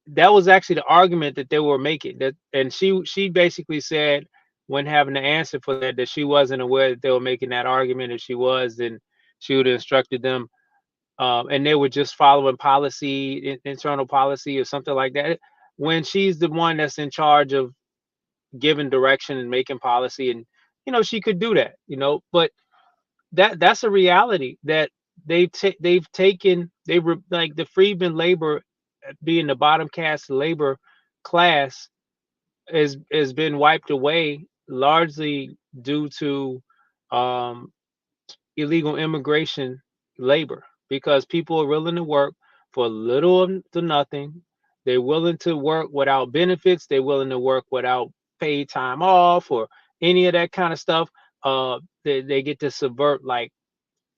That was actually the argument that they were making. And she basically said, when having to answer for that she wasn't aware that they were making that argument. If she was, then she would have instructed them, and they were just following policy, internal policy or something like that. When she's the one that's in charge of giving direction and making policy, and she could do that, but that's a reality that like the freedmen labor, being the bottom caste labor class, has been wiped away largely due to illegal immigration labor, because people are willing to work for little to nothing. They're willing to work without benefits. They're willing to work without paid time off or any of that kind of stuff. They get to subvert like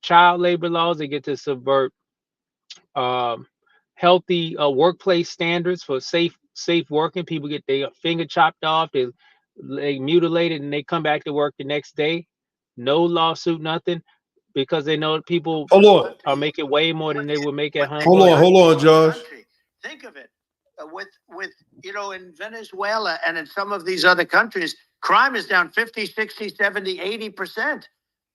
child labor laws. They get to subvert healthy workplace standards for safe working. People get their finger chopped off, they mutilated, and they come back to work the next day. No lawsuit, nothing, because they know people are making way more than they would make at home. Hold on, Josh. Think of it. With in Venezuela and in some of these other countries, crime is down 50, 60, 70, 80%.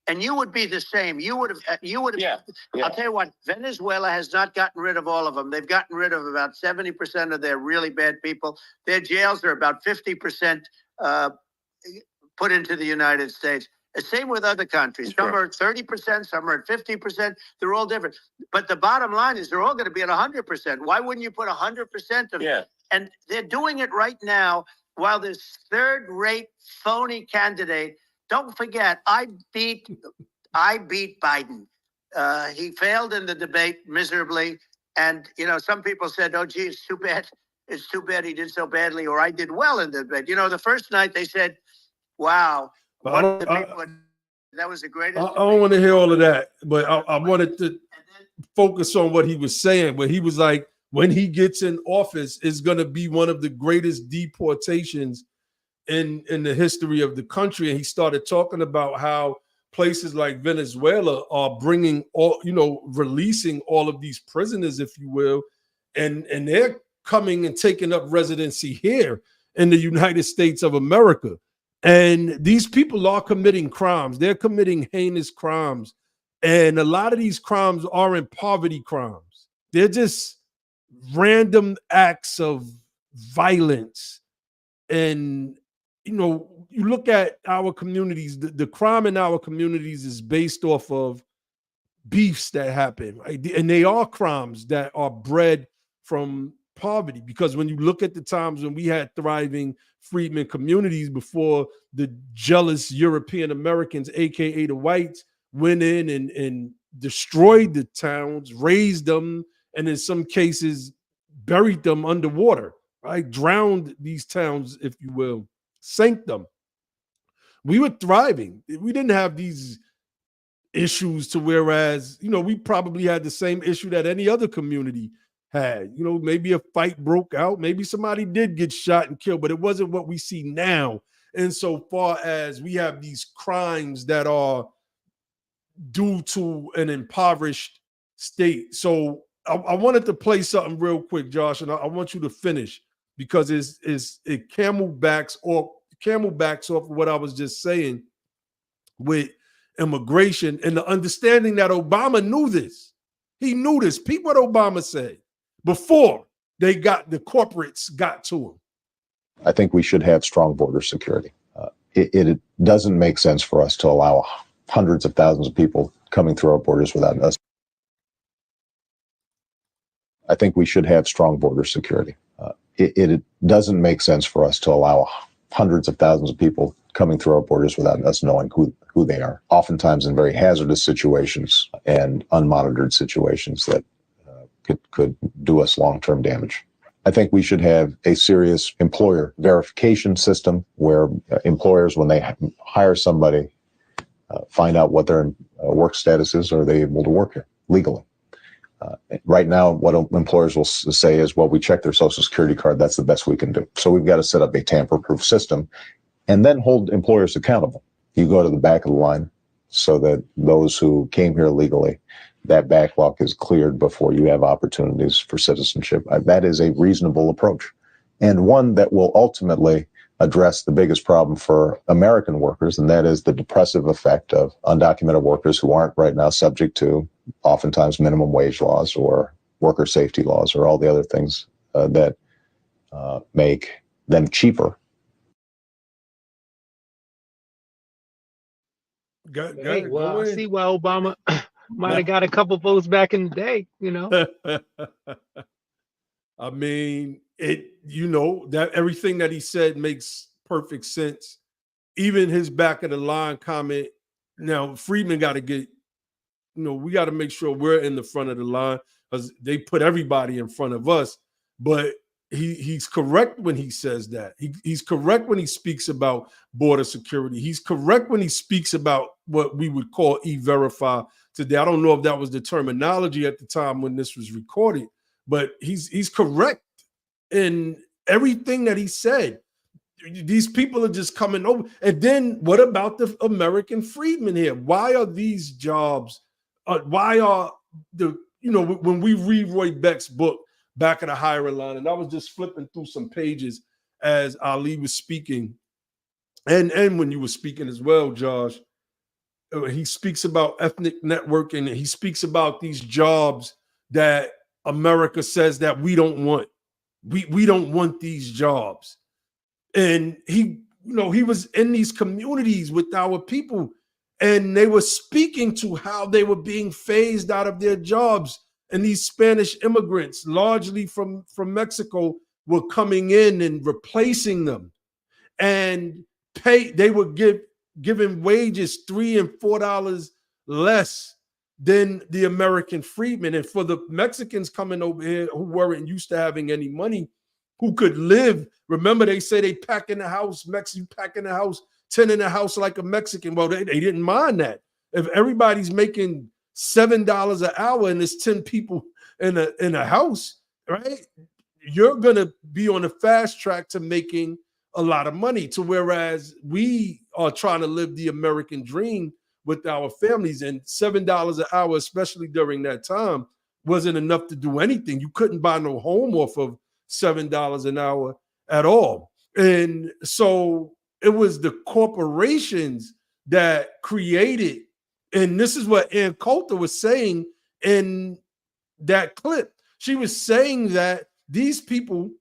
And you would be the same. You would have. Yeah. I'll tell you what, Venezuela has not gotten rid of all of them. They've gotten rid of about 70% of their really bad people. Their jails are about 50% put into the United States. The same with other countries. Some are at 30%, some are at 50%. They're all different. But the bottom line is they're all going to be at 100%. Why wouldn't you put 100% of it? And they're doing it right now while this third-rate phony candidate. Don't forget, I beat Biden. He failed in the debate miserably. And, you know, some people said, oh, gee, it's too bad. It's too bad he did so badly, or I did well in the debate. You know, the first night they said, wow, that was the greatest. I don't want to hear all of that, but I wanted to focus on what he was saying, where he was like, when he gets in office, it's going to be one of the greatest deportations in the history of the country. And he started talking about how places like Venezuela are bringing all, you know, releasing all of these prisoners, if you will, and they're coming and taking up residency here in the United States of America. And these people are committing crimes. They're committing heinous crimes. And a lot of these crimes aren't poverty crimes. They're just random acts of violence. And, you know, you look at our communities, the crime in our communities is based off of beefs that happen, right? And they are crimes that are bred from poverty, because when you look at the times when we had thriving freedmen communities before the jealous European Americans, aka the whites, went in and destroyed the towns, razed them, and in some cases buried them underwater, right? Drowned these towns, if you will, sank them. We were thriving. We didn't have these issues to whereas, you know, we probably had the same issue that any other community had. You know, maybe a fight broke out, maybe somebody did get shot and killed, but it wasn't what we see now. And so far as we have these crimes that are due to an impoverished state. So I wanted to play something real quick, Josh, and I want you to finish, because it camelbacks off what I was just saying with immigration and the understanding that Obama knew this. He knew this. Peep what Obama said before the corporates got to him. I think we should have strong border security. It doesn't make sense for us to allow hundreds of thousands of people coming through our borders without us. I think we should have strong border security. It doesn't make sense for us to allow hundreds of thousands of people coming through our borders without us knowing who they are, oftentimes in very hazardous situations and unmonitored situations that could do us long-term damage. I think we should have a serious employer verification system where employers, when they hire somebody, find out what their work status is. Are they able to work here legally? Right now, what employers will say is, well, we check their social security card. That's the best we can do. So we've got to set up a tamper-proof system and then hold employers accountable. You go to the back of the line so that those who came here legally, that backlog is cleared before you have opportunities for citizenship. That is a reasonable approach, and one that will ultimately address the biggest problem for American workers, and that is the depressive effect of undocumented workers who aren't right now subject to oftentimes minimum wage laws or worker safety laws or all the other things that make them cheaper. Well, I see why Obama might have got a couple votes back in the day, you know. I mean, that everything that he said makes perfect sense. Even his back of the line comment. Now, Freedman got to get, we got to make sure we're in the front of the line, because they put everybody in front of us. But he's correct when he says that. He's correct when he speaks about border security. He's correct when he speaks about what we would call e-verify today. I don't know if that was the terminology at the time when this was recorded, but he's correct in everything that he said. These people are just coming over. And then what about the American freedmen here? Why are these jobs? Why are when we read Roy Beck's book, Back of the Hiring Line, and I was just flipping through some pages as Ali was speaking, and when you were speaking as well, Josh, he speaks about ethnic networking, and he speaks about these jobs that America says that we don't want. We don't want these jobs. And he was in these communities with our people. And they were speaking to how they were being phased out of their jobs. And these Spanish immigrants, largely from Mexico, were coming in and replacing them. And they were given wages $3 and $4 less than the American freedmen. And for the Mexicans coming over here who weren't used to having any money, who could live, remember they say they pack in the house, Mexican pack in the house, 10 in the house like a Mexican. Well, they didn't mind that. If everybody's making $7 an hour and there's 10 people in a house, right? You're gonna be on a fast track to making a lot of money, to whereas we are trying to live the American dream with our families, and $7 an hour, especially during that time, wasn't enough to do anything. You couldn't buy no home off of $7 an hour at all. And so it was the corporations that created, and this is what Ann Coulter was saying in that clip. She was saying that these people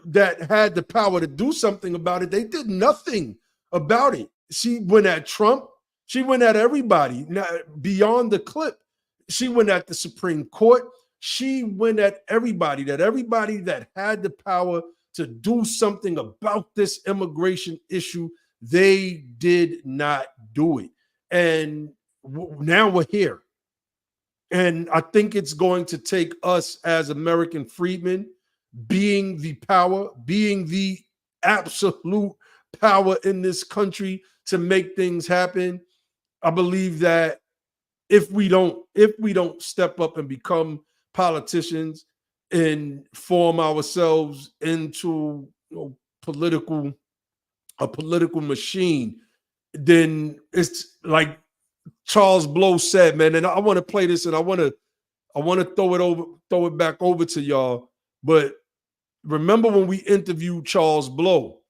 that had the power to do something about it, they did nothing about it. She went at Trump. She went at everybody. Now, beyond the clip, she went at the Supreme Court. She went at everybody that had the power to do something about this immigration issue. They did not do it. And now we're here. And I think it's going to take us as American freedmen being the power, being the absolute power in this country to make things happen. I believe that if we don't step up and become politicians and form ourselves into a political machine, then it's like Charles Blow said, man. And I want to play this, and I want to throw it back over to y'all. But remember when we interviewed Charles Blow,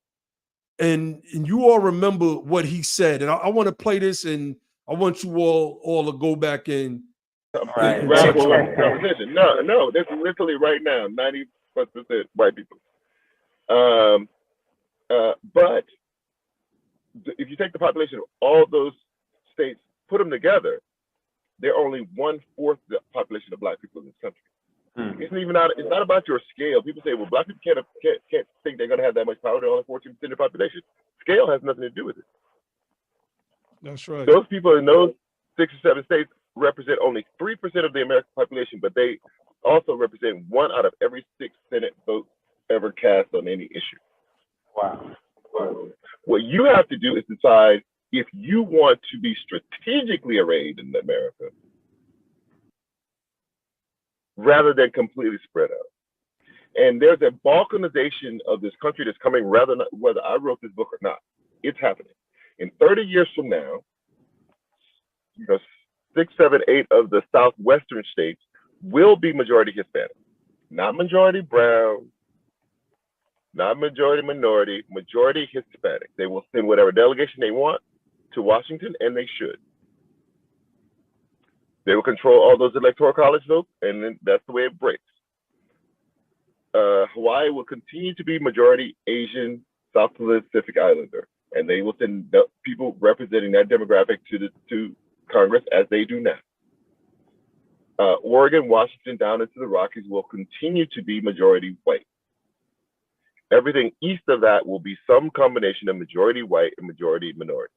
and you all remember what he said. And I want to play this, and I want you all to go back in. Right. Radical conversation. No, this is literally right now, 90% white people. But if you take the population of all those states, put them together, they're only 1/4 the population of black people in this country. It's not about your scale. People say, well, black people can't think they're going to have that much power. They're only 14% of the population. Scale has nothing to do with it. That's right. Those people in those 6 or 7 states represent only 3% of the American population, but they also represent 1 out of every 6 Senate votes ever cast on any issue. Wow. What you have to do is decide if you want to be strategically arrayed in America rather than completely spread out. And there's a balkanization of this country that's coming, whether I wrote this book or not. It's happening. In 30 years from now, 6, 7, 8 of the southwestern states will be majority Hispanic, not majority brown, not majority minority, majority Hispanic. They will send whatever delegation they want to Washington, and they should. They will control all those electoral college votes, and then that's the way it breaks. Hawaii will continue to be majority Asian, South Pacific Islander, and they will send people representing that demographic to Congress as they do now. Oregon, Washington, down into the Rockies will continue to be majority white. Everything east of that will be some combination of majority white and majority minority.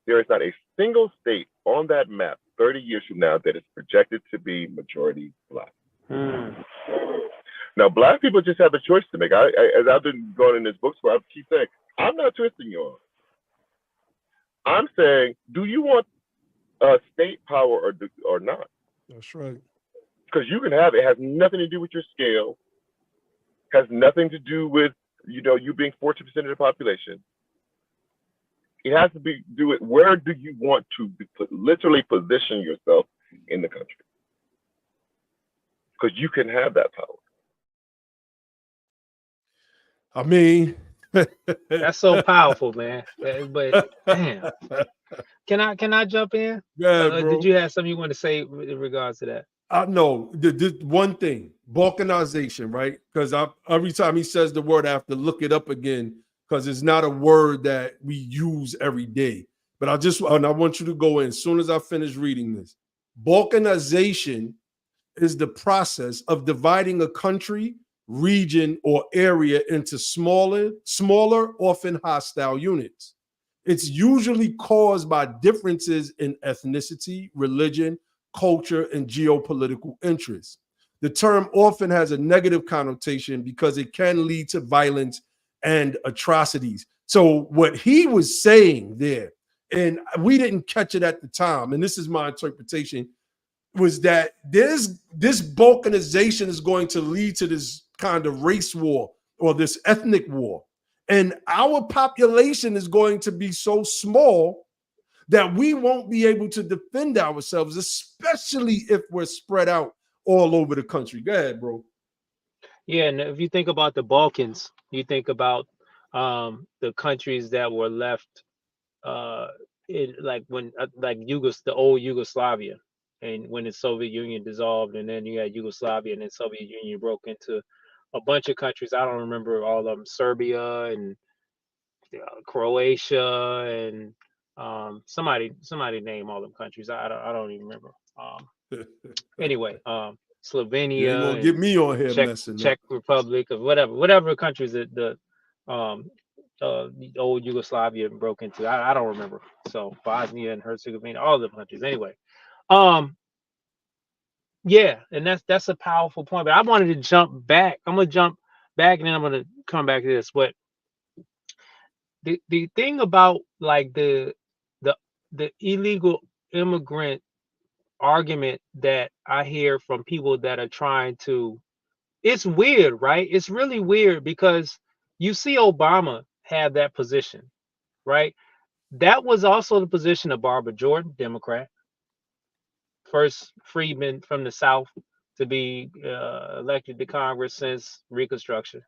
There is not a single state on that map 30 years from now that is projected to be majority black. Now, black people just have a choice to make. As I've been going in this book, I keep saying, I'm not twisting you on. I'm saying, do you want state power or not? That's right. Because you can have it. It has nothing to do with your scale. Has nothing to do with you being 40% of the population. It has to do with where do you want to literally position yourself in the country, because you can have that power. I mean, that's so powerful, man. But damn, can I jump in? Yeah, bro. Did you have something you want to say in regards to that? I know the one thing, balkanization, right? Because every time he says the word, I have to look it up again because it's not a word that we use every day. but I want you to go in as soon as I finish reading this. Balkanization is the process of dividing a country, region, or area into smaller, often hostile units. It's usually caused by differences in ethnicity, religion, culture, and geopolitical interests. The term often has a negative connotation because it can lead to violence and atrocities. So what he was saying there, and we didn't catch it at the time, and this is my interpretation, was that this balkanization is going to lead to this kind of race war or this ethnic war. And our population is going to be so small that we won't be able to defend ourselves, especially if we're spread out all over the country. Go ahead, bro. Yeah, and if you think about the Balkans, you think about the countries that were left, like the old Yugoslavia, and when the Soviet Union dissolved, and then you had Yugoslavia, and then Soviet Union broke into a bunch of countries. I don't remember all of them: Serbia and Croatia, and somebody name all them countries. I don't even remember. Anyway, Slovenia, You ain't gonna get me on here Czech Republic, or whatever countries that the old Yugoslavia broke into. I don't remember. So Bosnia and Herzegovina, all the countries. Anyway, yeah, and that's a powerful point. But I wanted to jump back. I'm gonna jump back, and then I'm gonna come back to this. But the thing about like the illegal immigrant argument that I hear from people that are trying to, it's weird, right? It's really weird because you see Obama have that position, right? That was also the position of Barbara Jordan, Democrat, first freedman from the South to be elected to Congress since Reconstruction.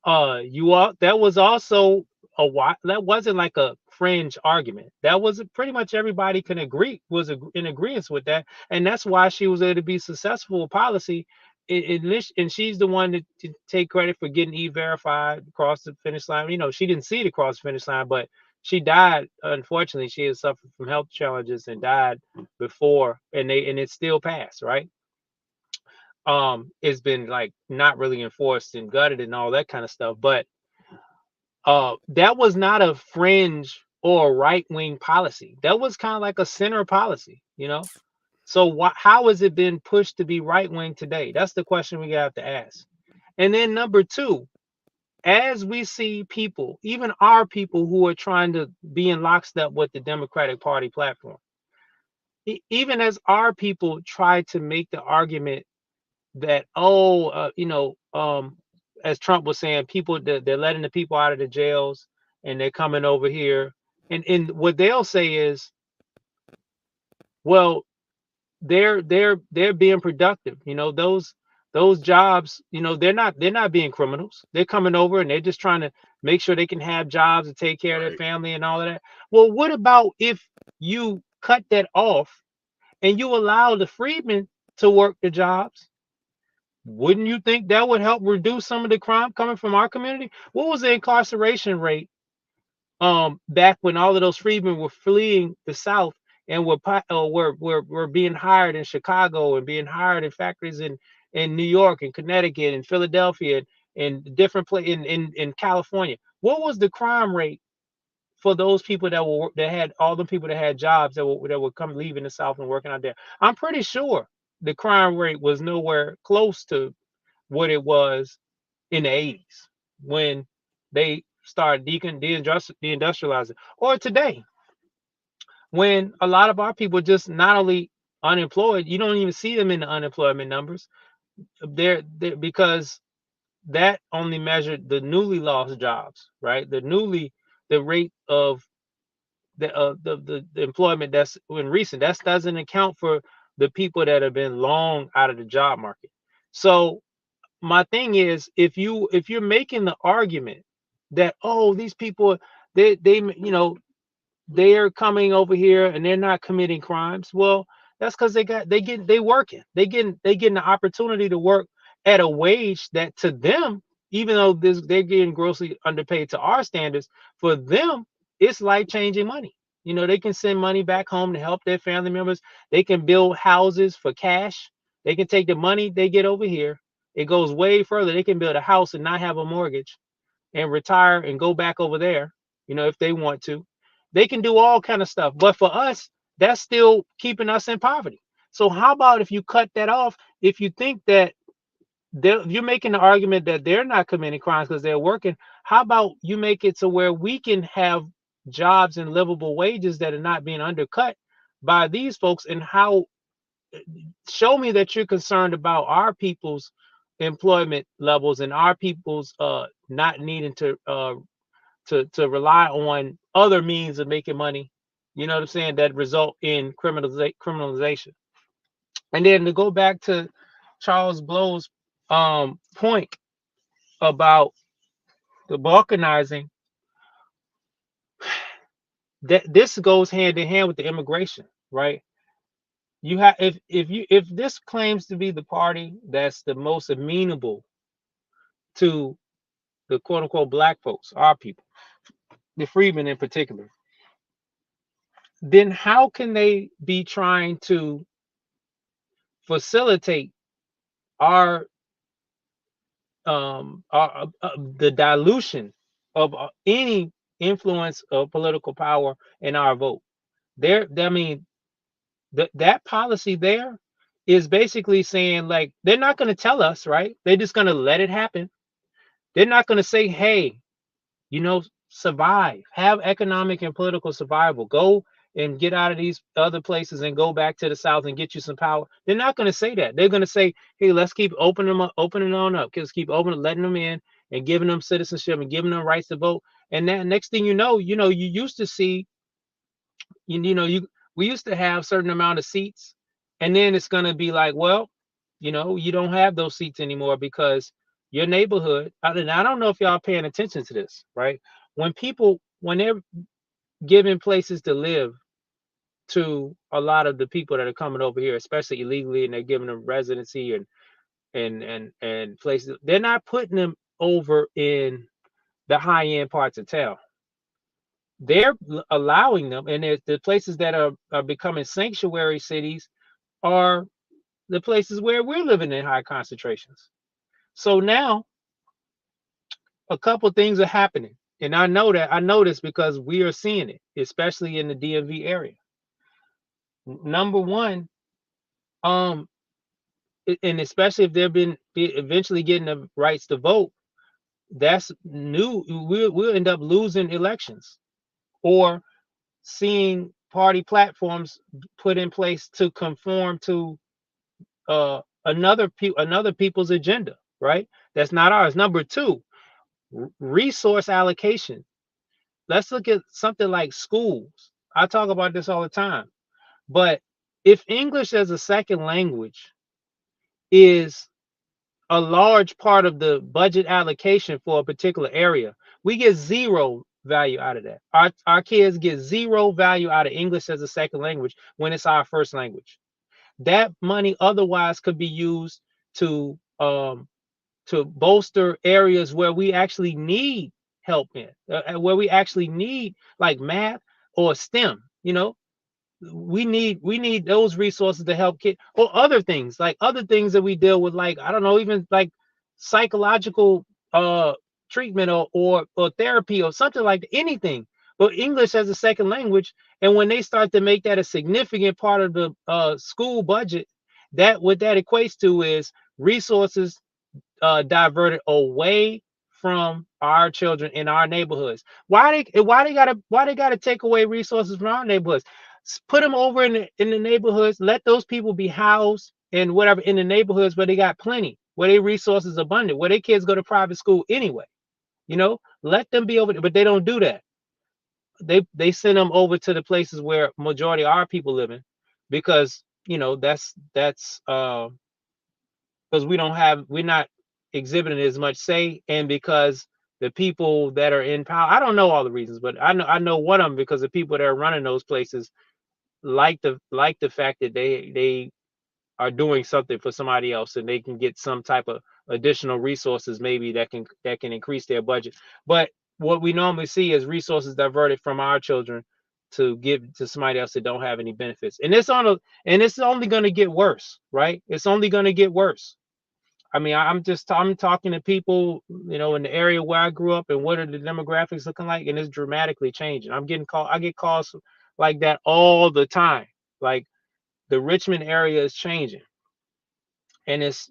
That was also that wasn't like a fringe argument. That was pretty much everybody can agree was in agreement with that, and that's why she was able to be successful with policy. And she's the one to take credit for getting E-Verified across the finish line. You know, she didn't see it across the finish line, but she died. Unfortunately, she had suffered from health challenges and died before, and it still passed, right? It's been like not really enforced and gutted and all that kind of stuff, but that was not a fringe or a right-wing policy. That was kind of like a center policy, you know. So how has it been pushed to be right-wing today? That's the question we have to ask. And then number two, as we see people, even our people who are trying to be in lockstep with the Democratic Party platform, even as our people try to make the argument that, as Trump was saying, people they're letting the people out of the jails and they're coming over here, and what they'll say is, well, they're being productive. You know, those jobs, you know, they're not being criminals. They're coming over and they're just trying to make sure they can have jobs and take care of their family and all of that. Well, what about if you cut that off and you allow the freedmen to work the jobs? Wouldn't you think that would help reduce some of the crime coming from our community? What was the incarceration rate back when all of those freedmen were fleeing the South and were being hired in Chicago and being hired in factories in New York and Connecticut and Philadelphia and different places in California? What was the crime rate for those people that had all the people that had jobs that would come leaving the South and working out there? I'm pretty sure the crime rate was nowhere close to what it was in the 80s when they started deindustrializing, or today when a lot of our people just not only unemployed, you don't even see them in the unemployment numbers. They're because that only measured the newly lost jobs, right? The rate of the employment that's in recent, that doesn't account for the people that have been long out of the job market. So my thing is, if you're making the argument that, oh, these people they are coming over here and they're not committing crimes, well, that's because they working. They getting the opportunity to work at a wage that to them, even though they're getting grossly underpaid to our standards, for them it's life-changing money. You know, they can send money back home to help their family members. They can build houses for cash. They can take the money they get over here. It goes way further. They can build a house and not have a mortgage and retire and go back over there, you know, if they want to. They can do all kind of stuff. But for us, that's still keeping us in poverty. So how about if you cut that off? If you think that you're making the argument that they're not committing crimes because they're working, how about you make it so where we can have jobs and livable wages that are not being undercut by these folks? And how, show me that you're concerned about our people's employment levels and our people's not needing to rely on other means of making money, you know what I'm saying, that result in criminalization. And then to go back to Charles Blow's point about the balkanizing, that this goes hand in hand with the immigration, right? You have, if this claims to be the party that's the most amenable to the quote unquote black folks, our people, the freedmen in particular, then how can they be trying to facilitate our the dilution of any influence of political power in our vote? I mean, that policy there is basically saying, like, they're not going to tell us, right? They're just going to let it happen. They're not going to say, hey, you know, survive, have economic and political survival, go and get out of these other places and go back to the South and get you some power. They're not going to say that. They're going to say, hey, let's keep opening on up, let's keep letting them in and giving them citizenship and giving them rights to vote. And then next thing you know, you used to see, we used to have certain amount of seats, and then it's going to be like, well, you don't have those seats anymore because your neighborhood, I don't know if y'all paying attention to this, right? When they're giving places to live to a lot of the people that are coming over here, especially illegally, and they're giving them residency and places, they're not putting them over in the high end parts of town. They're allowing them, and the places that are becoming sanctuary cities are the places where we're living in high concentrations. So now a couple things are happening, and I know this because we are seeing it, especially in the DMV area. Number one, and especially if they've been eventually getting the rights to vote, that's new. We'll end up losing elections or seeing party platforms put in place to conform to another people's agenda, right? That's not ours. Number two, resource allocation. Let's look at something like schools. I talk about this all the time, but if English as a second language is a large part of the budget allocation for a particular area, we get zero value out of that. Our kids get zero value out of English as a second language when it's our first language. That money otherwise could be used to bolster areas where we actually need help in, where we actually need, like math or STEM. We need those resources to help kids, or other things that we deal with, like, I don't know, even like psychological treatment or therapy or something, like anything, but English as a second language. And when they start to make that a significant part of the school budget, what that equates to is resources diverted away from our children in our neighborhoods. Why they gotta take away resources from our neighborhoods? Put them over in the neighborhoods. Let those people be housed in whatever, in the neighborhoods where they got plenty, where their resources abundant, where their kids go to private school anyway. Let them be over there, but they don't do that. They send them over to the places where majority of our people living, because that's because we're not exhibiting as much say, and because the people that are in power, I don't know all the reasons, but I know one of them, because the people that are running those places like the fact that they are doing something for somebody else, and they can get some type of additional resources maybe that can increase their budget. But what we normally see is resources diverted from our children to give to somebody else that don't have any benefits. And it's only going to get worse, right? It's only going to get worse. I mean, I'm talking to people, you know, in the area where I grew up and what are the demographics looking like, and it's dramatically changing. I get calls like that all the time. Like the Richmond area is changing, and it's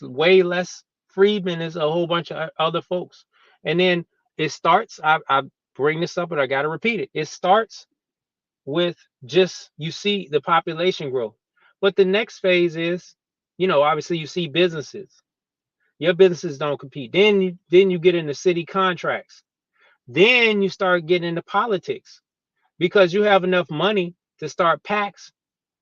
way less freedmen. There's a whole bunch of other folks, and then it starts. I bring this up, but I got to repeat it. It starts with just you see the population growth, but the next phase is, you know, obviously you see businesses. Your businesses don't compete. Then you get into city contracts. Then you start getting into politics because you have enough money to start PACs.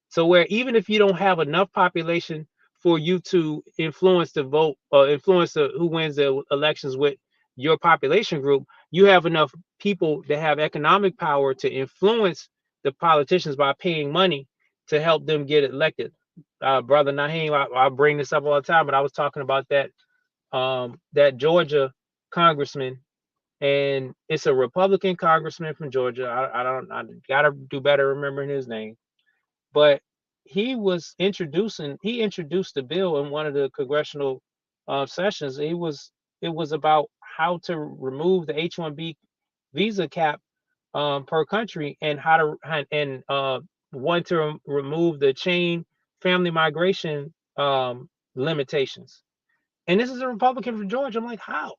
So where even if you don't have enough population for you to influence the vote or influence who wins the elections with your population group, you have enough people that have economic power to influence the politicians by paying money to help them get elected. Brother Naheem, I bring this up all the time, but I was talking about that Georgia congressman, and it's a Republican congressman from Georgia. I gotta do better remembering his name, but he introduced the bill in one of the congressional sessions. It was about how to remove the H-1B visa cap per country, and want to remove the chain family migration limitations. And this is a Republican from Georgia. I'm like, how?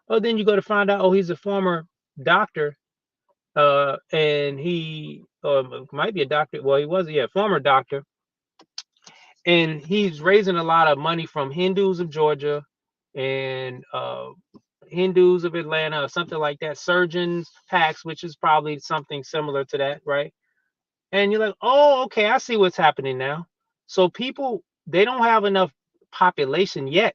Oh, then you go to find out, oh, he's a former doctor, and he might be a doctor. Well, he was, former doctor. And he's raising a lot of money from Hindus of Georgia and Hindus of Atlanta, or something like that. Surgeons PACs, which is probably something similar to that, right? And you're like, oh, okay, I see what's happening now. So people, they don't have enough population yet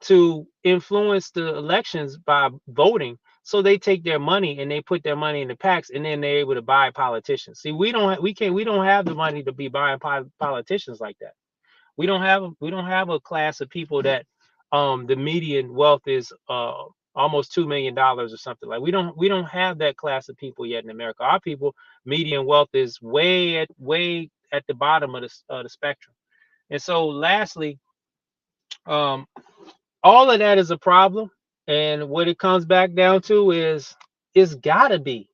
to influence the elections by voting. So they take their money and they put their money in the PACs, and then they're able to buy politicians. See, we don't have the money to be buying politicians like that. We don't have a class of people that the median wealth is almost $2 million or something. Like we don't have that class of people yet in America. Our people median wealth is way at the bottom of the spectrum. And so lastly, all of that is a problem. And what it comes back down to is it's gotta be.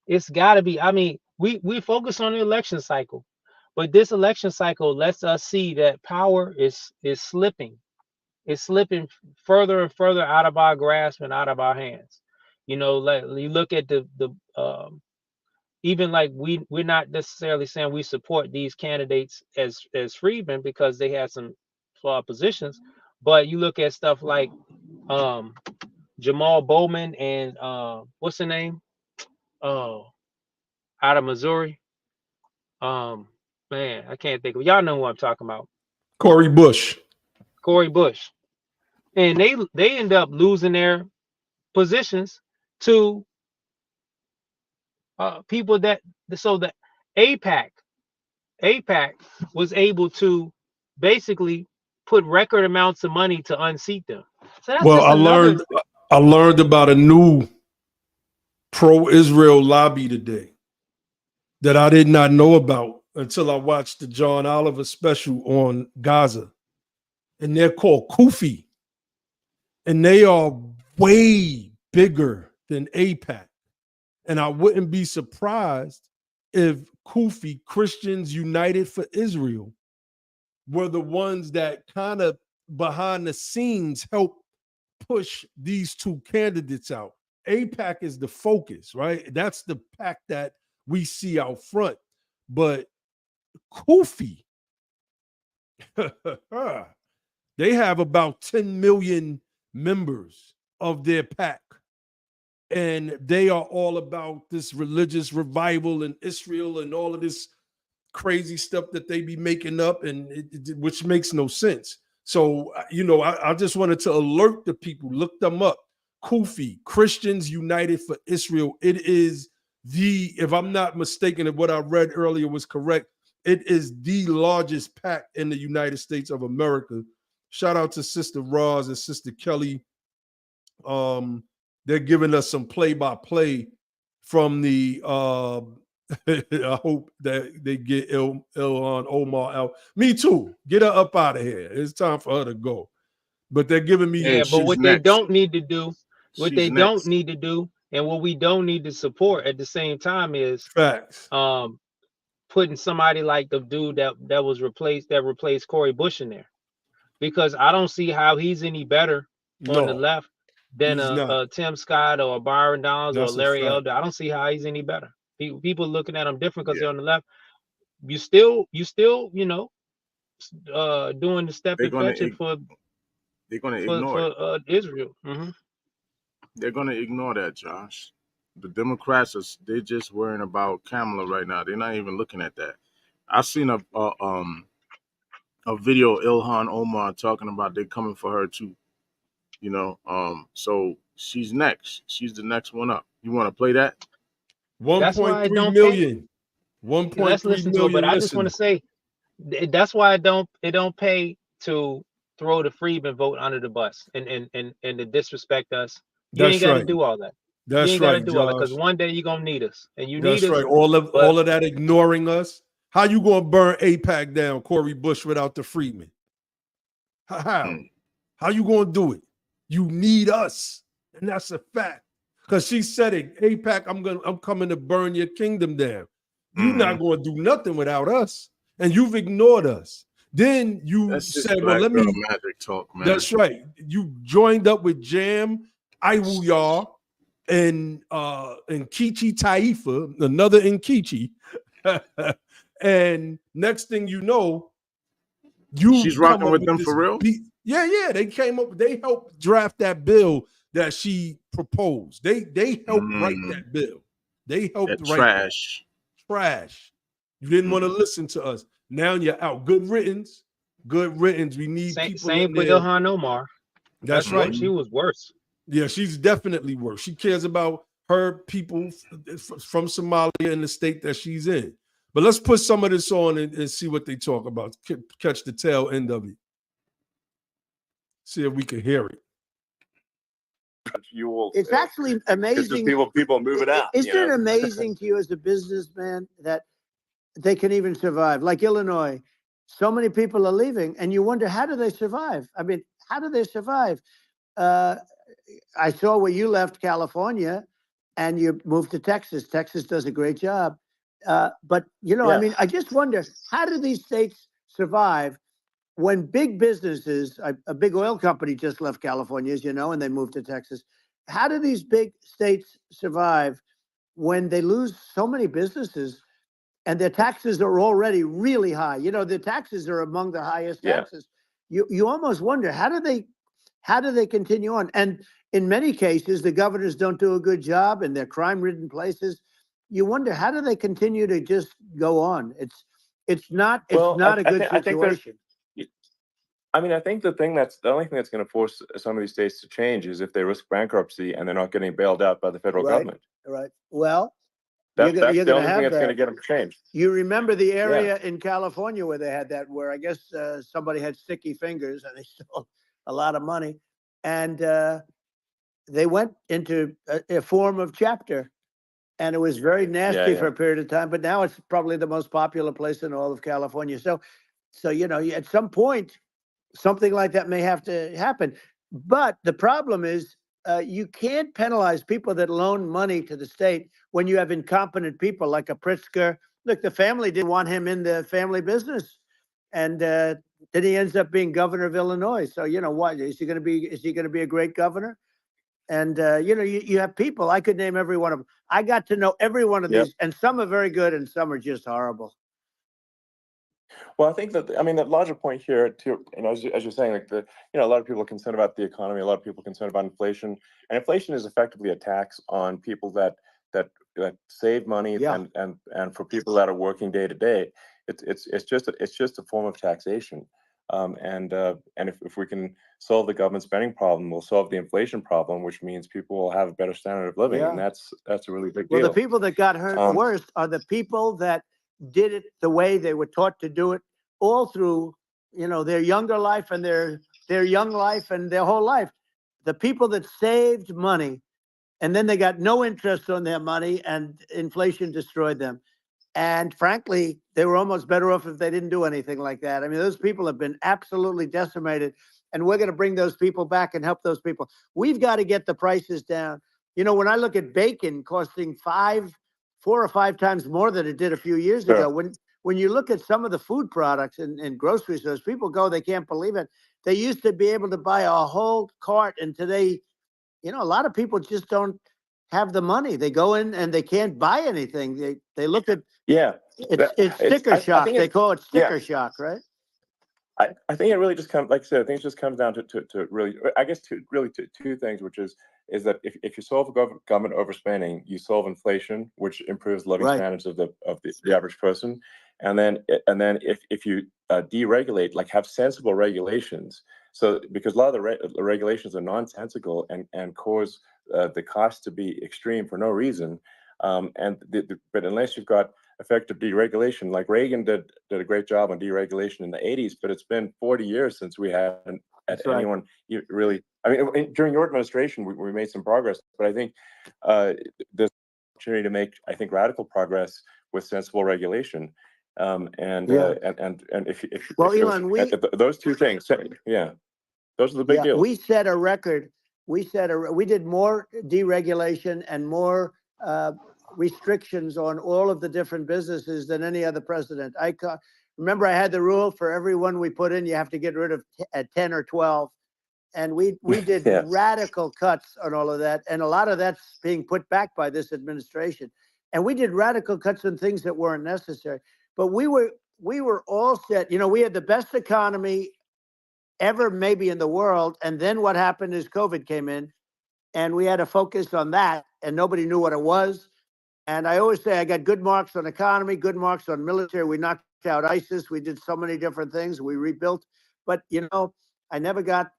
I mean, we focus on the election cycle, but this election cycle lets us see that power is slipping. It's slipping further and further out of our grasp and out of our hands. You know, like you look at the even like we're not necessarily saying we support these candidates as freedmen because they have some flawed positions, but you look at stuff like Jamal Bowman and what's the name? Oh, out of Missouri. Man, I can't think of, y'all know who I'm talking about. Corey Bush. And they end up losing their positions to people that, so the AIPAC was able to basically put record amounts of money to unseat them. So that's well, I learned about a new pro-Israel lobby today that I did not know about until I watched the John Oliver special on Gaza. And they're called Kufi. And they are way bigger than AIPAC. And I wouldn't be surprised if Kufi, Christians United for Israel, were the ones that kind of behind the scenes help push these two candidates out. AIPAC is the focus, right? That's the pack that we see out front. But Kufi, they have about 10 million members of their pack. And they are all about this religious revival in Israel and all of this crazy stuff that they be making up, and which makes no sense. So, you know, I just wanted to alert the people, look them up. Kufi, Christians United for Israel. It is if I'm not mistaken, if what I read earlier was correct, it is the largest pack in the United States of America. Shout out to Sister Roz and Sister Kelly. They're giving us some play-by-play from the I hope that they get Ilhan Omar out. Me too. Get her up out of here. It's time for her to go. But they're giving me Yeah, but she's what they next. don't need to do, what She's they don't next. need to do, and what we don't need to support at the same time is facts. putting somebody like the dude that replaced Cory Bush in there, because I don't see how he's any better on the No, left than he's not. a Tim Scott or a Byron Donalds or That's a Larry fact. Elder. I don't see how he's any better. People looking at him different because Yeah. they're on the left. You still, you know, doing the step They're and gonna fetch it for ignore it. Israel. They're gonna ignore that, Josh. The Democrats they're just worrying about Kamala right now. They're not even looking at that. I seen a video of Ilhan Omar talking about they're coming for her too. You know, so she's next. She's the next one up. You want to play that? That's why I 1.3 don't pay. million. Let's 1.3 listen to it. But million I just want to listeners. say that's why it don't pay to throw the Freedman vote under the bus and to disrespect us. You ain't That's got to right. do all that. You That's ain't got to right, do all that, because Josh. one day you're gonna need us, and you need That's us. right. All But of that ignoring us. How you gonna burn AIPAC down, Cory Bush, without the Freedmen? How? How you gonna do it? You need us, and that's a fact. Because she said it, AIPAC, I'm coming to burn your kingdom down. You're not gonna do nothing without us, and you've ignored us. Then you That's just said, "Well, black let girl me." magic talk, man. That's right. You joined up with Jam, Iwuyar, and Kichi Taifa, another Nkichi. And next thing you know, She's rocking with them for real? Yeah. They came up, they helped draft that bill that she proposed. They helped write that bill. They helped That write trash. that. Trash. You didn't want to listen to us. Now you're out. Good riddance. Good riddance. We need people same in for there. Ilhan Omar. That's right. She was worse. Yeah, she's definitely worse. She cares about her people from Somalia and the state that she's in. But let's put some of this on and see what they talk about. Catch the tail end of it. See if we can hear it. It's actually amazing. People move it out. Isn't it amazing to you as a businessman that they can even survive? Like Illinois, so many people are leaving, and you wonder, how do they survive? I mean, how do they survive? I saw where you left California and you moved to Texas. Texas does a great job. But, I mean, I just wonder, how do these states survive when big businesses, a big oil company just left California, as you know, and they moved to Texas. How do these big states survive when they lose so many businesses and their taxes are already really high? The taxes are among the highest taxes. You almost wonder, how do they continue on? And in many cases, the governors don't do a good job in their crime-ridden places. You wonder, how do they continue to just go on? It's not a good situation. I think the only thing that's going to force some of these states to change is if they risk bankruptcy and they're not getting bailed out by the federal government. Right. Well, That's you're the going only to thing have that's going to that. get them to change. You remember the area in California where they had that, where I guess somebody had sticky fingers and they stole a lot of money, and they went into a form of chapter, and it was very nasty for a period of time. But now it's probably the most popular place in all of California. So at some point, something like that may have to happen. But the problem is you can't penalize people that loan money to the state when you have incompetent people like a Pritzker. Look, the family didn't want him in the family business. And then he ends up being governor of Illinois. So, what, is he going to be a great governor? And, you have people, I could name every one of them. I got to know every one of these, and some are very good and some are just horrible. Well, I think that, the larger point here, too, as you're saying, like a lot of people are concerned about the economy, a lot of people are concerned about inflation, and inflation is effectively a tax on people that save money, and for people that are working day to day, it's just a form of taxation. And if we can solve the government spending problem, we'll solve the inflation problem, which means people will have a better standard of living, and that's a really big deal. Well, the people that got hurt worst are the people that did it the way they were taught to do it all through, their younger life and their young life and their whole life. The people that saved money And then they got no interest on their money, and inflation destroyed them. And frankly, they were almost better off if they didn't do anything like that. I mean, those people have been absolutely decimated, and we're going to bring those people back and help those people. We've got to get the prices down. You know, when I look at bacon costing 4 or 5 times more than it did a few years ago, when you look at some of the food products in grocery stores, people go, they can't believe it. They used to be able to buy a whole cart, and today, you know, a lot of people just don't have the money. They go in and they can't buy anything. They look at it's sticker shock. They call it sticker shock, right? I think it really just comes, like I said, I think it just comes down to really, I guess, to two things, which is that if you solve government overspending, you solve inflation, which improves living standards of the average person, and then if you deregulate, like have sensible regulations. So because a lot of the regulations are nonsensical and cause the cost to be extreme for no reason, but unless you've got effective deregulation, like Reagan did a great job on deregulation in the 80s, but it's been 40 years since we haven't had anyone really. I mean, during your administration, we made some progress, but I think there's an opportunity to make, I think, radical progress with sensible regulation. If Elon, those two things, those are the big deals. We set a record. We did more deregulation and more restrictions on all of the different businesses than any other president. Remember, I had the rule for every one we put in, you have to get rid of 10 or 12. And we did radical cuts on all of that. And a lot of that's being put back by this administration. And we did radical cuts on things that weren't necessary. But we were all set. You know, we had the best economy ever maybe in the world. And then what happened is COVID came in, and we had to focus on that, and nobody knew what it was. And I always say I got good marks on economy, good marks on military. We knocked out ISIS. We did so many different things. We rebuilt. But, you know, I never got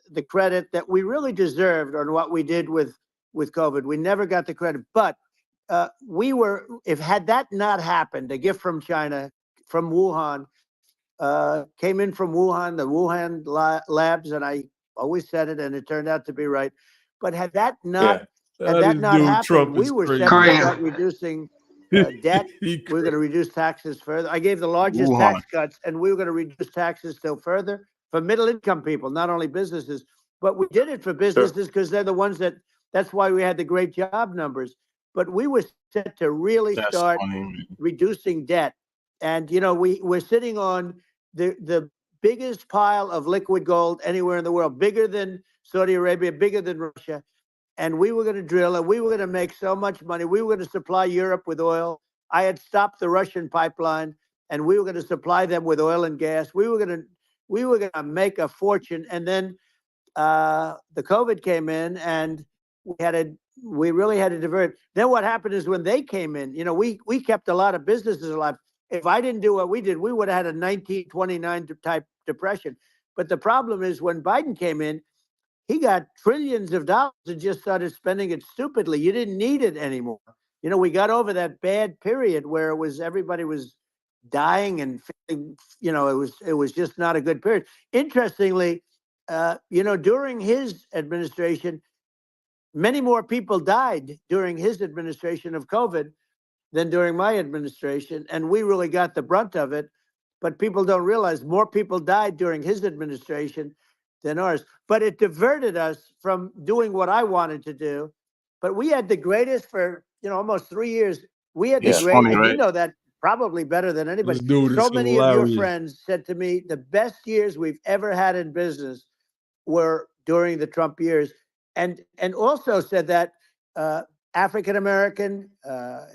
the credit that we really deserved on what we did with COVID. We never got the credit. But had that not happened, a gift from China, from Wuhan, came in from Wuhan, the Wuhan labs, and I always said it, and it turned out to be right. But had that not happened, we were set to start reducing debt. We were going to reduce taxes further. I gave the largest tax cuts, and we were going to reduce taxes still further for middle-income people, not only businesses. But we did it for businesses because they're the ones that's why we had the great job numbers. But we were set to really start reducing debt. And, you know, we're sitting on the biggest pile of liquid gold anywhere in the world, bigger than Saudi Arabia, bigger than Russia. And we were going to drill, and we were going to make so much money. We were going to supply Europe with oil. I had stopped the Russian pipeline, and we were going to supply them with oil and gas. We were going to make a fortune. And then the COVID came in, and we really had to divert. Then what happened is when they came in, you know, we kept a lot of businesses alive. If I didn't do what we did, we would have had a 1929 type depression. But the problem is when Biden came in, he got trillions of dollars and just started spending it stupidly. You didn't need it anymore. You know, we got over that bad period where everybody was dying and, you know, it was just not a good period. Interestingly, you know, during his administration, many more people died during his administration of COVID than during my administration. And we really got the brunt of it. But people don't realize more people died during his administration than ours. But it diverted us from doing what I wanted to do. But we had the greatest for, you know, almost 3 years. We had the greatest, and right? You know that probably better than anybody. So many of your friends said to me, the best years we've ever had in business were during the Trump years. And also said that African American,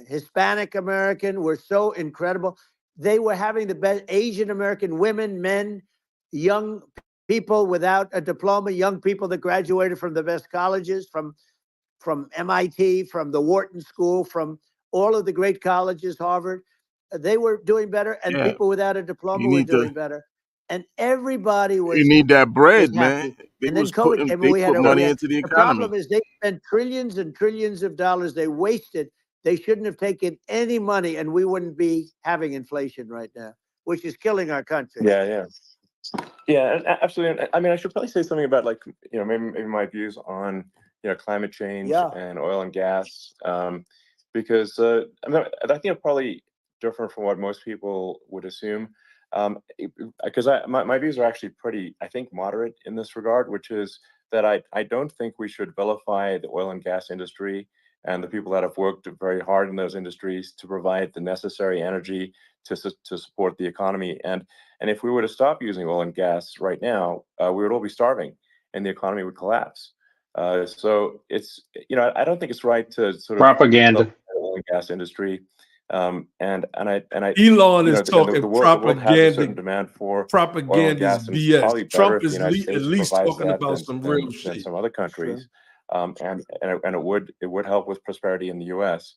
Hispanic American were so incredible. They were having the best. Asian American women, men, young people without a diploma, young people that graduated from the best colleges, from MIT, from the Wharton School, from all of the great colleges, Harvard. They were doing better, and people without a diploma were doing better. And everybody was. You need that bread, man. And then COVID came, and we had money into the economy. The problem is they spent trillions and trillions of dollars. They wasted. They shouldn't have taken any money, and we wouldn't be having inflation right now, which is killing our country. Yeah, absolutely. I mean, I should probably say something about, like, you know, maybe my views on climate change Yeah. and oil and gas, because I think it's probably different from what most people would assume. Because my views are actually pretty, I think, moderate in this regard, which is that I don't think we should vilify the oil and gas industry and the people that have worked very hard in those industries to provide the necessary energy to support the economy. And if we were to stop using oil and gas right now, we would all be starving and the economy would collapse. So it's, I don't think it's right to sort of Propaganda. vilify the oil and gas industry. And I Elon is the talking world has a certain demand for oil and propaganda is gas, and it's probably BS. better Trump if the is United States at least provides talking that about some real than shit. some other countries. Sure. And it would help with prosperity in the U.S.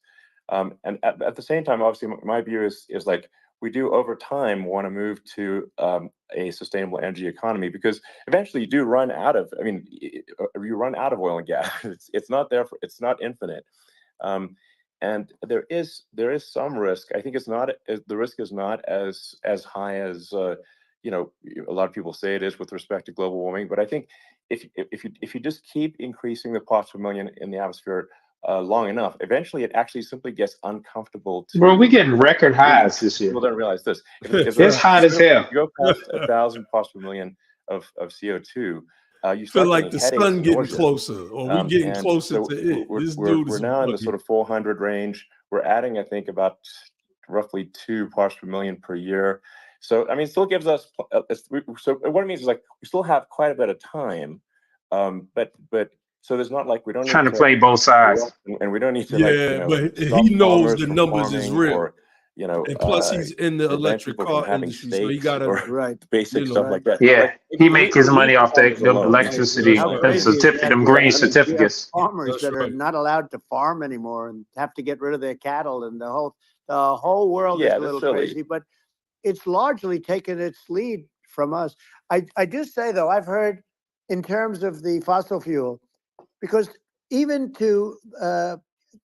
And at the same time, obviously, my view is like we do over time want to move to a sustainable energy economy, because eventually you do run out of. I mean, you run out of oil and gas. It's not there. It's not infinite. And there is some risk. I think the risk is not as high as a lot of people say it is with respect to global warming. But I think if you just keep increasing the parts per million in the atmosphere long enough, eventually it actually simply gets uncomfortable. Bro, we getting record highs this year. People don't realize this. It's hot as hell. You go past 1,000 parts per million of CO2. You Feel start like the headaches sun and getting nausea. closer, or we getting And closer so to it. This we're dude is now in the bugging. sort of 400 range. We're adding, I think, about roughly 2 parts per million per year. So I mean, it still gives us. So what it means is like we still have quite a bit of time, but so there's not like we don't Trying need to play both sides. and we don't need to but stop he knows farmers the from numbers is farming, real. or And plus, he's in the prevent electric people from car having industry, so he steaks got to. Right. basic stuff like that. Yeah, Like, he make his we money need off farmers the alone. electricity, How Right. them crazy is that? them We green have certificates. farmers That's that are right. not allowed to farm anymore and have to get rid of their cattle, and the whole world is a little crazy. But it's largely taken its lead from us. I do say, though, I've heard in terms of the fossil fuel, because even to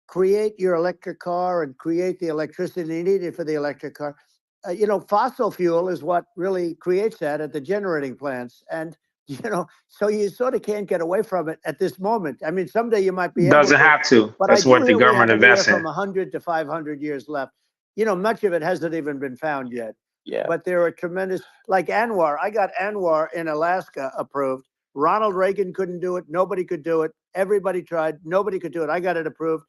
create your electric car and create the electricity needed for the electric car, fossil fuel is what really creates that at the generating plants. And, so you sort of can't get away from it at this moment. I mean, someday you might be able Doesn't to. have to. But That's I what do the hear we have government anywhere invests in. from 100 to 500 years left. Much of it hasn't even been found yet. Yeah. But there are tremendous, like Anwar. I got Anwar in Alaska approved. Ronald Reagan couldn't do it. Nobody could do it. Everybody tried. Nobody could do it. I got it approved.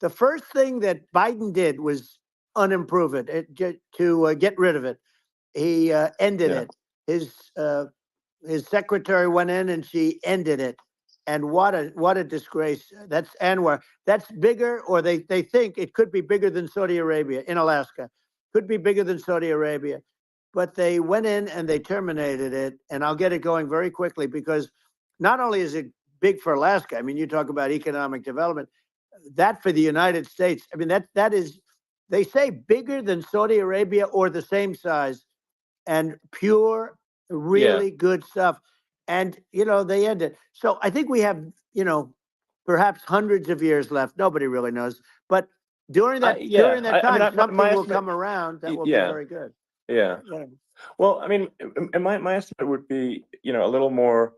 The first thing that Biden did was unimprove it, to get rid of it. He ended it. His secretary went in and she ended it. And what a disgrace. That's Anwar. That's bigger, or they think it could be bigger than Saudi Arabia in Alaska. Could be bigger than Saudi Arabia. But they went in and they terminated it. And I'll get it going very quickly, because not only is it big for Alaska, I mean, you talk about economic development, that for the United States, I mean, that is, they say bigger than Saudi Arabia or the same size, and pure, really good stuff. And, they end it. So I think we have, perhaps hundreds of years left. Nobody really knows. But during that time, something will come around that will be very good. Yeah. Well, I mean, and my estimate would be, a little more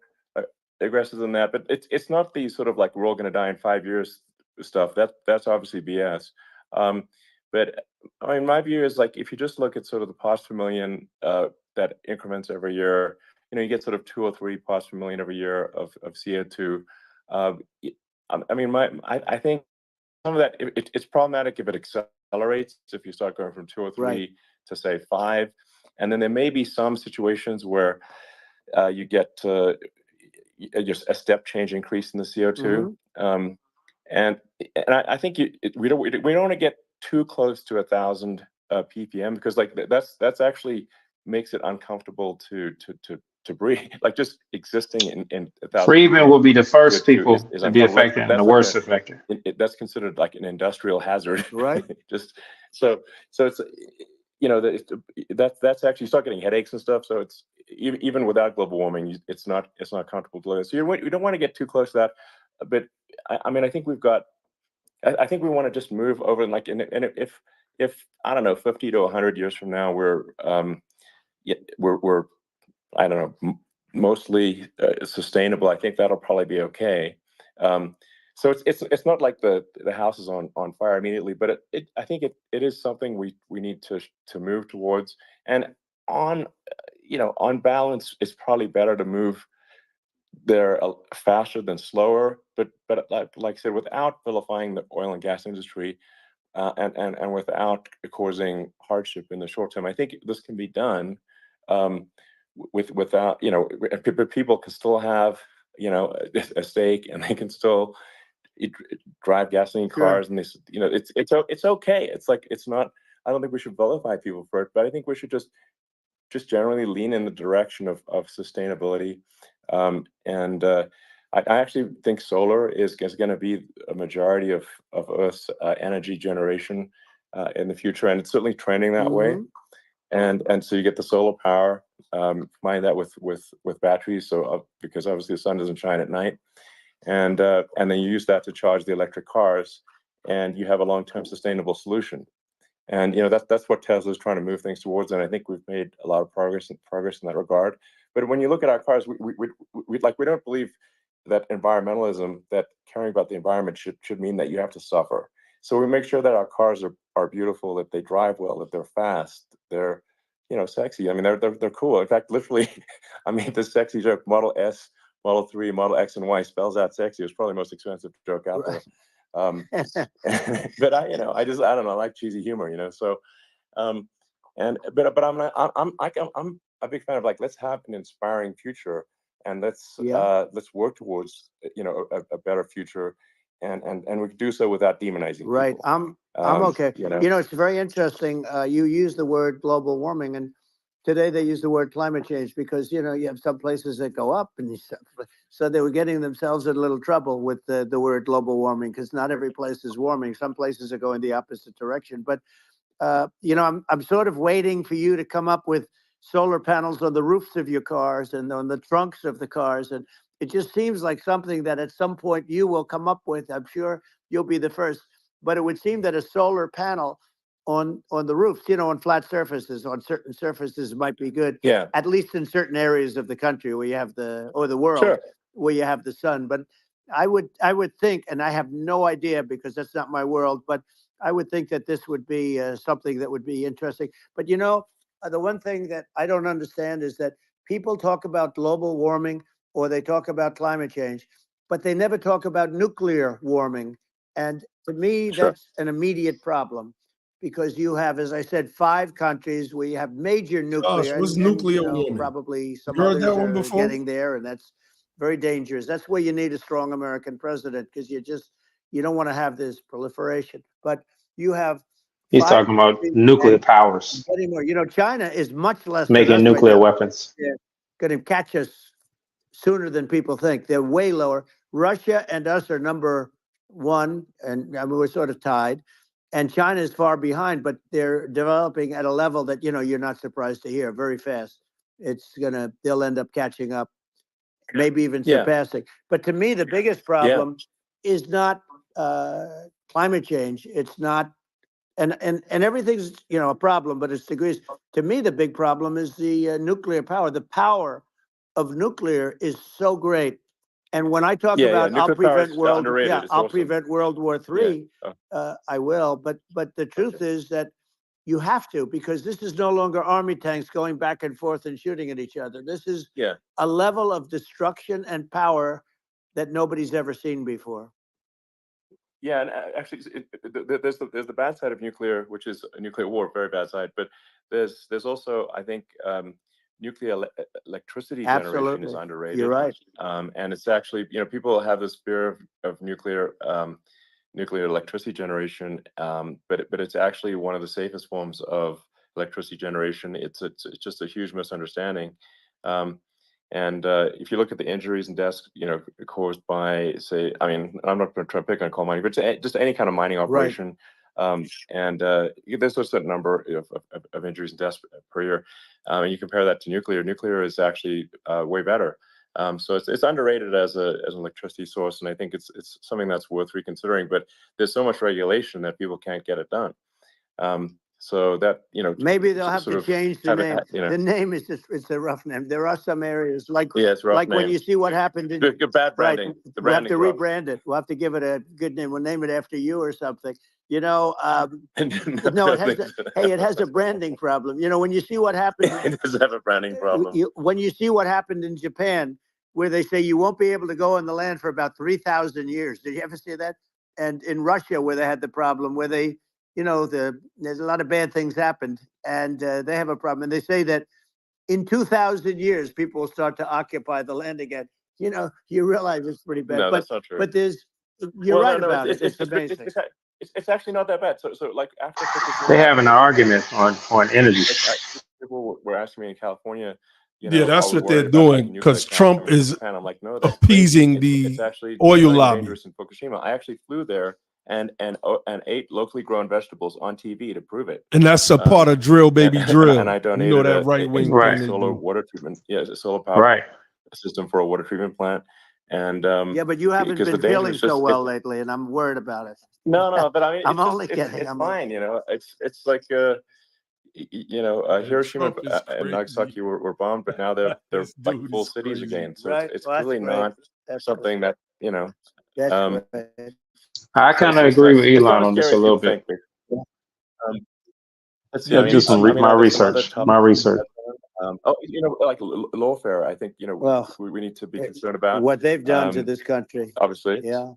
aggressive than that. But it's not the sort of like we're all going to die in 5 years stuff. That's obviously BS. But I mean, my view is like if you just look at sort of the parts per million that increments every year, you get sort of 2 or 3 parts per million every year of CO2. I mean, I think some of that it's problematic if it accelerates. If you start going from 2 or 3 to say 5, and then there may be some situations where you get just a step change increase in the CO2. And I think we don't want to get too close to 1,000 ppm, because like that's actually makes it uncomfortable to breathe. Like just existing in 1,000. Freeman will be the first people is to be affected and the worst affected. That's considered like an industrial hazard, right? Just so it's that's actually, you start getting headaches and stuff. So it's even without global warming, it's not comfortable to live. So you don't want to get too close to that. But I mean, I think we want to just move over, and if I don't know, 50 to 100 years from now, we're I don't know, mostly sustainable. I think that'll probably be okay. So it's not like the house is on fire immediately, but I think it is something we need to move towards. And on on balance, it's probably better to move there faster than slower. But like I said, without vilifying the oil and gas industry, and without causing hardship in the short term, I think this can be done without people can still have a stake, and they can still drive gasoline cars, and it's okay. It's like, it's not. I don't think we should vilify people for it, but I think we should just generally lean in the direction of sustainability. I actually think solar is going to be a majority of Earth's energy generation in the future, and it's certainly trending that way. And so you get the solar power, combine that with batteries, so because obviously the sun doesn't shine at night, and then you use that to charge the electric cars, and you have a long-term sustainable solution. And that's what Tesla's trying to move things towards, and I think we've made a lot of progress in that regard. But when you look at our cars, we don't believe that environmentalism, that caring about the environment should mean that you have to suffer. So we make sure that our cars are beautiful, that they drive well, that they're fast, they're sexy. I mean, they're cool. In fact, literally, I mean, the sexy joke, Model S, Model 3, Model X, and Y spells out sexy. It's probably the most expensive joke out there. But I don't know, I like cheesy humor, so but I'm a big fan of, like, let's have an inspiring future, and let's work towards a better future, and we can do so without demonizing people. Right. I'm okay. It's very interesting. You use the word global warming, and today they use the word climate change because you have some places that go up, and so they were getting themselves in a little trouble with the word global warming, because not every place is warming. Some places are going the opposite direction. But I'm sort of waiting for you to come up with solar panels on the roofs of your cars and on the trunks of the cars, and it just seems like something that at some point you will come up with. I'm sure you'll be the first. But it would seem that a solar panel on the roofs, on flat surfaces, on certain surfaces might be good. Yeah. At least in certain areas of the country where you have the world, Sure, where you have the sun. But I would think, and I have no idea because that's not my world, but I would think that this would be something that would be interesting. But the one thing that I don't understand is that people talk about global warming or they talk about climate change, but they never talk about nuclear warming. And to me, Sure. that's an immediate problem, because you have, as I said, 5 countries where you have major nuclear. What's and, nuclear warming? Probably some You heard others that one are before? getting there, and that's very dangerous. That's where you need a strong American president, because you don't want to have this proliferation. But you have He's 5 talking about countries nuclear and powers, getting more. China is much less than making us nuclear right now. weapons. They're going to catch us sooner than people think. They're way lower. Russia and us are number 1, and I mean, we're sort of tied. And China is far behind, but they're developing at a level that you're not surprised to hear, very fast. They'll end up catching up, maybe even surpassing. But to me, the biggest problem is not climate change. It's not, and everything's a problem, but it's degrees. To me, the big problem is the nuclear power. The power of nuclear is so great. And when I talk about I'll prevent World War III, I will. But the truth is that you have to, because this is no longer army tanks going back and forth and shooting at each other. This is a level of destruction and power that nobody's ever seen before. Yeah, and actually, there's the bad side of nuclear, which is a nuclear war, very bad side. But there's also, I think, nuclear electricity generation is underrated. You're right. And it's actually, people have this fear of nuclear electricity generation, but it's actually one of the safest forms of electricity generation. It's just a huge misunderstanding. And if you look at the injuries and deaths, caused by, say, I mean, I'm not going to try to pick on coal mining, but just any kind of mining operation. And there's a certain number of injuries and deaths per year. And you compare that to nuclear. Nuclear is actually way better. So it's underrated as an electricity source, and I think it's something that's worth reconsidering. But there's so much regulation that people can't get it done. So that, maybe they'll have sort to of change the have name. it, The name is just, it's a rough name. There are some areas like yeah, it's a rough when name. you see what happened in Good bad right, branding. The we'll have to branding's rough. rebrand it. We'll have to give it a good name. We'll name it after you or something. No, it has it has a branding problem. When you see what happened, It does have a branding problem. when you see what happened in Japan, where they say you won't be able to go on the land for about 3,000 years. Did you ever see that? And in Russia, where they had the problem, where they, there's a lot of bad things happened, and they have a problem. And they say that in 2,000 years, people will start to occupy the land again. You realize it's pretty bad. No, that's not true. But you're right about it. It's amazing. It's actually not that bad. So like after They having an argument on energy. people were asking me in California. Yeah, that's are we what they're worried about, like, doing, a because nuclear Trump catastrophe in is Japan? I'm like, no, that's appeasing crazy. It's the actually oil very lobby. dangerous in Fukushima. I actually flew there and ate locally grown vegetables on TV to prove it. And that's a part of drill, baby, drill. And I donated that right wing Right. thing. solar water treatment, a solar power Right. system for a water treatment plant. And Yeah, but you haven't because been the danger feeling is just- so well lately, and I'm worried about it. No, but I mean, I'm it's only just, kidding. It's I'm fine, It's like Hiroshima Trump is and Nagasaki were bombed, but now they're This like dude full is cities crazy. again. So Right. it's Well, that's really great. not That's something great. that That's um, great. I kind of it's agree not- with it's not Elon as on this a scary as little people bit. think. Let's see. Yeah, I mean, do some my are there some other research. topics My we research. have? Like lawfare. I think Well, we need to be concerned about. what they've done to Um, this country. Obviously, Yeah.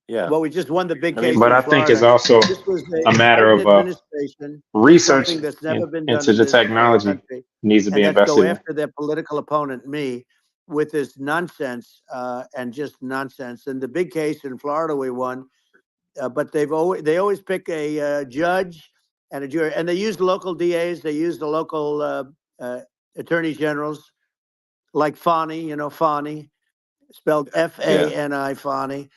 yeah. Well, we just won the big I mean, case But in I think it's Florida. also This was a matter Biden of administration did research something that's never been done into in the this technology country, needs to be and that's go invested in. after their political opponent, me, with this nonsense and just nonsense. In the big case in Florida, we won, but they always pick a judge and a jury, and they use local DAs, they use the local attorney generals, like Fani, Fani, spelled Fani, Fani.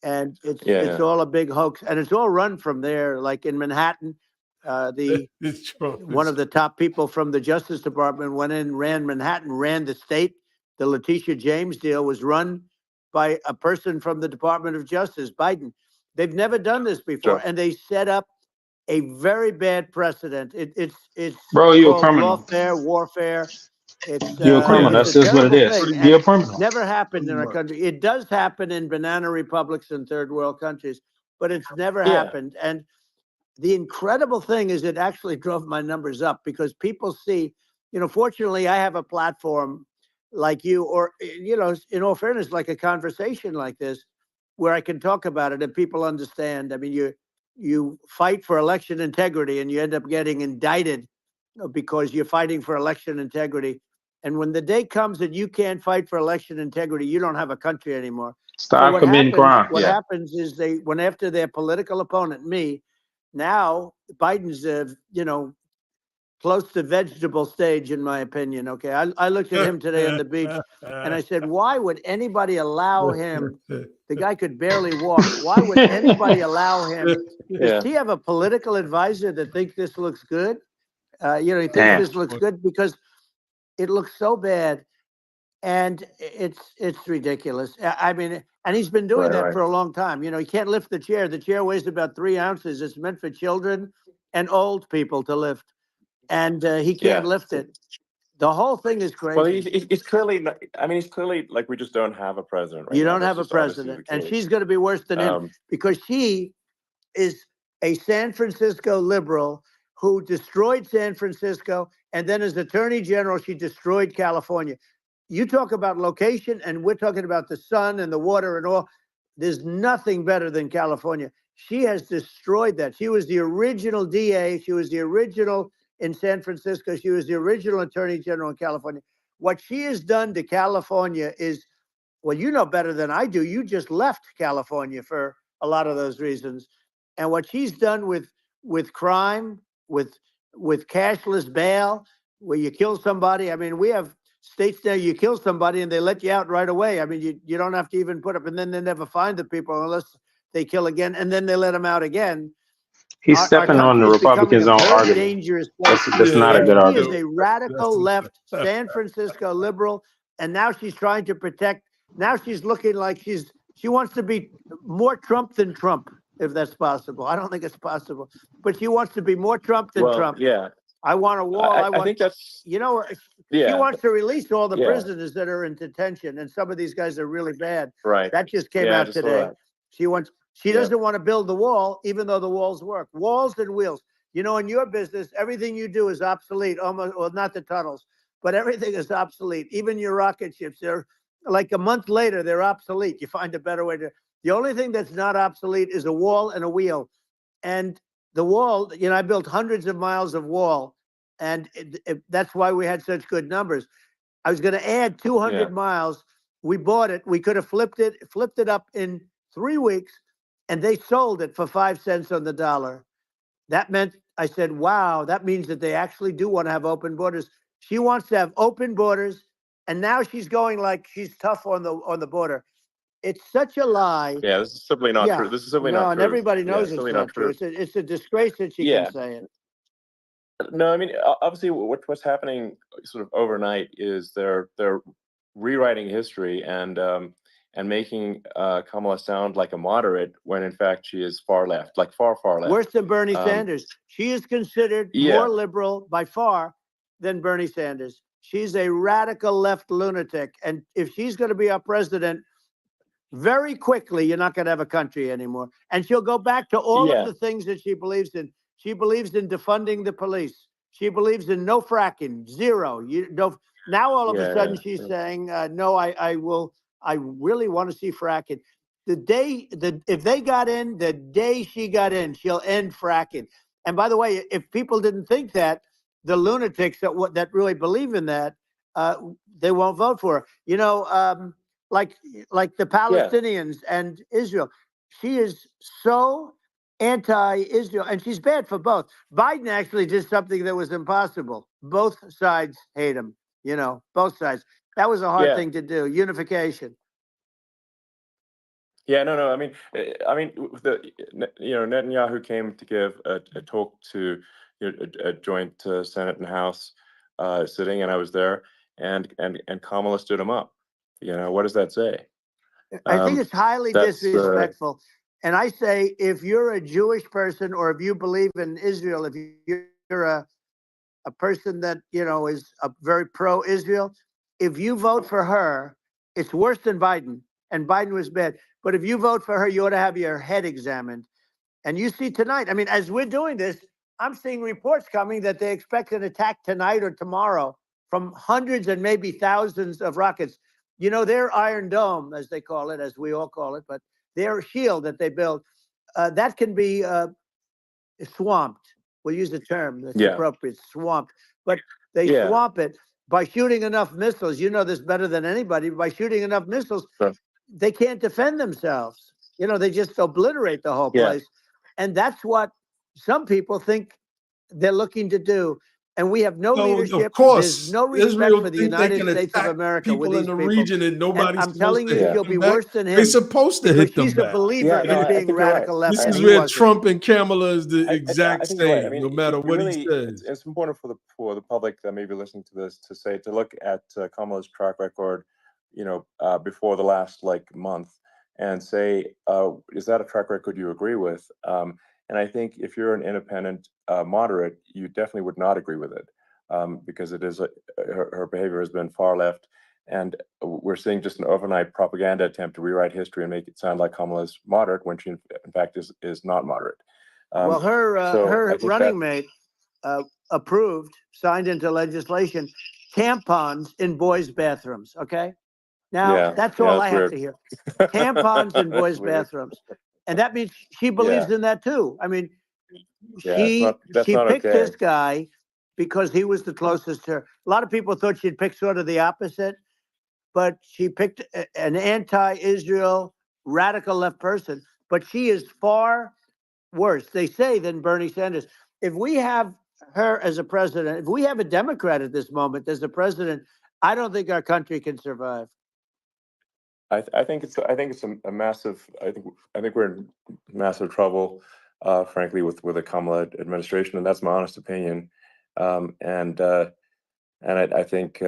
And it's all a big hoax, and it's all run from there. Like in Manhattan, one of the top people from the Justice Department went in, ran Manhattan, ran the state. The Letitia James deal was run by a person from the Department of Justice, Biden. They've never done this before, and they set up a very bad precedent. It's Bro, you a called criminal. lawfare, warfare. It's You're a criminal. it's That's a just what it terrible is. thing, You're a and criminal. never happened in our country. It does happen in banana republics and third world countries, but it's never happened. And the incredible thing is it actually drove my numbers up, because people see, fortunately I have a platform like you, or, in all fairness, like a conversation like this, where I can talk about it and people understand. I mean, you fight for election integrity and you end up getting indicted because you're fighting for election integrity. And when the day comes that you can't fight for election integrity, you don't have a country anymore. Stop committing crime. What happens is they went after their political opponent, me. Now Biden's, close to vegetable stage, in my opinion. Okay, I looked at him today on the beach, and I said, why would anybody allow him? The guy could barely walk. Why would anybody allow him? Does he have a political advisor that thinks this looks good? He thinks this looks good because it looks so bad, and it's ridiculous. I mean, and he's been doing that for a long time. He can't lift the chair. The chair weighs about 3 ounces. It's meant for children and old people to lift, and he can't lift it. The whole thing is crazy. Well, he's clearly not, I mean, he's clearly like, we just don't have a president right You now. don't have a That's just obviously president, the and case. she's going to be worse than him, because she is a San Francisco liberal who destroyed San Francisco, and then as Attorney General, she destroyed California. You talk about location, and we're talking about the sun and the water and all. There's nothing better than California. She has destroyed that. She was the original DA. She was the original in San Francisco. She was the original Attorney General in California. What she has done to California is, well, you know better than I do. You just left California for a lot of those reasons. And what she's done with crime, with cashless bail, where you kill somebody. I mean, we have states there, you kill somebody and they let you out right away. I mean, you don't have to even put up, and then they never find the people unless they kill again, and then they let them out again. He's stepping on the Republicans' own argument. Dangerous place. That's not a good argument. She is a radical left San Francisco liberal, and now she's trying to protect. Now she's looking like she wants to be more Trump than Trump. if that's possible. I don't think it's possible. But she wants to be more Trump than Well, Trump. yeah, I want a wall. I want. think that's You know, she yeah, wants to release all the yeah, prisoners that are in detention, and some of these guys are really bad. right. That just came Yeah, I out just saw today. that. She wants. She Yeah. doesn't want to build the wall, even though the walls work. Walls and wheels. You know, in your business, everything you do is obsolete. Almost, well, not the tunnels, but everything is obsolete. Even your rocket ships, they're like a month later, they're obsolete. You find a better way to. The only thing that's not obsolete is a wall and a wheel. And the wall, you know, I built hundreds of miles of wall, and that's why we had such good numbers. I was going to add 200 miles. We bought it. We could have flipped it up in 3 weeks, and they sold it for 5 cents on the dollar. That meant, I said, wow, that means that they actually do want to have open borders. She wants to have open borders, and now she's going like she's tough on the border. It's such a lie. Yeah, this is simply not true. This is simply No, not and true. everybody Yeah, knows it's it's simply not true. It's a disgrace that she Yeah. can say it. No, I mean, obviously, what's happening sort of overnight is they're rewriting history and making Kamala sound like a moderate when in fact she is far left, like far left. Worse than Bernie Sanders. She is considered more liberal by far than Bernie Sanders. She's a radical left lunatic, and if she's going to be our president, very quickly, you're not going to have a country anymore. And she'll go back to all of the things that she believes in. She believes in defunding the police. She believes in no fracking, zero. You don't. Now all of a sudden she's saying, no, I really want to see fracking. If they got in, the day she got in, she'll end fracking. And by the way, if people didn't think that, the lunatics that really believe in that, they won't vote for her. You know, like the Palestinians and Israel. She is so anti-Israel, and she's bad for both. Biden actually did something that was impossible. Both sides hate him, you know, both sides. That was a hard thing to do, unification. Yeah, no. I mean, Netanyahu came to give a talk to a joint Senate and House sitting, and I was there, and Kamala stood him up. You know, what does that say? I think it's highly disrespectful. And I say, if you're a Jewish person or if you believe in Israel, if you're a person that, you know, is a very pro-Israel, if you vote for her, it's worse than Biden. And Biden was bad. But if you vote for her, you ought to have your head examined. And you see tonight, I mean, as we're doing this, I'm seeing reports coming that they expect an attack tonight or tomorrow from hundreds and maybe thousands of rockets. You know, their Iron Dome, as they call it, as we all call it, but their shield that they build, that can be swamped. We'll use the term that's appropriate, swamped. But they swamp it by shooting enough missiles. You know this better than anybody. By shooting enough missiles, they can't defend themselves. You know, they just obliterate the whole place. And that's what some people think they're looking to do. And we have no leadership. Of course, there's no respect Israel for the think they United can States of attack America with people in these the people. region, and nobody's I'm telling you, she'll be worse than him. They're supposed to hit them She's a back. believer in being radical left. This and is he where wasn't. Trump and Kamala is the I exact think you're right. I same, mean, no matter what he says. It's important for the public that may be listening to this to look at Kamala's track record, you know, before the last month, and say, is that a track record you agree with? And I think if you're an independent moderate, you definitely would not agree with it, because it is her behavior has been far left, and we're seeing just an overnight propaganda attempt to rewrite history and make it sound like Kamala's moderate when she in fact is not moderate. Well, her running mate approved, signed into legislation, tampons in boys' bathrooms. Okay, now that's all I have to hear. Tampons in boys' bathrooms, and that means she believes in that too. I mean, she picked this guy because he was the closest to her. A lot of people thought she'd pick sort of the opposite, but she picked an anti-Israel radical left person. But she is far worse, they say, than Bernie Sanders. If we have her as a president, if we have a Democrat at this moment as the president, I don't think our country can survive. I think it's a massive. I think we're in massive trouble, frankly, with the Kamala administration, and that's my honest opinion. And I think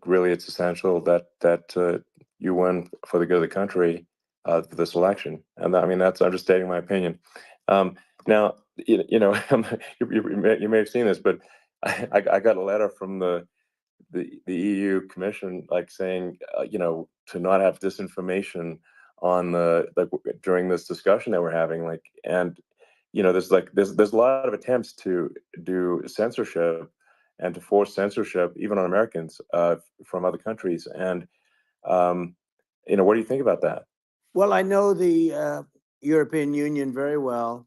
really it's essential that you win for the good of the country. for this election. And I mean, I'm just stating my opinion. Now, you know, you may have seen this, but I got a letter from the EU Commission, like saying, you know, to not have disinformation on during this discussion that we're having, like, and you know, there's a lot of attempts to do censorship and to force censorship, even on Americans from other countries. And you know, what do you think about that? Well, I know the European Union very well.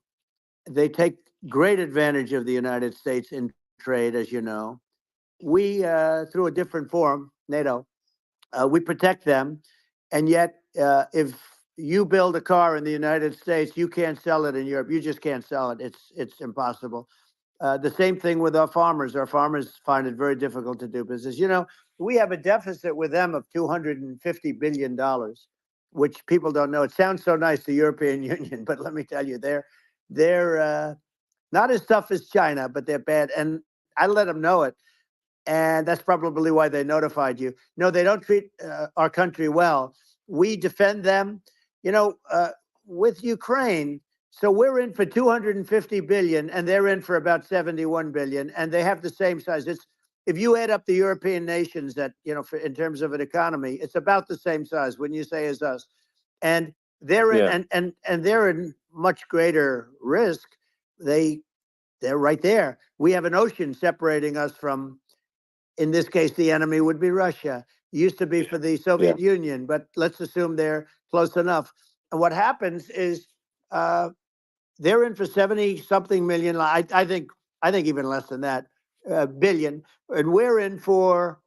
They take great advantage of the United States in trade, as you know. We, through a different forum, NATO, we protect them. And yet, if you build a car in the United States, you can't sell it in Europe. You just can't sell it. It's impossible. The same thing with our farmers. Our farmers find it very difficult to do business. You know, we have a deficit with them of $250 billion, which people don't know. It sounds so nice, the European Union, but let me tell you, they're not as tough as China, but they're bad. And I let them know it. And that's probably why they notified you. No, they don't treat our country well. We defend them, you know, with Ukraine. So we're in for 250 billion and they're in for about 71 billion, and they have the same size. If you add up the European nations that, you know, in terms of an economy, it's about the same size, wouldn't you say, as us? And they're in, and they're in much greater risk. They're right there. We have an ocean separating us from, in this case, the enemy would be Russia. It used to be for the Soviet Union, but let's assume they're close enough. And what happens is they're in for 70-something million. I think even less than that, billion, and we're in for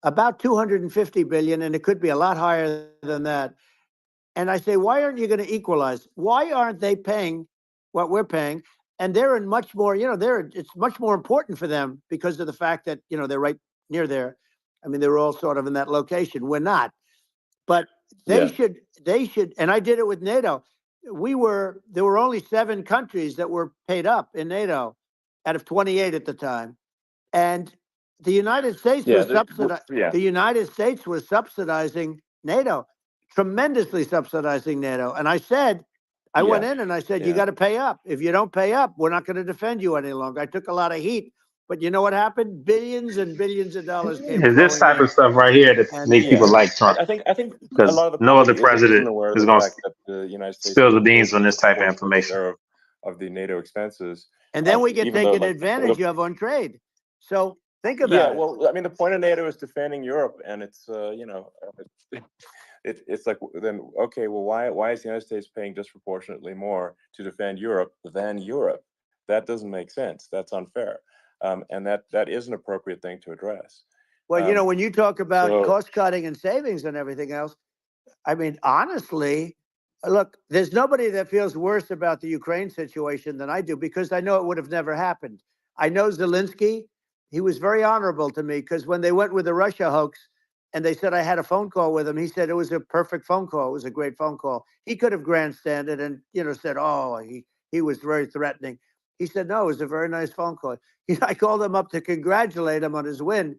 about 250 billion, and it could be a lot higher than that. And I say, why aren't you going to equalize? Why aren't they paying what we're paying? And they're in much more, you know, it's much more important for them because of the fact that, you know, they're right near there. I mean, they're all sort of in that location. We're not. But they should, and I did it with NATO. There were only 7 countries that were paid up in NATO out of 28 at the time. And the United States was the United States was subsidizing NATO, tremendously subsidizing NATO. And I said, I went in and I said, you got to pay up. If you don't pay up, we're not going to defend you any longer. I took a lot of heat, but you know what happened? Billions and billions of dollars came. It's this type of stuff right here that make people like Trump. I think a because lot of the no other public president aware is of going the to fact that the United States spill the beans on this type of information. Of the NATO expenses. And then we get even though, taken like, advantage of on trade. So think about it. Well, I mean, the point of NATO is defending Europe, and it's you know, it's like, then okay, well, why is the United States paying disproportionately more to defend Europe than Europe? That doesn't make sense. That's unfair, and that is an appropriate thing to address. Well, you know, when you talk about cost cutting and savings and everything else, I mean, honestly, look, there's nobody that feels worse about the Ukraine situation than I do, because I know it would have never happened. I know Zelensky. He was very honorable to me, because when they went with the Russia hoax and they said I had a phone call with him, he said it was a perfect phone call. It was a great phone call. He could have grandstanded and, you know, said, oh, he was very threatening. He said, no, it was a very nice phone call. I called him up to congratulate him on his win,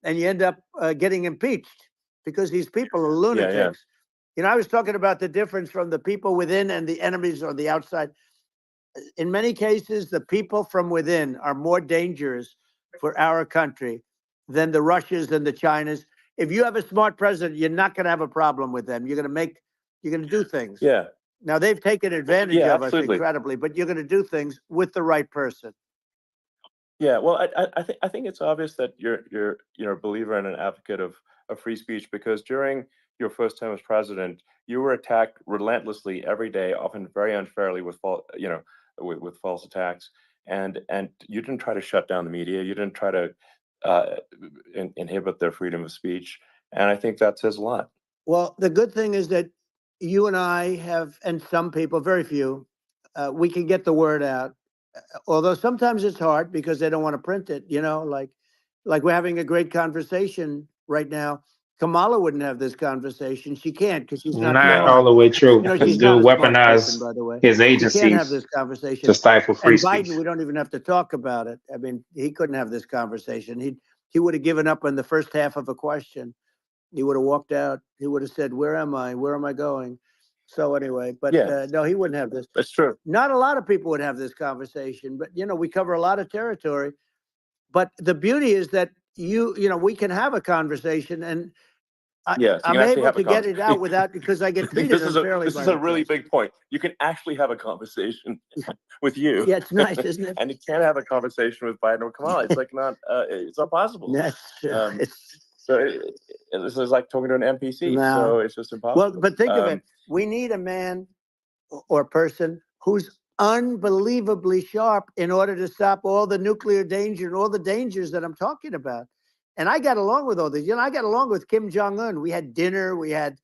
and you end up getting impeached because these people are lunatics. You know, I was talking about the difference from the people within and the enemies on the outside. In many cases, the people from within are more dangerous for our country than the Russians and the Chinas. If you have a smart president, you're not going to have a problem with them. You're going to do things. Yeah. Now, they've taken advantage of absolutely. us incredibly, but you're going to do things with the right person. Yeah, well, I think it's obvious that you're a believer and an advocate of free speech, because during your first term as president, you were attacked relentlessly every day, often very unfairly with false attacks, and you didn't try to shut down the media. You didn't try to inhibit their freedom of speech, and I think that says a lot. Well, the good thing is that you and I have, and some people, very few, we can get the word out. Although sometimes it's hard because they don't want to print it, you know, like we're having a great conversation right now. Kamala wouldn't have this conversation. She can't, because she's not Not all the way true. You know, This she's not dude a smart person, weaponized by the way. his She can't have agencies this conversation. to stifle free And speech. Biden, we don't even have to talk about it. I mean, he couldn't have this conversation. He would have given up on the first half of a question. He would have walked out. He would have said, where am I? Where am I going? So anyway, but no, he wouldn't have this. That's true. Not a lot of people would have this conversation, but we cover a lot of territory. But the beauty is that we can have a conversation, and I'm able to get it out without, because I get treated unfairly. This is a really big point. You can actually have a conversation with you. Yeah, it's nice, isn't it? And you can't have a conversation with Biden or Kamala. It's like it's not possible. That's so this is like talking to an NPC. No. So it's just impossible. Well, but think of it. We need a man or person who's unbelievably sharp in order to stop all the nuclear danger and all the dangers that I'm talking about. And I got along with all these. I got along with Kim Jong-un. We had dinner, we had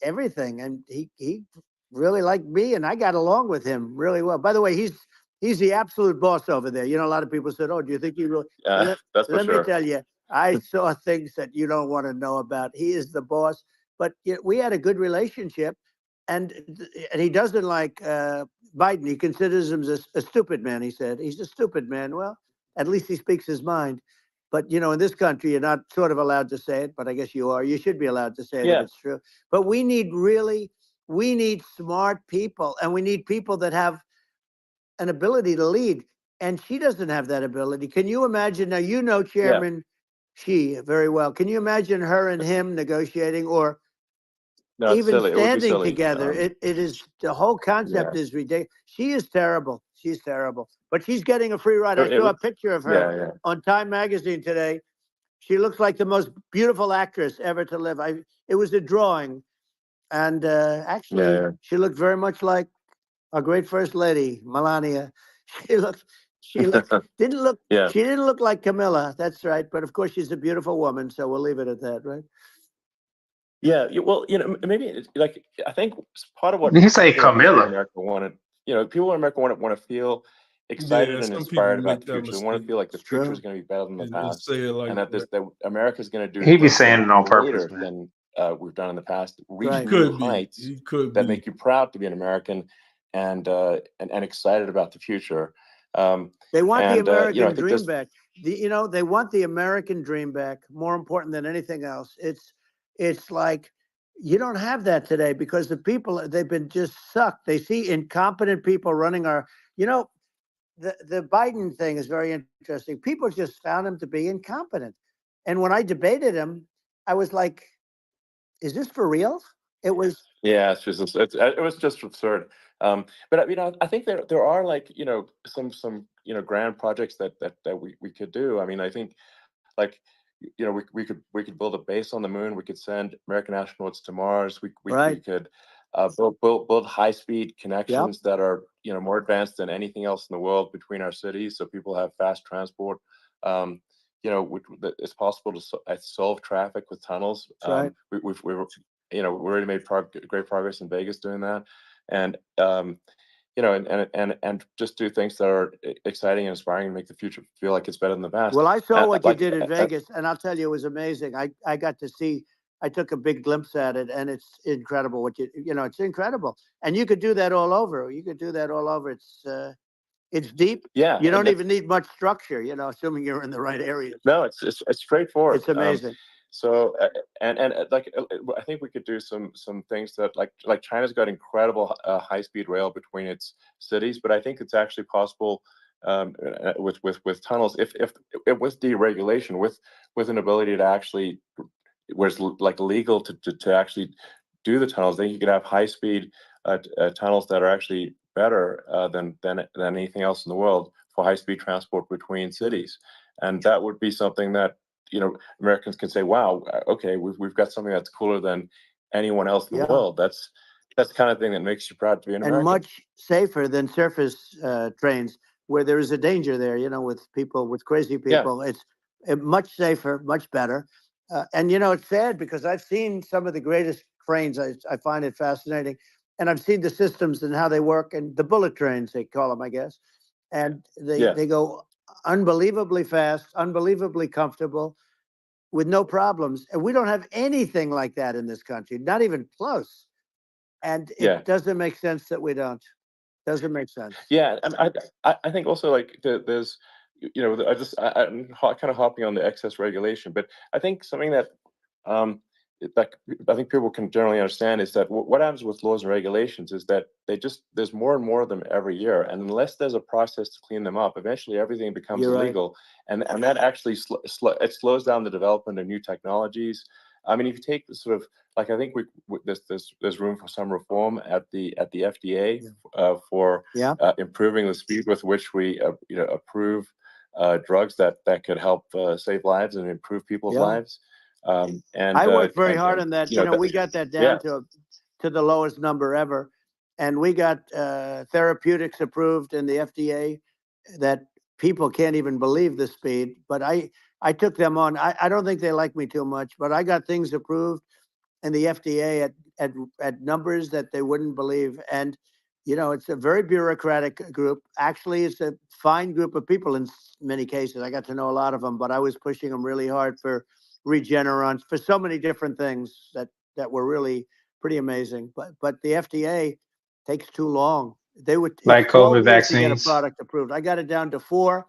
everything, and he really liked me, and I got along with him really well. By the way, he's the absolute boss over there. A lot of people said, "Oh, do you think he really?" That's for let sure. me tell you, I saw things that you don't want to know about. He is the boss. But we had a good relationship, and he doesn't like Biden. He considers him a stupid man. He said he's a stupid man. Well, at least he speaks his mind. But, in this country, you're not sort of allowed to say it, but I guess you are. You should be allowed to say it if it's true. But we need smart people, and we need people that have an ability to lead. And she doesn't have that ability. Can you imagine? Now, Chairman Xi very well. Can you imagine her and him negotiating, or even standing together? It is, the whole concept is ridiculous. She is terrible. She's terrible. But she's getting a free ride. I saw a picture of her on Time Magazine today. She looks like the most beautiful actress ever to live. It was a drawing. And actually, she looked very much like our great First Lady, Melania. She didn't look like Camilla. That's right. But of course, she's a beautiful woman. So we'll leave it at that, right? Yeah, well, maybe I think part of what Did he say Camilla? America wanted, people in America want to feel excited and inspired about the future. They want to feel like the future is going to be better than the past, and that America is going to do. He be saying it on purpose, than we've done in the past. Reach Could heights that make you proud to be an American, and excited about the future. They want the American dream back. They want the American dream back. More important than anything else. It's like you don't have that today because the people, they've been just sucked. They see incompetent people running the Biden thing is very interesting. People just found him to be incompetent. And when I debated him, I was like, is this for real? It was. Yeah, it was just absurd. But I think there are some grand projects that we could do. I think we could build a base on the moon. We could send American astronauts to Mars. We could build high-speed connections that are more advanced than anything else in the world between our cities, so people have fast transport. It's possible to solve traffic with tunnels. We've already made great progress in Vegas doing that, and and just do things that are exciting and inspiring and make the future feel like it's better than the past. Well, I saw what you did in Vegas, and I'll tell you, it was amazing. I got to see. I took a big glimpse at it, and it's incredible. It's incredible, and you could do that all over. It's deep. Yeah, you don't even need much structure. Assuming you're in the right area. No, it's straightforward. It's amazing. So I think we could do some things that like China's got incredible high-speed rail between its cities, but I think it's actually possible with tunnels if with deregulation, with an ability to actually, where it's legal to actually do the tunnels, then you could have high-speed tunnels that are actually better than anything else in the world for high-speed transport between cities, and that would be something that Americans can say, wow, okay, we've got something that's cooler than anyone else in the world. That's the kind of thing that makes you proud to be an American. And much safer than surface trains, where there is a danger there, with crazy people. It's much safer, much better. And, it's sad because I've seen some of the greatest trains. I find it fascinating. And I've seen the systems and how they work, and the bullet trains, they call them, I guess. And they go unbelievably fast, unbelievably comfortable, with no problems. And we don't have anything like that in this country, not even close. And it doesn't make sense that we don't. Doesn't make sense. Yeah, and I think also there's, I'm kind of hopping on the excess regulation, but I think something that that I think people can generally understand is that what happens with laws and regulations is that there's more and more of them every year, and unless there's a process to clean them up, eventually everything becomes You're right. illegal, and that actually it slows down the development of new technologies. I mean, if you take the sort of like I think there's room for some reform at the FDA for Yeah. improving the speed with which we approve drugs that could help save lives and improve people's Yeah. lives. And I worked very hard on that. you know, We got that down to the lowest number ever, and we got therapeutics approved in the FDA that people can't even believe the speed. But I took them on. I don't think they like me too much, but I got things approved in the FDA at numbers that they wouldn't believe. And it's a very bureaucratic group. Actually, it's a fine group of people in many cases. I got to know a lot of them, but I was pushing them really hard for Regeneron, for so many different things that were really pretty amazing. But the FDA takes too long. They would Like 12 COVID years to get a vaccines. product approved. I got it down to 4,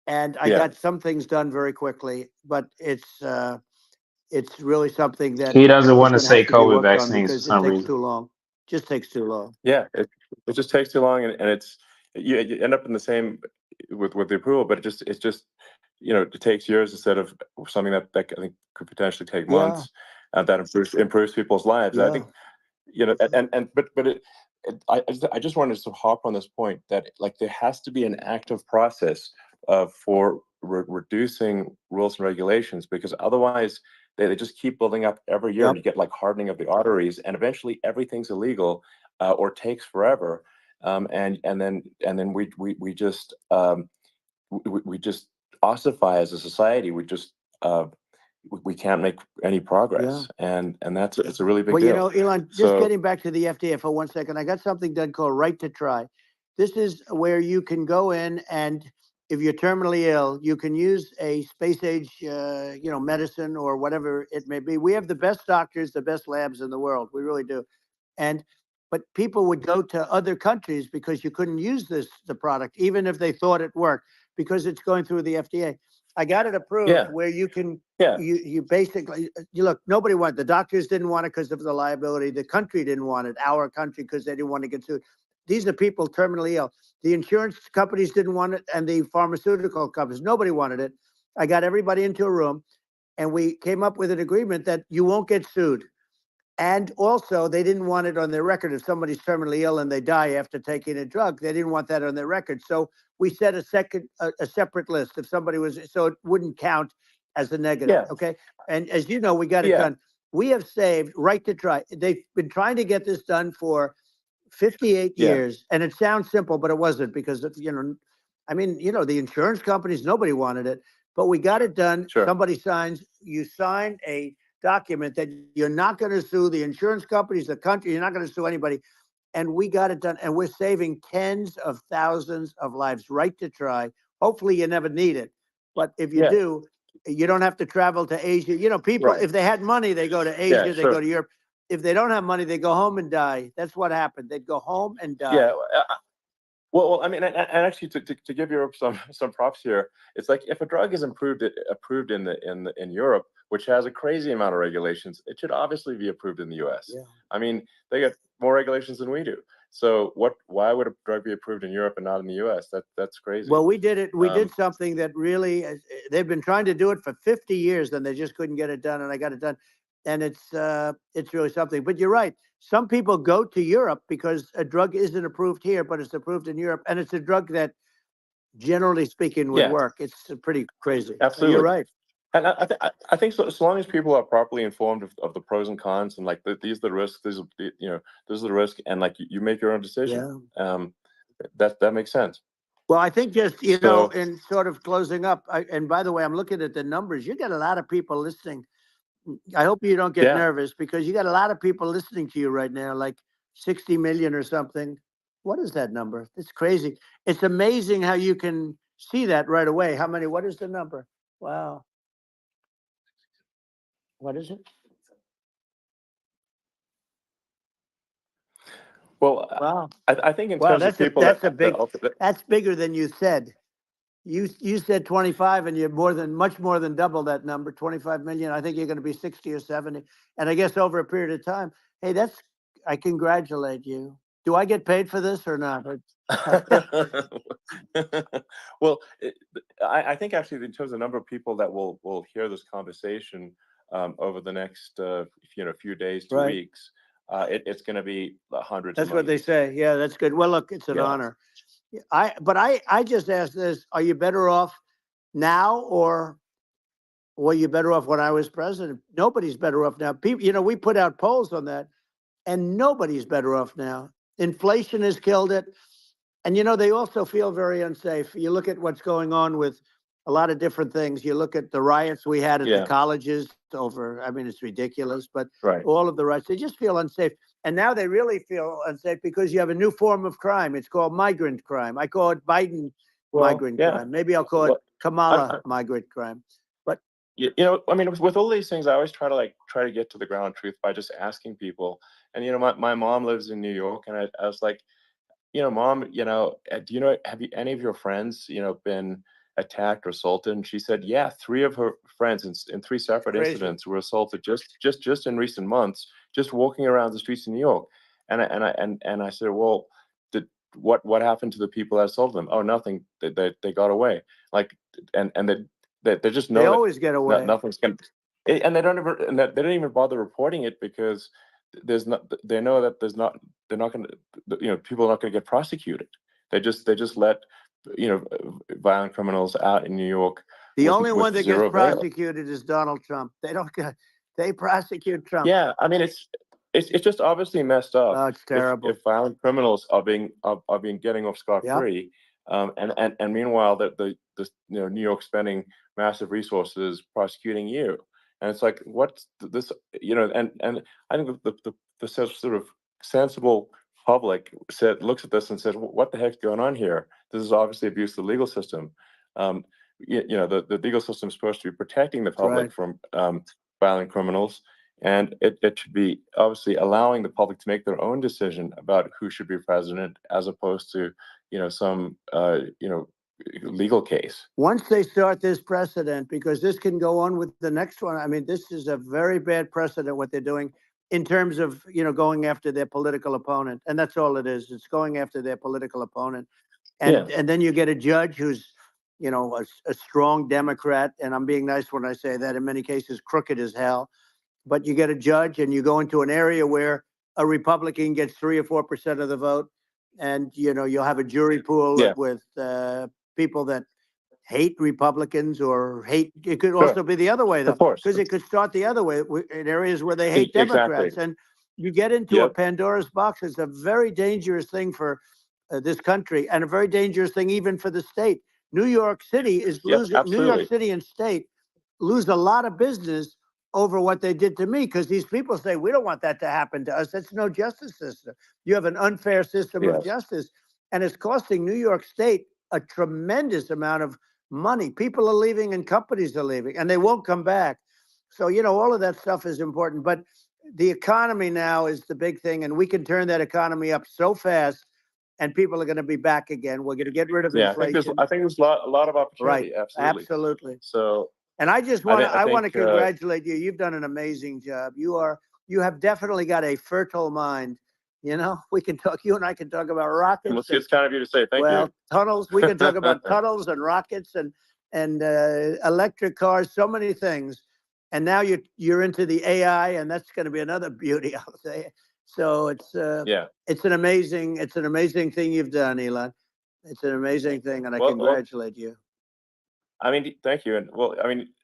and I got some things done very quickly. But it's really something that He doesn't want to is gonna say have to be COVID worked on vaccines for because it some takes reason. too long. Just takes too long. Yeah, it just takes too long, and it's you end up in the same with the approval, but it's just it takes years instead of something that I think could potentially take months, and that improves people's lives. I think I just wanted to hop on this point that like there has to be an active process for reducing rules and regulations, because otherwise they just keep building up every year, and you get like hardening of the arteries, and eventually everything's illegal or takes forever, and then we just ossify as a society. We can't make any progress, and it's a really big deal. Well, Elon, just getting back to the FDA for 1 second, I got something done called Right to Try. This is where you can go in, and if you're terminally ill, you can use a space age, medicine or whatever it may be. We have the best doctors, the best labs in the world. We really do. But people would go to other countries because you couldn't use the product, even if they thought it worked, because it's going through the FDA. I got it approved where you can, you basically, look, nobody wanted, the doctors didn't want it because of the liability. The country didn't want it, our country, because they didn't want to get sued. These are people terminally ill. The insurance companies didn't want it, and the pharmaceutical companies, nobody wanted it. I got everybody into a room, and we came up with an agreement that you won't get sued. And also, they didn't want it on their record. If somebody's terminally ill and they die after taking a drug, they didn't want that on their record. So we set a separate list if somebody was, so it wouldn't count as a negative. Okay. And as you know, we got it done. We have saved Right to Try. They've been trying to get this done for 58 years. And it sounds simple, but it wasn't, because, the insurance companies, nobody wanted it, but we got it done. Somebody signs, you sign a document that you're not going to sue the insurance companies, the country, you're not going to sue anybody. And we got it done. And we're saving tens of thousands of lives. Right to Try. Hopefully you never need it. But if you do, you don't have to travel to Asia. People, if they had money, they go to Asia, they go to Europe. If they don't have money, they go home and die. That's what happened. They'd go home and die. Well, I mean, and actually, to give Europe some props here, it's like if a drug is approved in Europe, which has a crazy amount of regulations, it should obviously be approved in the U.S. I mean, they get more regulations than we do. So why would a drug be approved in Europe and not in the U.S.? That's crazy. Well, we did it. We did something that really, they've been trying to do it for 50 years, and they just couldn't get it done, and I got it done. And it's really something. But you're right. Some people go to Europe because a drug isn't approved here, but it's approved in Europe, and it's a drug that, generally speaking, would work. It's pretty crazy. Absolutely, you're right. And I think so, as long as people are properly informed of the pros and cons, and like these are the risks, this is the risk, and like you make your own decision. That makes sense. Well, I think just in sort of closing up, and by the way, I'm looking at the numbers. You got a lot of people listening. I hope you don't get nervous, because you got a lot of people listening to you right now, like 60 million or something. What is that number? It's crazy. It's amazing how you can see that right away. How many? What is the number? Wow. What is it? Well, wow. I think in terms of people, that's bigger than you said. You said 25, and you're much more than double that number, 25 million. I think you're going to be 60 or 70, and I guess over a period of time. Hey, I congratulate you. Do I get paid for this or not? Well, I think actually in terms of the number of people that will hear this conversation over the next few days to Right. weeks, it's going to be hundreds. That's of what they millions. say. Yeah, that's good. Well, look, it's an Yeah. honor. I just asked this: are you better off now, or were you better off when I was president? Nobody's better off now. People, we put out polls on that, and nobody's better off now. Inflation has killed it. And, they also feel very unsafe. You look at what's going on with a lot of different things. You look at the riots we had at the colleges over, I mean, it's ridiculous, but Right. all of the riots, they just feel unsafe. And now they really feel unsafe because you have a new form of crime. It's called migrant crime. I call it Biden migrant crime. Maybe I'll call it Kamala migrant crime. But I mean, with all these things, I always try to get to the ground truth by just asking people. And my mom lives in New York, and I was like, Mom, have any of your friends, been attacked or assaulted? And she said, yeah, 3 of her friends in 3 separate incidents were assaulted just in recent months, just walking around the streets in New York. And I said, well, what happened to the people that assaulted them? Oh, nothing. They got away. Like, and they just know they always get away. Nothing's going to, and they don't even bother reporting it because they know that they're not going to, people are not going to get prosecuted. They just let, violent criminals out in New York. The only one that gets prosecuted is Donald Trump. They prosecute Trump. Yeah. I mean, it's just obviously messed up. Oh, it's terrible. If violent criminals are getting off scot-free. And meanwhile the New York spending massive resources prosecuting you. And it's like, what's this, and I think the sort of sensible public looks at this and says, what the heck's going on here? This is obviously abuse of the legal system. The legal system is supposed to be protecting the public from violent criminals. And it should be obviously allowing the public to make their own decision about who should be president, as opposed to, some, legal case. Once they start this precedent, because this can go on with the next one. I mean, this is a very bad precedent, what they're doing in terms of, going after their political opponent. And that's all it is. It's going after their political opponent. And then you get a judge who's, a strong Democrat. And I'm being nice when I say that, in many cases, crooked as hell. But you get a judge and you go into an area where a Republican gets 3 or 4% of the vote. And, you'll have a jury pool with people that hate Republicans or hate. It could also be the other way, though, because it could start the other way in areas where they hate Democrats. And you get into a Pandora's box. It's a very dangerous thing for this country, and a very dangerous thing even for the state. New York City is losing. New York City and state lose a lot of business over what they did to me, because these people say, we don't want that to happen to us. That's no justice system. You have an unfair system of justice, and it's costing New York State a tremendous amount of money. People are leaving and companies are leaving, and they won't come back. So, all of that stuff is important. But the economy now is the big thing, and we can turn that economy up so fast, and people are going to be back again. We're going to get rid of inflation. I think there's a lot of opportunity. Right. Absolutely. So. And I just want to congratulate you. You've done an amazing job. You have definitely got a fertile mind. We can talk. You and I can talk about rockets. It's kind of you to say. Thank you. Tunnels. We can talk about tunnels and rockets and electric cars. So many things. And now you're into the AI, and that's going to be another beauty, I'll say. So it's an amazing thing you've done, Elon. It's an amazing thing, and I congratulate you. I mean, thank you. And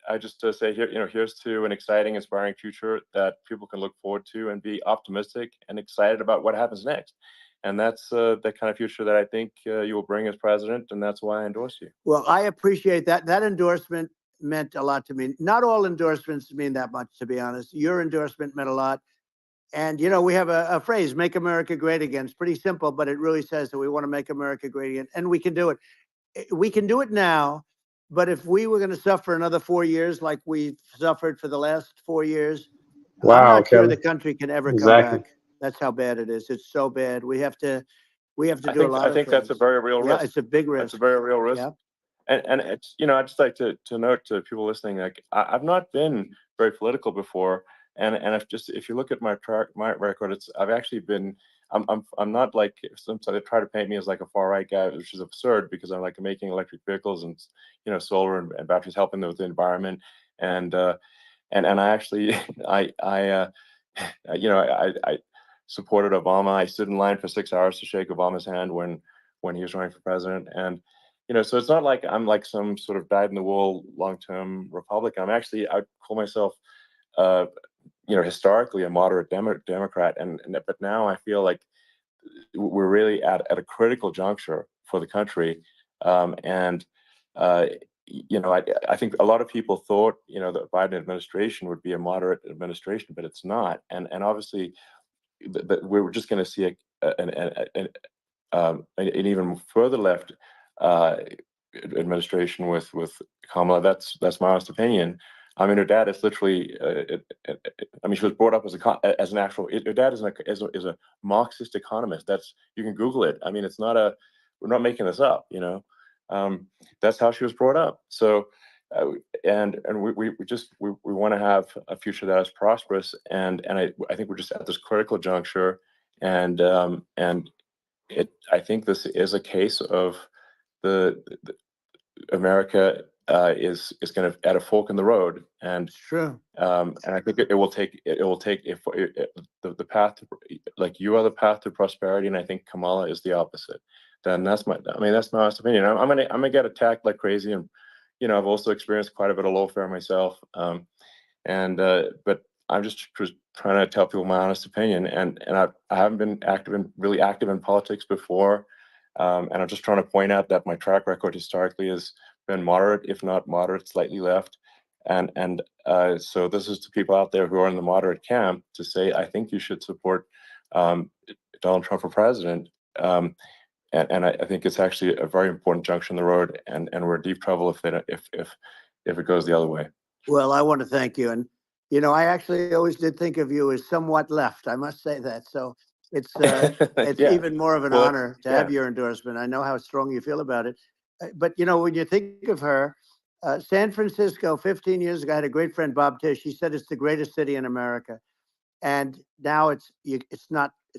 I just say here, here's to an exciting, inspiring future that people can look forward to and be optimistic and excited about what happens next. And that's the kind of future that I think you will bring as president. And that's why I endorse you. Well, I appreciate that. That endorsement meant a lot to me. Not all endorsements mean that much, to be honest. Your endorsement meant a lot. And, we have a phrase, make America great again. It's pretty simple, but it really says that we want to make America great again. And we can do it. We can do it now. But if we were going to suffer another 4 years like we've suffered for the last 4 years, I'm not sure the country can ever come back. That's how bad it is. It's so bad. We have to do a lot of things. I think that's a very real risk. Yeah, it's a big risk. It's a very real risk. Yeah. And it's, I'd just like to note to people listening, like I've not been very political before, and if you look at my record, I've actually been. I'm not like some they try to paint me as like a far right guy, which is absurd because I'm like making electric vehicles and solar and batteries, helping with the environment, and I actually I supported Obama. I stood in line for 6 hours to shake Obama's hand when he was running for president, and so it's not like I'm like some sort of dyed-in-the-wool long-term Republican. I'd call myself historically a moderate Democrat, but now I feel like we're really at a critical juncture for the country, and I think a lot of people thought the Biden administration would be a moderate administration, but it's not, and obviously we're just going to see an even further left administration with Kamala. That's my honest opinion. I mean, her dad is literally. She was brought up as an actual. Her dad is a Marxist economist. You can Google it. I mean, it's not we're not making this up. That's how she was brought up. So, and we want to have a future that is prosperous. And I think we're just at this critical juncture. And I think this is a case of the America is going to at a fork in the road, and True. And I think it will take if the path to, like, you are the path to prosperity, and I think Kamala is the opposite. Then that's my honest opinion. I'm gonna get attacked like crazy, and I've also experienced quite a bit of lawfare myself, but I'm just trying to tell people my honest opinion, and I haven't been really active in politics before. And I'm just trying to point out that my track record historically has been moderate, if not moderate, slightly left. And so this is to people out there who are in the moderate camp to say, I think you should support Donald Trump for president. And I think it's actually a very important junction in the road, and we're in deep trouble if it goes the other way. Well, I want to thank you. And, I actually always did think of you as somewhat left. I must say that. So it's Yeah. even more of an honor to have your endorsement. I know how strong you feel about it. But, when you think of her, San Francisco 15 years ago, I had a great friend, Bob Tisch. He said it's the greatest city in America. And now it's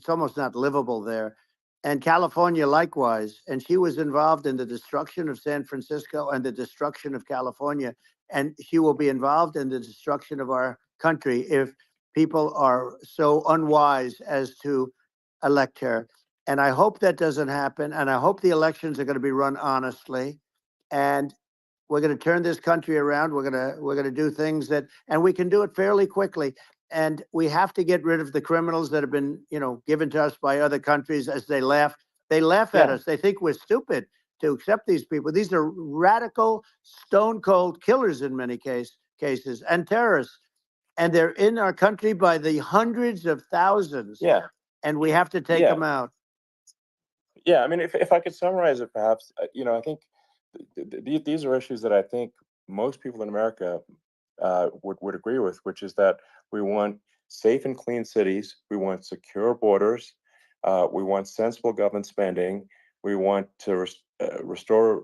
almost not livable there. And California likewise. And she was involved in the destruction of San Francisco and the destruction of California. And she will be involved in the destruction of our country if people are so unwise as to elect her. And I hope that doesn't happen. And I hope the elections are going to be run honestly. And we're going to turn this country around. We're going to do things and we can do it fairly quickly. And we have to get rid of the criminals that have been, given to us by other countries as they laugh. They laugh at us. They think we're stupid to accept these people. These are radical, stone cold killers in many cases and terrorists. And they're in our country by the hundreds of thousands. Yeah. And we have to take them out. Yeah. I mean, if I could summarize it, perhaps, I think these are issues that I think most people in America would agree with, which is that we want safe and clean cities, we want secure borders, we want sensible government spending, we want to restore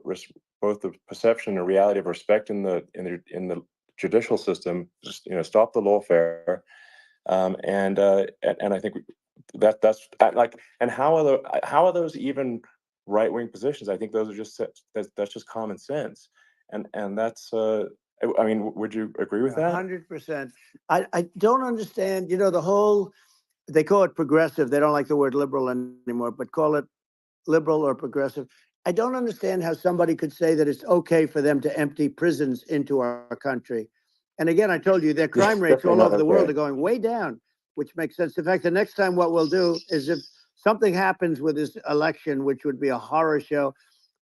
both the perception and reality of respect in the judicial system, just stop the lawfare, and I think that's like, and how are those even right-wing positions? I think those are that's just common sense, and that's I mean, would you agree with that? 100%. I don't understand, the whole, they call it progressive. They don't like the word liberal anymore, but call it liberal or progressive. I don't understand how somebody could say that it's okay for them to empty prisons into our country. And again, I told you, their crime rates all over the world are going way down, which makes sense. In fact, the next time what we'll do is, if something happens with this election, which would be a horror show,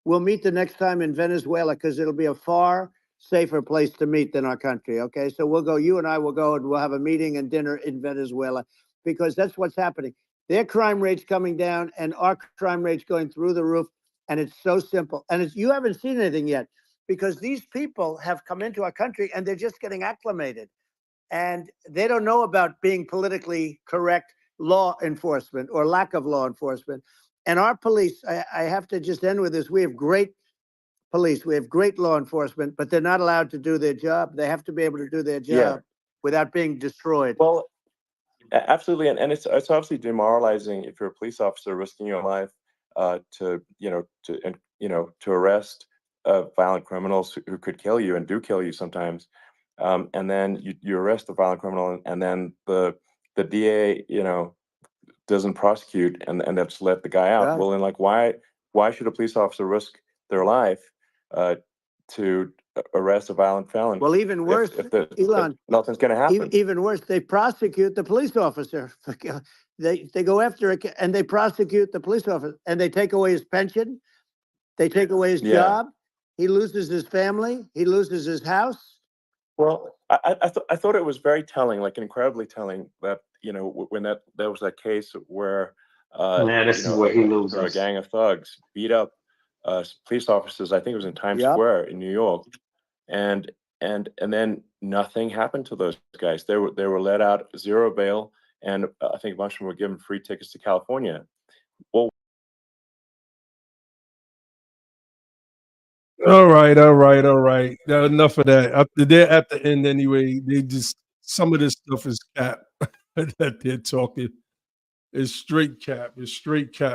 we'll meet the next time in Venezuela, because it'll be a far safer place to meet than our country. Okay, so you and I will go, and we'll have a meeting and dinner in Venezuela, because that's what's happening. Their crime rates coming down and our crime rates going through the roof. And it's so simple. And you haven't seen anything yet, because these people have come into our country and they're just getting acclimated. And they don't know about being politically correct law enforcement or lack of law enforcement. And our police, I have to just end with this. We have great police. We have great law enforcement, but they're not allowed to do their job. They have to be able to do their job Yeah. without being destroyed. Well, absolutely, and it's obviously demoralizing if you're a police officer risking your life to arrest violent criminals who could kill you and do kill you sometimes, and then you arrest the violent criminal, and then the DA doesn't prosecute and they just let the guy out. Right. Well, then why should a police officer risk their life to arrest a violent felon? Well, even worse, Elon, if nothing's going to happen. Even worse, they prosecute the police officer. They go after it and they prosecute the police officer, and they take away his pension. They take away his job. He loses his family. He loses his house. Well, I thought it was very telling, like incredibly telling, that when there was that case where this is where he loses. a gang of thugs beat up police officers. I think it was in Times Square in New York, and then nothing happened to those guys. They were let out, zero bail, and I think a bunch of them were given free tickets to California. Well, all right. Now, enough of that. They're at the end anyway. Some of this stuff is cap that they're talking. It's straight cap.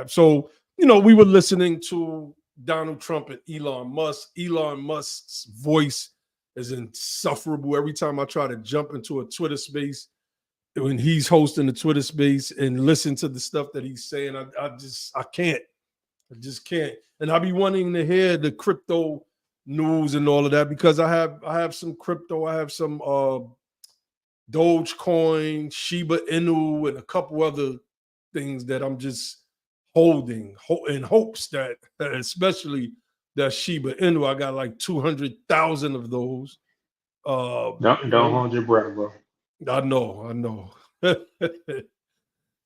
So, we were listening to Donald Trump and Elon Musk. Elon Musk's voice is insufferable. Every time I try to jump into a Twitter space, when he's hosting the Twitter space and listen to the stuff that he's saying, I can't. I just can't. And I be wanting to hear the crypto news and all of that, because I have some crypto. I have some Dogecoin, Shiba Inu, and a couple other things that I'm just holding in hopes that, especially that Shiba Inu, I got like 200,000 of those. Don't hold your breath, bro. I know.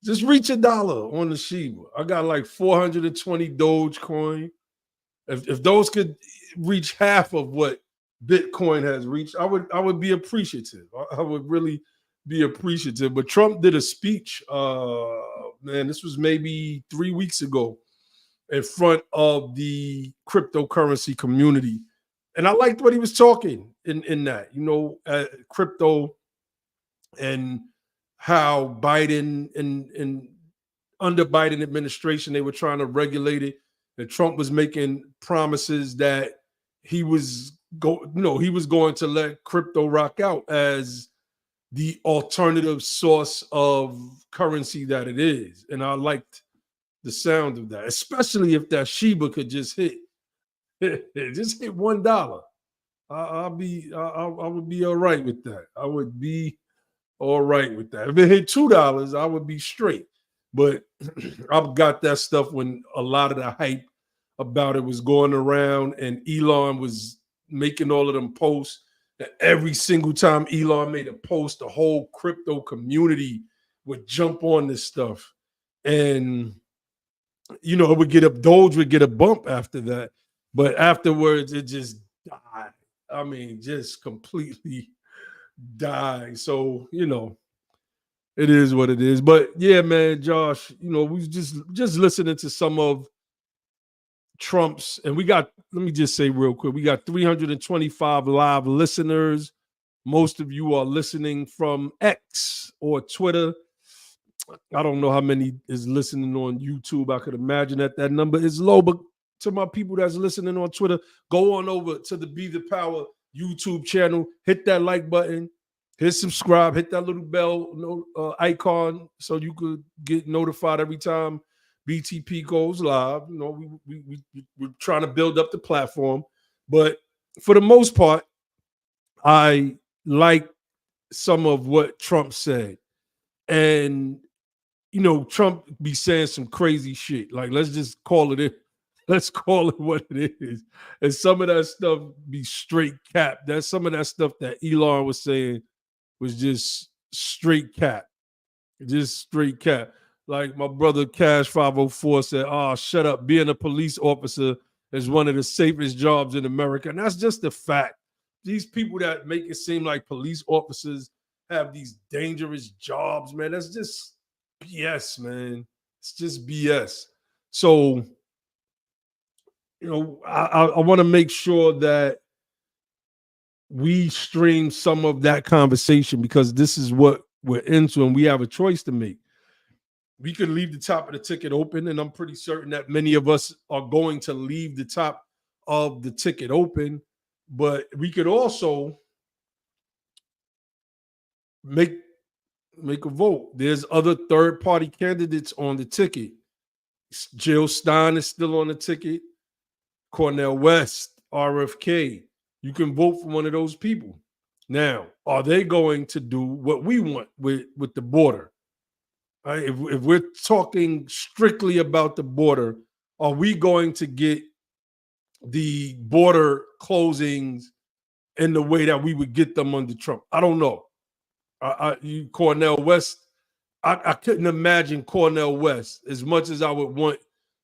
Just reach $1 on the Shiba. I got like 420 Dogecoin. If those could reach half of what Bitcoin has reached, I would be appreciative. I would really be appreciative. But Trump did a speech, this was maybe 3 weeks ago, in front of the cryptocurrency community. And I liked what he was talking in that, crypto, and how Biden and under Biden administration, they were trying to regulate it. And Trump was making promises that he was going to let crypto rock out as the alternative source of currency that it is. And I liked the sound of that, especially if that Shiba could just hit $1. I would be all right with that. I would be all right with that. If it hit $2, I would be straight. But I've got that stuff when a lot of the hype about it was going around and Elon was making all of them posts. That every single time Elon made a post, the whole crypto community would jump on this stuff. And, it would get Doge would get a bump after that. But afterwards, it just died. I mean, just completely died. So, it is what it is. But yeah, man, Josh, we was just listening to some of Trump's, and let me just say real quick, we got 325 live listeners. Most of you are listening from X or Twitter. I don't know how many is listening on YouTube. I could imagine that number is low, but to my people that's listening on Twitter, go on over to the Be the Power YouTube channel, hit that like button, hit subscribe, hit that little bell icon so you could get notified every time BTP goes live. We're trying to build up the platform, but for the most part, I like some of what Trump said. And, Trump be saying some crazy shit. Like, let's just call it Let's call it what it is. And some of that stuff be straight cap. That's some of that stuff that Elon was saying was just straight cap. Just straight cap. Like my brother Cash 504 said, shut up. Being a police officer is one of the safest jobs in America. And that's just the fact. These people that make it seem like police officers have these dangerous jobs, man, that's just BS, man. It's just BS. So I want to make sure that we stream some of that conversation, because this is what we're into and we have a choice to make. We could leave the top of the ticket open, and I'm pretty certain that many of us are going to leave the top of the ticket open, but we could also make a vote. There's other third-party candidates on the ticket. Jill Stein is still on the ticket. Cornel West, RFK. You can vote for one of those people. Now, are they going to do what we want with the border? Right? If we're talking strictly about the border, are we going to get the border closings in the way that we would get them under Trump? I don't know. Cornel West, I couldn't imagine Cornel West, as much as I would want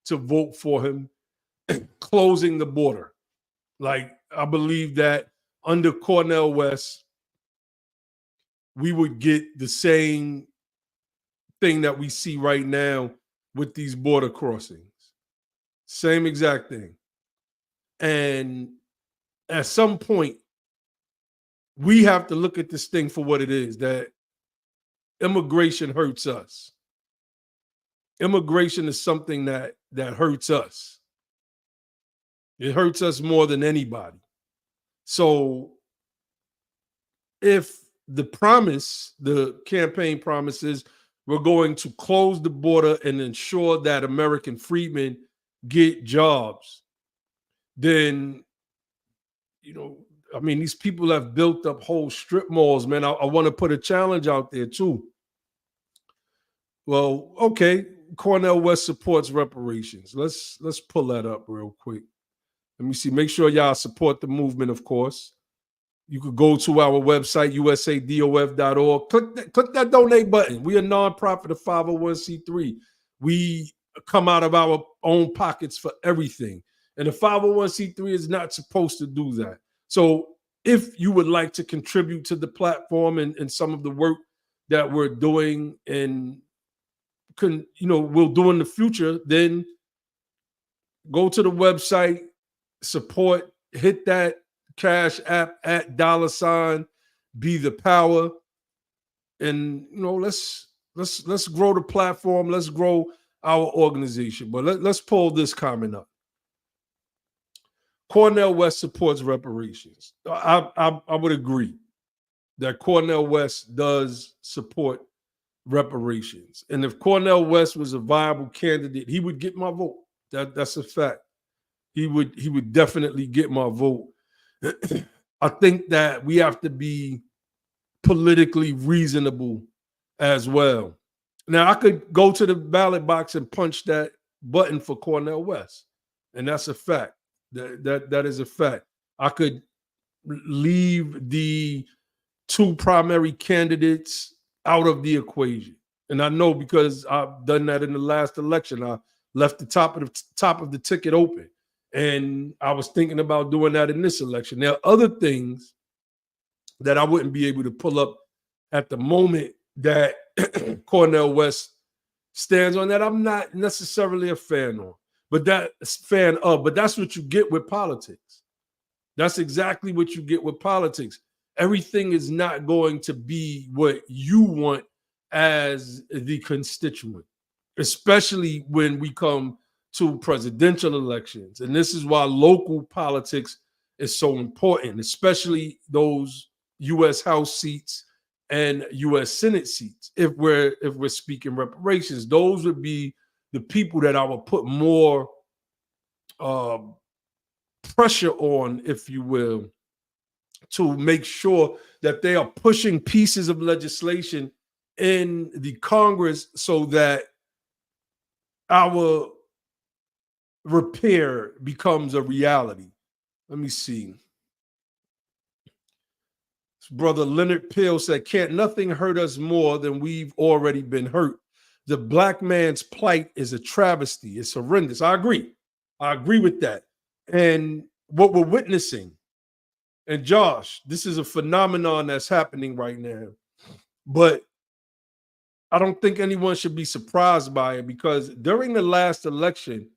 to vote for him, closing the border. Like, I believe that under Cornel West, we would get the same thing that we see right now with these border crossings. Same exact thing. And at some point, we have to look at this thing for what it is, that immigration hurts us. Immigration is something that hurts us. It hurts us more than anybody. So if the campaign promise is we're going to close the border and ensure that American freedmen get jobs, then, these people have built up whole strip malls, man. I want to put a challenge out there too. Well, okay, Cornel West supports reparations. Let's pull that up real quick. Let me see. Make sure y'all support the movement, of course. You could go to our website, usadof.org. Click that donate button. We are a nonprofit, a 501c3. We come out of our own pockets for everything. And a 501c3 is not supposed to do that. So if you would like to contribute to the platform and some of the work that we're doing and we'll do in the future, then go to the website, support, hit that Cash App at $BETHEPOWER, and let's grow the platform. Let's grow our organization. But let's pull this comment up. Cornel West supports reparations. I would agree that Cornel West does support reparations. And if Cornel West was a viable candidate, he would get my vote. That's a fact. He would definitely get my vote. I think that we have to be politically reasonable as well. Now, I could go to the ballot box and punch that button for Cornel West, and that's a fact. That is a fact. I could leave the two primary candidates out of the equation, and I know because I've done that in the last election. I left the top of the ticket open, and I was thinking about doing that in this election. There are other things that I wouldn't be able to pull up at the moment that Cornel West stands on that I'm not necessarily a fan of. But that's what you get with politics. That's exactly what you get with politics. Everything is not going to be what you want as the constituent, especially when we come to presidential elections. And this is why local politics is so important, especially those U.S. House seats and U.S. Senate seats. If we're speaking reparations, those would be the people that I would put more pressure on, if you will, to make sure that they are pushing pieces of legislation in the Congress so that our repair becomes a reality. Let me see. Brother Leonard Peel said, can't nothing hurt us more than we've already been hurt. The black man's plight is a travesty. It's horrendous. I agree with that. And what we're witnessing, and Josh, this is a phenomenon that's happening right now, but I don't think anyone should be surprised by it, because during the last election,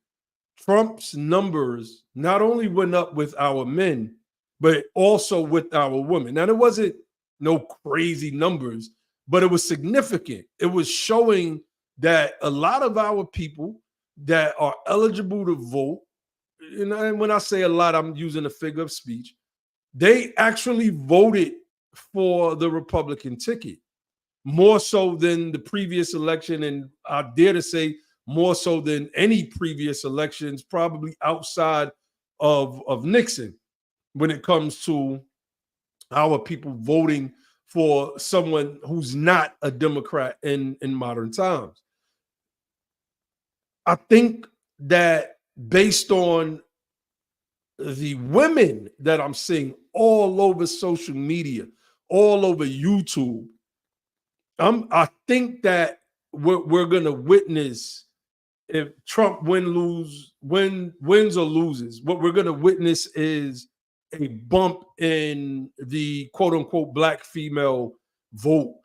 Trump's numbers not only went up with our men, but also with our women. Now, there wasn't no crazy numbers, but it was significant. It was showing that a lot of our people that are eligible to vote, and when I say a lot, I'm using a figure of speech, they actually voted for the Republican ticket, more so than the previous election, and I dare to say more so than any previous elections, probably outside of Nixon, when it comes to our people voting for someone who's not a Democrat in modern times. I think that based on the women that I'm seeing all over social media, all over YouTube, I think that we're going to witness, if Trump wins or loses, what we're going to witness is a bump in the quote unquote black female vote.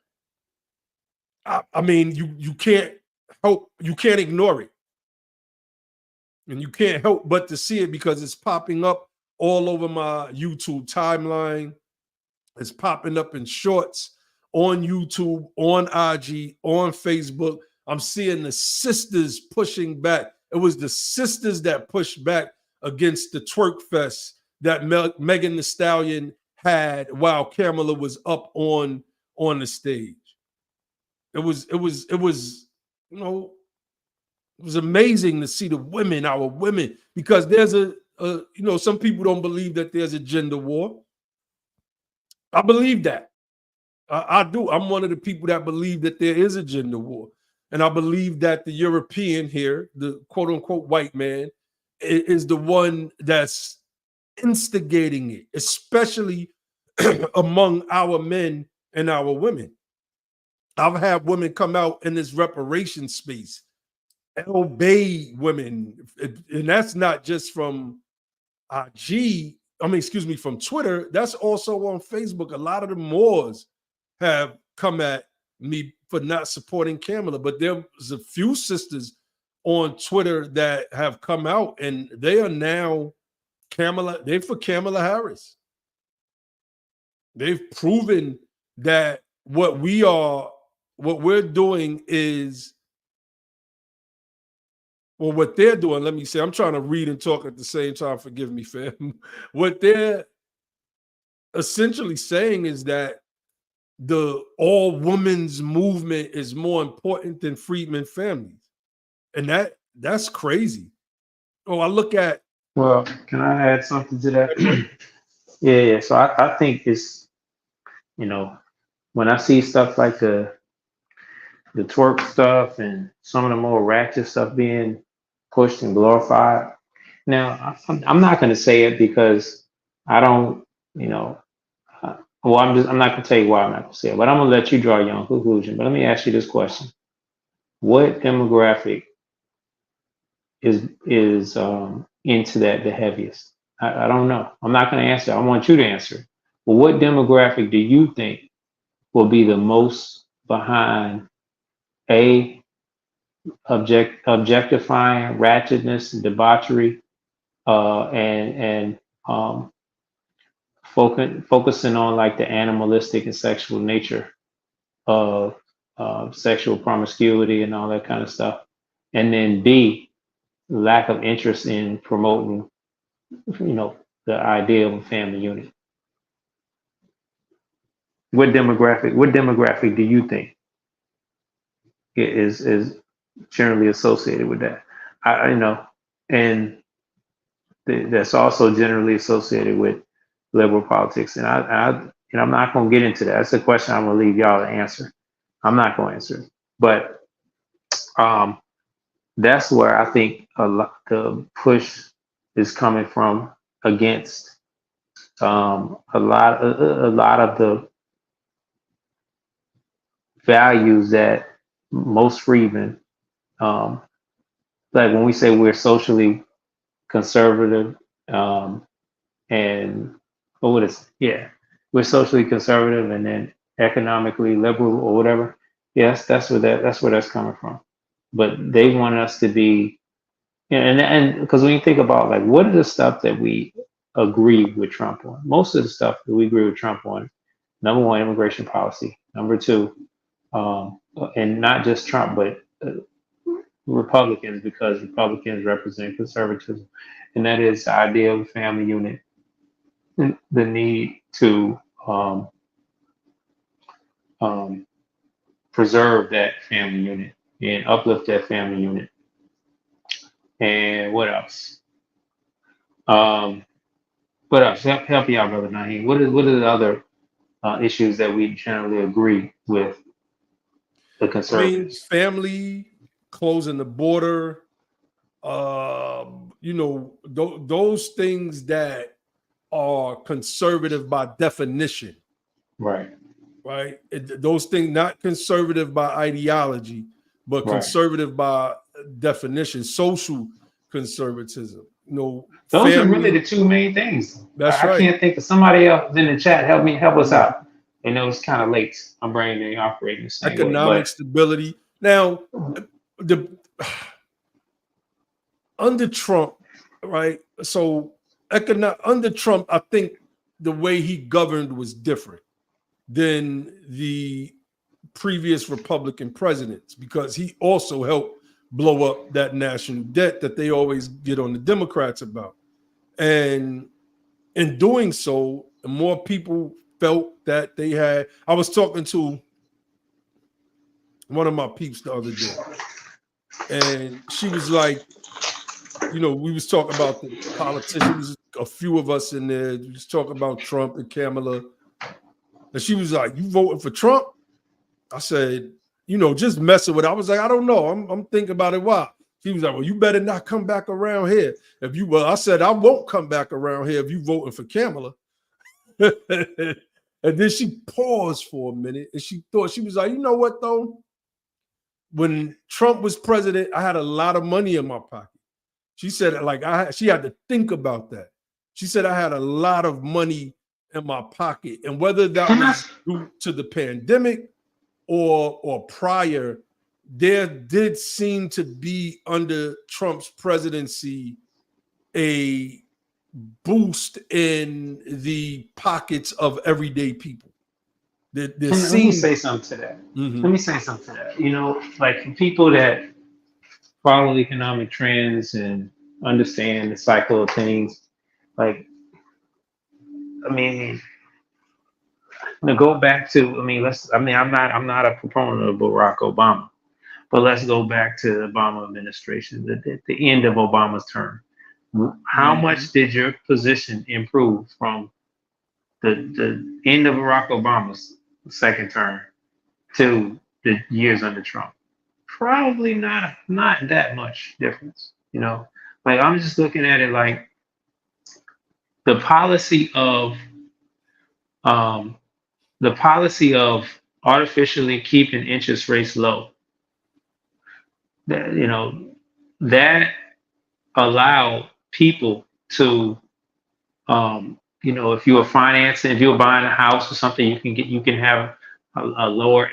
I mean, you can't ignore it. And you can't help but to see it because it's popping up all over my YouTube timeline. It's popping up in shorts on YouTube, on IG, on Facebook. I'm seeing the sisters pushing back. It was the sisters that pushed back against the twerk fest that Megan Thee Stallion had while Kamala was up on the stage. It was you know, it was amazing to see the women, our women, because there's some people don't believe that there's a gender war. I believe that. I do. I'm one of the people that believe that there is a gender war. And I believe that the European here, the quote unquote white man, is the one that's instigating it, especially among our men and our women. I've had women come out in this reparation space, obey women, and that's not just from from Twitter. That's also on Facebook. A lot of the Moors have come at me for not supporting Kamala, but there's a few sisters on Twitter that have come out, and they are now they're for Kamala Harris. They've proven that what we're doing is, well, what they're doing, let me say, I'm trying to read and talk at the same time, forgive me, fam. What they're essentially saying is that the all women's movement is more important than freedmen families. And that's crazy. Oh, I look at. Well, can I add something to that? Yeah. So I think it's, when I see stuff like the twerk stuff and some of the more ratchet stuff being pushed and glorified. Now, I'm not going to say it because I don't, I'm not going to tell you why I'm not going to say it, but I'm going to let you draw your own conclusion. But let me ask you this question. What demographic is into that the heaviest? I don't know. I'm not going to answer. I want you to answer. Well, what demographic do you think will be the most behind objectifying ratchetness and debauchery, and focusing on like the animalistic and sexual nature of sexual promiscuity and all that kind of stuff, and then B, lack of interest in promoting, the idea of a family unit? What demographic do you think is generally associated with that? And that's also generally associated with liberal politics. And I'm not going to get into that. That's a question I'm going to leave y'all to answer. I'm not going to answer it. But that's where I think the push is coming from against a lot of the values that most freedmen, like when we say we're socially conservative, and we're socially conservative and then economically liberal or whatever. Yes, that's where that's coming from. But they want us to be And because when you think about like what are the stuff that we agree with Trump on, most of the stuff that we agree with Trump on, number one, immigration policy. Number two, and not just Trump, but Republicans, because Republicans represent conservatism, and that is the idea of a family unit, and the need to preserve that family unit and uplift that family unit. And what else? What else? Help you out, brother Naheem. What are the other issues that we generally agree with the I mean, conservatives? family, closing the border, you know, those things that are conservative by definition, Right. right? Those things not conservative by ideology, but Right. conservative by definition, social conservatism. You know, Those are family. really the two main things. That's I right. can't think of somebody else in the chat. Help us out. I know it's kind of late. I'm brain ain't operating the same Economic way, stability. Now, the under Trump, right? So under Trump, I think the way he governed was different than the previous Republican presidents, because he also helped blow up that national debt that they always get on the Democrats about. And in doing so, more people felt that they had. I was talking to one of my peeps the other day, and she was like, you know, we was talking about the politicians, a few of us in there, we was talking about Trump and Kamala. And she was like, you voting for Trump? I said, you know, just messing with it. I was like, I don't know. I'm thinking about it. Why? She was like, well, you better not come back around here. I said, I won't come back around here if you voting for Kamala. And then she paused for a minute and she was like, you know what though? When Trump was president, I had a lot of money in my pocket. She said, like, she had to think about that. She said, I had a lot of money in my pocket. And whether that was due to the pandemic or prior, there did seem to be under Trump's presidency a boost in the pockets of everyday people. Let me say something to that. Let me say something to that. You know, like people that follow economic trends and understand the cycle of things, like, I mean, to go back to, I'm not a proponent of Barack Obama, but let's go back to the Obama administration, the end of Obama's term. How much did your position improve from the end of Barack Obama's second term to the years under Trump? Probably not that much difference. You know, like I'm just looking at it like the policy of artificially keeping interest rates low. That, you know, that allowed people to, you know, if you were financing, if you were buying a house or something, you can have a lower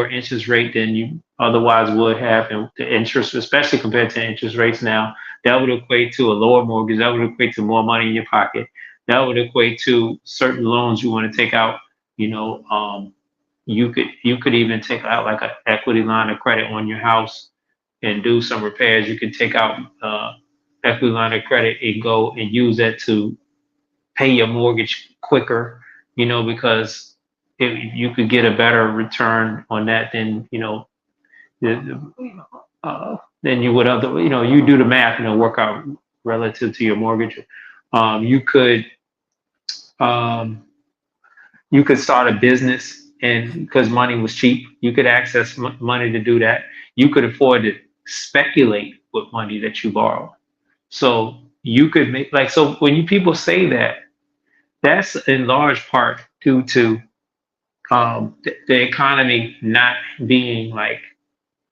interest rate than you otherwise would have, and the interest, especially compared to interest rates now, that would equate to a lower mortgage. That would equate to more money in your pocket. That would equate to certain loans you want to take out. You know, you could even take out like an equity line of credit on your house and do some repairs. You can take out equity line of credit and go and use that to pay your mortgage quicker, you know, because you could get a better return on that than, you know, than you would other, you know, you do the math, you know, work out relative to your mortgage. You could start a business, and because money was cheap, you could access money to do that. You could afford to speculate with money that you borrow. So you could make, like, so when people say that, that's in large part due to the economy not being like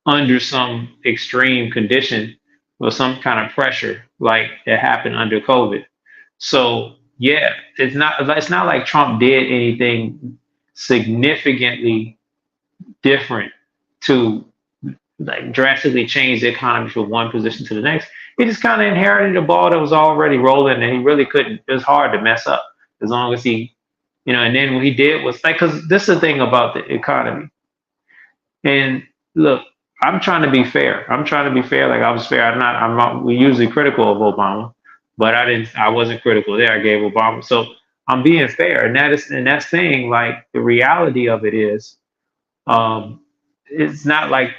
under some extreme condition or some kind of pressure like that happened under COVID. So yeah, it's not like Trump did anything significantly different to like drastically change the economy from one position to the next. he just kind of inherited a ball that was already rolling, and he really couldn't. It was hard to mess up as long as he, and then what he did was like, because this is the thing about the economy. And look, I'm trying to be fair. I'm trying to be fair. Like I was fair. I'm not. We're usually critical of Obama, but I wasn't critical there. I gave Obama. So I'm being fair, and that's saying like the reality of it is, it's not like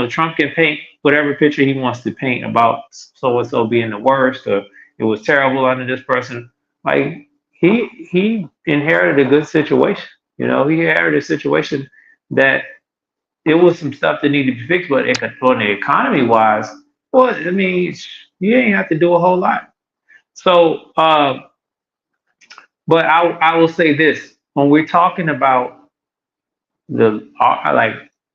Trump can paint whatever picture he wants to paint about so and so being the worst or it was terrible under this person. Like he inherited a good situation. He inherited a situation that it was some stuff that needed to be fixed, but on the economy wise, well, I mean, you ain't have to do a whole lot. So, but I will say this: when we're talking about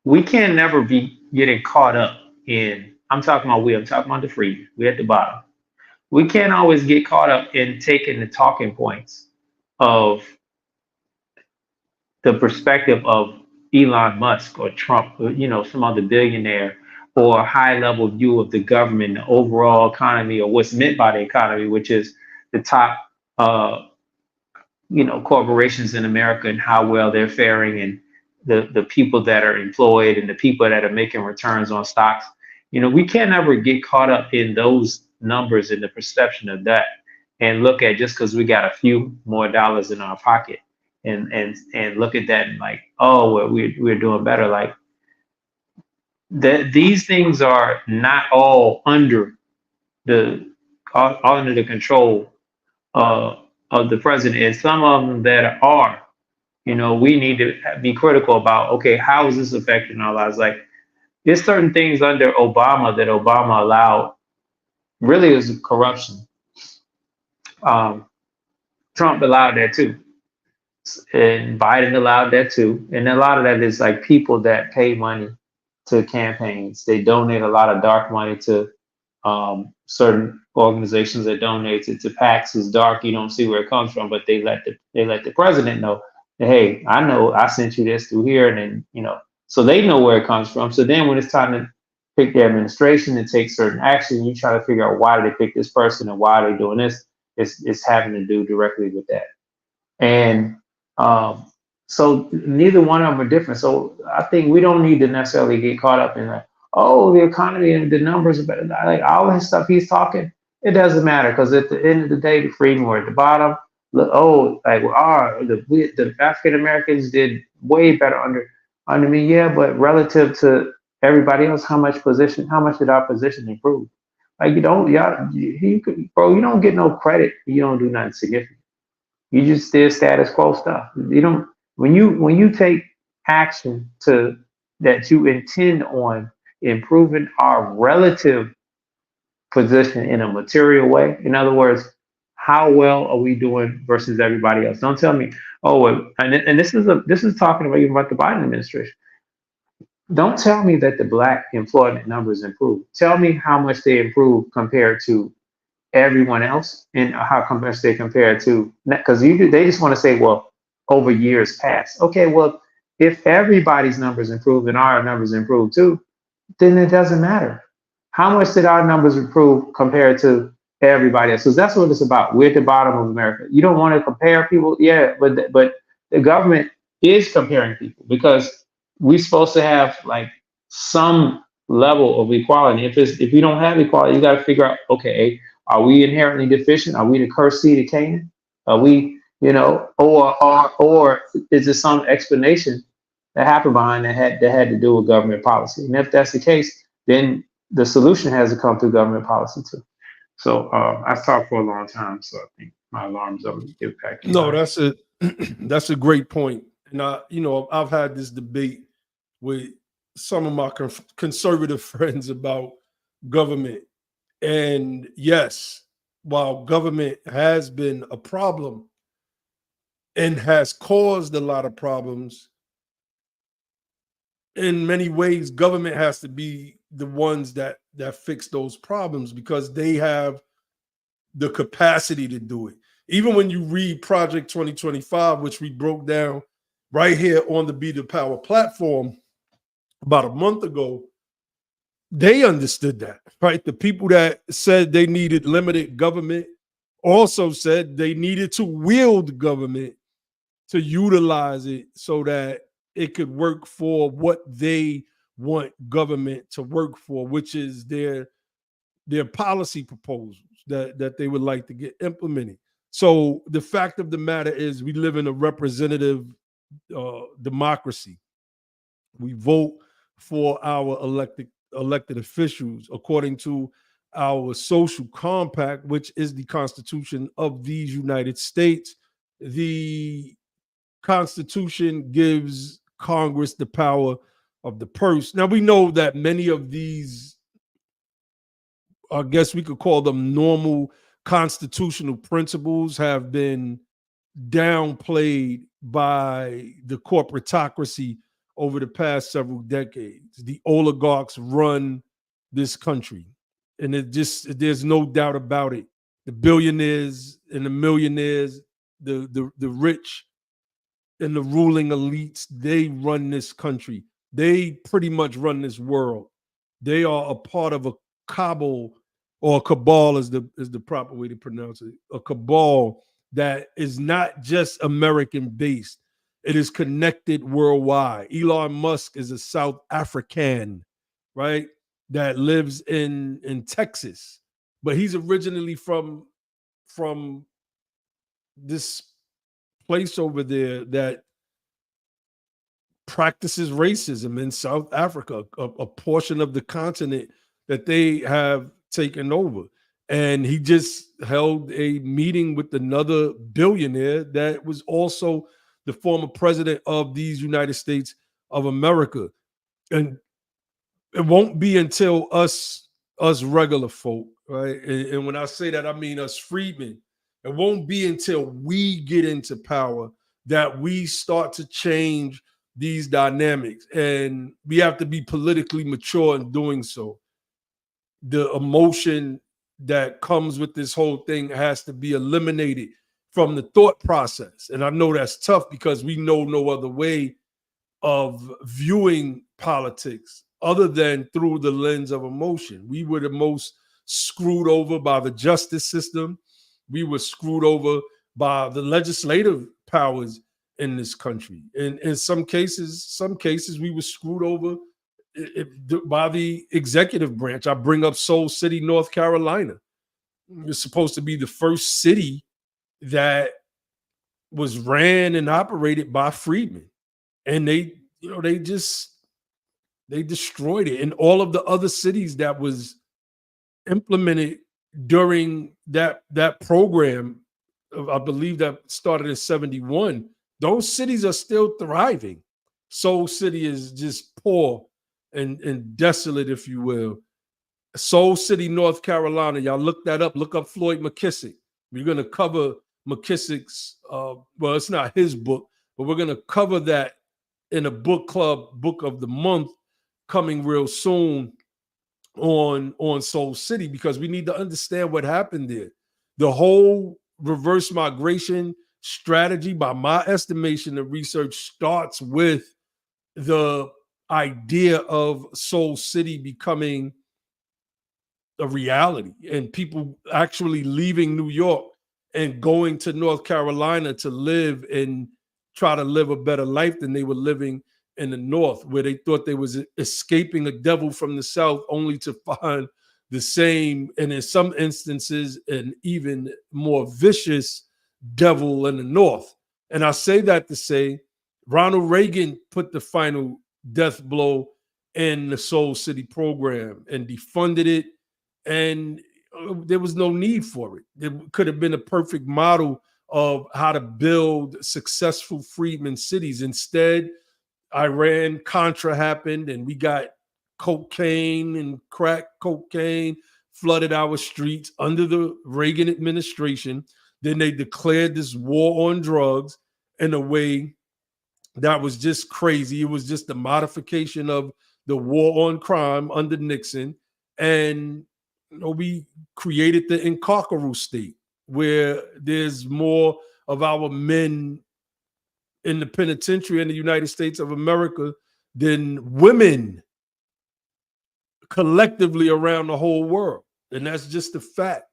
we can never be getting caught up in. I'm talking about the free. We're at the bottom. We can't always get caught up in taking the talking points of the perspective of Elon Musk or Trump or some other billionaire or a high level view of the government, the overall economy, or what's meant by the economy, which is the top corporations in America and how well they're faring, and the people that are employed and the people that are making returns on stocks. We can't ever get caught up in those numbers and the perception of that and look at just because we got a few more dollars in our pocket and look at that and like, oh, well, we're doing better. Like these things are not all under the control of the president, and some of them that are, we need to be critical about. Okay, how is this affecting our lives? Like, there's certain things under Obama that Obama allowed. Really, is corruption. Trump allowed that too, and Biden allowed that too. And a lot of that is like people that pay money to campaigns. They donate a lot of dark money to certain organizations that donate it to PACs. It's dark. You don't see where it comes from, but they let the president know that, hey, I know I sent you this through here, and then so they know where it comes from. So then when it's time to pick the administration and take certain action, you try to figure out why did they pick this person and why are they doing this. It's having to do directly with that. And so neither one of them are different. So I think we don't need to necessarily get caught up in like, oh, the economy and the numbers are better. Like all this stuff he's talking, it doesn't matter, because at the end of the day, the freedom were at the bottom. Look, the African Americans did way better under me. Yeah, but relative to everybody else, how much did our position improve? Like you don't get no credit. You don't do nothing significant. You just did status quo stuff. You don't when you take action that you intend on improving our relative position in a material way. In other words, how well are we doing versus everybody else? Don't tell me, and this is talking about even about the Biden administration. Don't tell me that the black employment numbers improved. Tell me how much they improved compared to everyone else, and how much they compare to, because they just want to say, well, over years past. Okay, well, if everybody's numbers improve and our numbers improve too, then it doesn't matter. How much did our numbers improve compared to everybody else? Because that's what it's about. We're at the bottom of America. You don't want to compare people, yeah, but the government is comparing people, because we're supposed to have like some level of equality. If you don't have equality, you got to figure out, okay, are we inherently deficient? Are we the cursed seed of Canaan? Are we, or is there some explanation that happened behind that had to do with government policy? And if that's the case, then the solution has to come through government policy too. So I've talked for a long time, so I think my alarm's up to get back. No, that's a great point. And I've had this debate with some of my conservative friends about government. And yes, while government has been a problem and has caused a lot of problems, in many ways, government has to be the ones that fix those problems, because they have the capacity to do it. Even when you read Project 2025, which we broke down right here on the Be the Power platform about a month ago, they understood that, right? The people that said they needed limited government also said they needed to wield government to utilize it so that it could work for what they want government to work for, which is their policy proposals that they would like to get implemented. So the fact of the matter is we live in a representative democracy. We vote for our elected officials according to our social compact, which is the Constitution of these United States. The Constitution gives Congress the power of the purse. Now, we know that many of these, I guess we could call them normal constitutional principles, have been downplayed by the corporatocracy over the past several decades. The oligarchs run this country, and there's no doubt about it. The billionaires and the millionaires, the rich and the ruling elites, they run this country. They pretty much run this world. They are a part of a cabal, or a cabal is the proper way to pronounce it. A cabal that is not just American based. It is connected worldwide. Elon Musk is a South African, right? That lives in Texas, but he's originally from this place over there that practices racism in South Africa, a portion of the continent that they have taken over. And he just held a meeting with another billionaire that was also the former president of these United States of America. And it won't be until us regular folk, right? And when I say that, I mean us freedmen. It won't be until we get into power that we start to change these dynamics. And we have to be politically mature in doing so. The emotion that comes with this whole thing has to be eliminated from the thought process. And I know that's tough because we know no other way of viewing politics other than through the lens of emotion. We were the most screwed over by the justice system. We were screwed over by the legislative powers in this country. And in some cases, we were screwed over by the executive branch. I bring up Soul City, North Carolina. It's supposed to be the first city that was ran and operated by freedmen. And they destroyed it. And all of the other cities that was implemented during that program, I believe that started in 71, those cities are still thriving. Soul City is just poor and desolate, if you will. Soul City, North Carolina. Y'all look that up. Look up Floyd McKissick. We're going to cover McKissick's, well, it's not his book, but we're going to cover that in a book club book of the month coming real soon on Soul City, because we need to understand what happened there. The whole reverse migration strategy, by my estimation and research, starts with the idea of Soul City becoming a reality and people actually leaving New York and going to North Carolina to live and try to live a better life than they were living in the North, where they thought they was escaping a devil from the South, only to find the same, and in some instances, an even more vicious devil in the North. And I say that to say Ronald Reagan put the final death blow in the Soul City program and defunded it, and there was no need for it. It could have been a perfect model of how to build successful freedmen cities. Instead, Iran-Contra happened, and we got cocaine and crack cocaine flooded our streets under the Reagan administration. Then they declared this war on drugs in a way that was just crazy. It was just a modification of the war on crime under Nixon. And we created the Incarceral state, where there's more of our men in the penitentiary in the United States of America than women collectively around the whole world. And that's just a fact.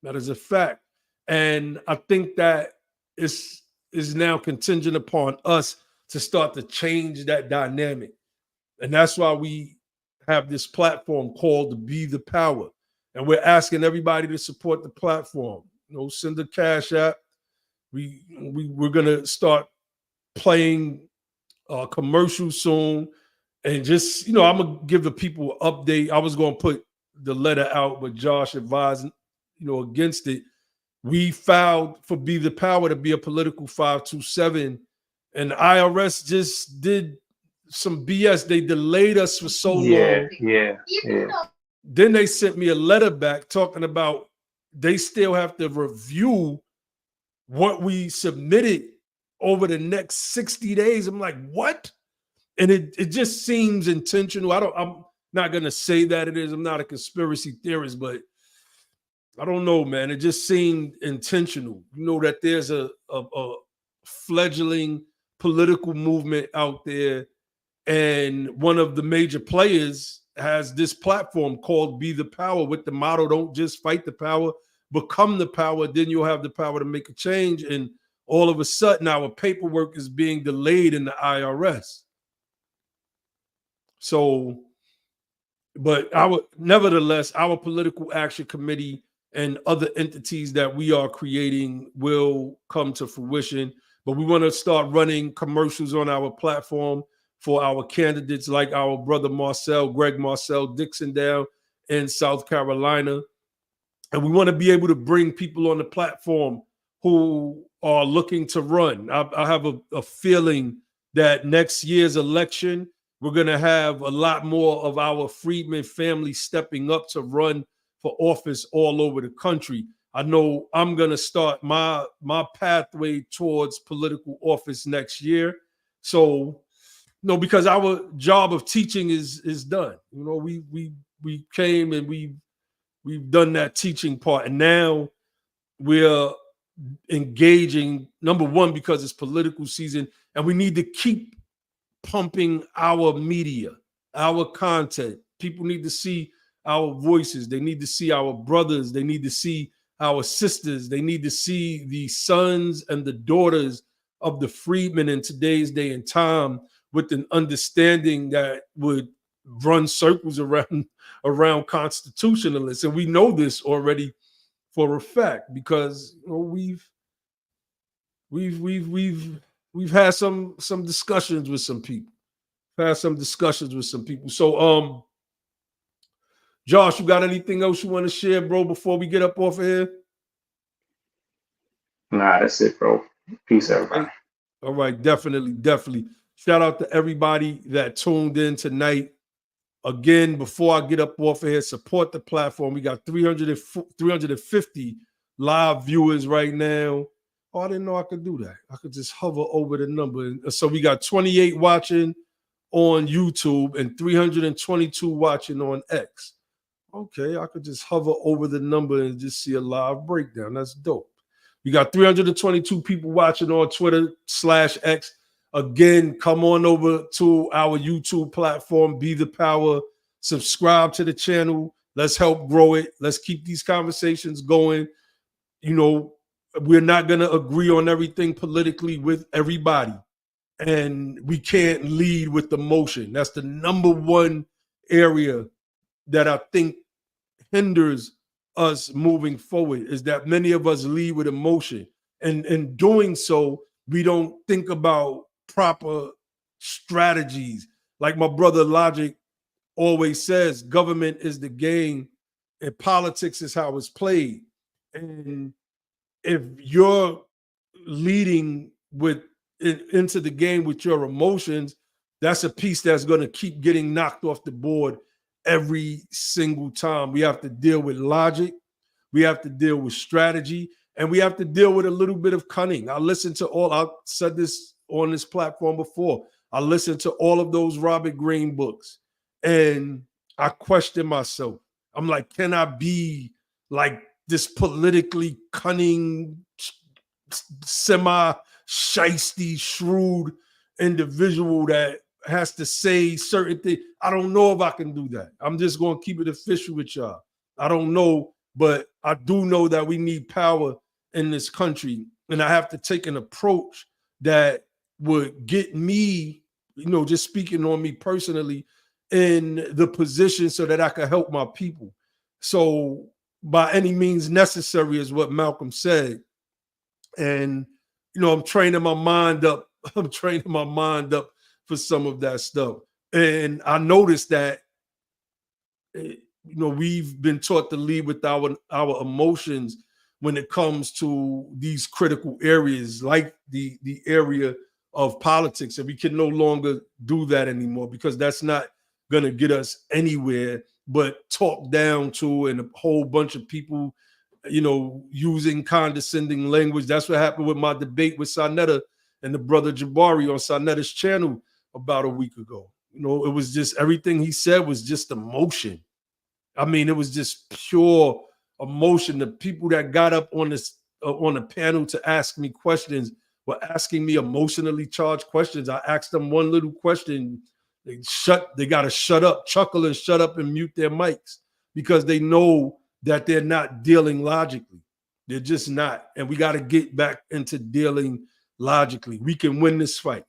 That is a fact. And I think that is now contingent upon us to start to change that dynamic. And that's why we have this platform called Be the Power. And we're asking everybody to support the platform. You know, send a cash app. We're gonna start playing commercials soon. And just, I'm gonna give the people an update. I was gonna put the letter out, but Josh advised, against it. We filed for Be the Power to be a political 527, and the IRS just did some BS. They delayed us for so long. Yeah. Then they sent me a letter back talking about they still have to review what we submitted over the next 60 days. I'm like, what? And it just seems intentional. I'm not gonna say that it is. I'm not a conspiracy theorist, but I don't know, man. It just seemed intentional. You know that there's a fledgling political movement out there, and one of the major players has this platform called Be the Power with the motto, don't just fight the power, become the power, then you'll have the power to make a change. And all of a sudden, our paperwork is being delayed in the IRS. So, but nevertheless, our political action committee and other entities that we are creating will come to fruition. But we want to start running commercials on our platform for our candidates, like our brother Greg Marcel Dixon down in South Carolina. And we want to be able to bring people on the platform who are looking to run. I have a feeling that next year's election, we're going to have a lot more of our freedmen family stepping up to run for office all over the country. I know I'm going to start my pathway towards political office next year. So, because our job of teaching is done. We came and we've done that teaching part, and now we're engaging, number one, because it's political season, and we need to keep pumping our media, our content. People need to see our voices. They need to see our brothers. They need to see our sisters. They need to see the sons and the daughters of the freedmen in today's day and time, with an understanding that would run circles around constitutionalists. And we know this already for a fact, because we've had some discussions with some people. So Josh, you got anything else you want to share, bro, before we get up off of here? Nah, that's it, bro. Peace, everybody. All right, definitely. Shout out to everybody that tuned in tonight. Again, before I get up off of here, support the platform. We got 350 live viewers right now. Oh, I didn't know I could do that. I could just hover over the number. So we got 28 watching on YouTube and 322 watching on X. Okay, I could just hover over the number and just see a live breakdown. That's dope. We got 322 people watching on Twitter/X. Again, come on over to our YouTube platform, Be the Power. Subscribe to the channel. Let's help grow it. Let's keep these conversations going. We're not going to agree on everything politically with everybody. And we can't lead with emotion. That's the number one area that I think hinders us moving forward, is that many of us lead with emotion. And in doing so, we don't think about proper strategies. Like my brother Logic always says, government is the game and politics is how it's played. And if you're leading into the game with your emotions, that's a piece that's going to keep getting knocked off the board every single time. We have to deal with logic, we have to deal with strategy, and we have to deal with a little bit of cunning. I've said this on this platform before. I listened to all of those Robert Greene books, and I question myself. I'm like, can I be like this politically cunning, semi-shiesty, shrewd individual that has to say certain things. I don't know if I can do that. I'm just going to keep it official with y'all. I don't know, but I do know that we need power in this country, and I have to take an approach that would get me, just speaking on me personally, in the position so that I can help my people. So by any means necessary is what Malcolm said. And, I'm training my mind up. I'm training my mind up for some of that stuff. And I noticed that, we've been taught to lead with our emotions when it comes to these critical areas like the area of politics. And we can no longer do that anymore, because that's not going to get us anywhere but talk down to, and a whole bunch of people, using condescending language. That's what happened with my debate with Sarnetta and the brother Jabari on Sarnetta's channel about a week ago. It was just, everything he said was just emotion. I mean, it was just pure emotion. The people that got up on the panel to ask me questions were asking me emotionally charged questions. I asked them one little question. They got to shut up, chuckle and shut up and mute their mics, because they know that they're not dealing logically. They're just not. And we got to get back into dealing logically. We can win this fight.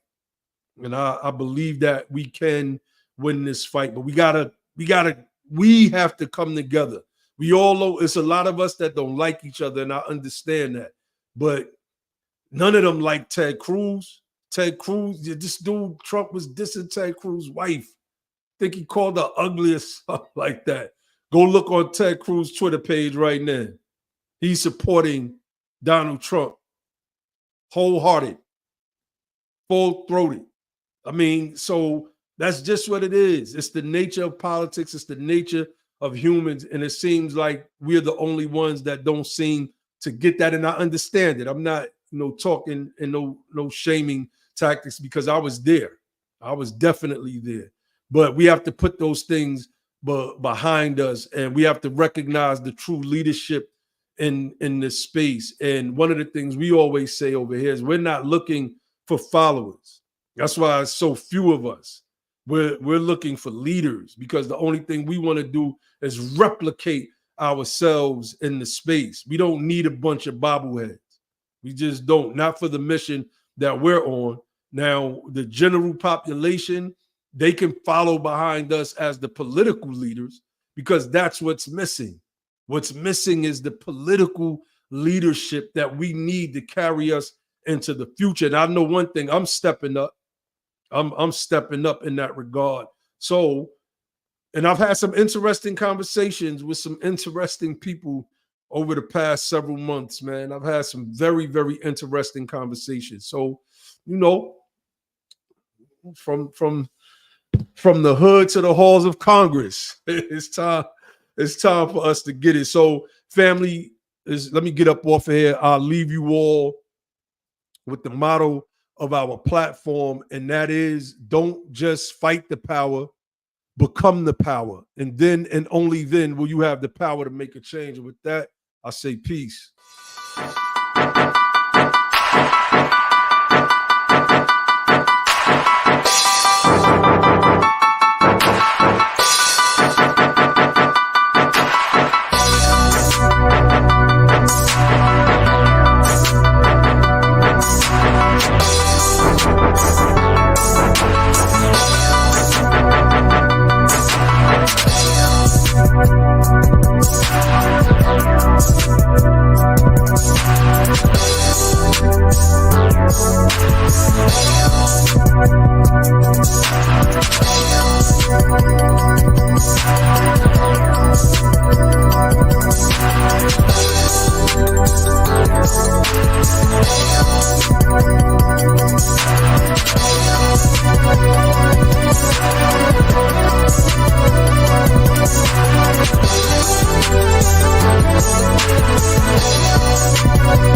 And I believe that we can win this fight, but we have to come together. We all know it's a lot of us that don't like each other, and I understand that. But none of them like Ted Cruz. Ted Cruz, this dude, Trump was dissing Ted Cruz's wife. I think he called her ugly or something like that. Go look on Ted Cruz's Twitter page right now. He's supporting Donald Trump. Wholehearted. Full-throated. I mean, so that's just what it is. It's the nature of politics. It's the nature of humans. And it seems like we're the only ones that don't seem to get that. And I understand it. I'm not, talking and no shaming tactics, because I was there. I was definitely there. But we have to put those things behind us, and we have to recognize the true leadership in this space. And one of the things we always say over here is we're not looking for followers. That's why it's so few of us. We're looking for leaders, because the only thing we want to do is replicate ourselves in the space. We don't need a bunch of bobbleheads. We just don't. Not for the mission that we're on. Now, the general population, they can follow behind us as the political leaders, because that's what's missing. What's missing is the political leadership that we need to carry us into the future. And I know one thing, I'm stepping up. I'm stepping up in that regard. So, and I've had some interesting conversations with some interesting people over the past several months, man. I've had some very, very interesting conversations. So, from the hood to the halls of Congress, it's time for us to get it. So, family, let me get up off of here. I'll leave you all with the motto of our platform, and that is, don't just fight the power, become the power. And then and only then will you have the power to make a change. And with that, I say peace.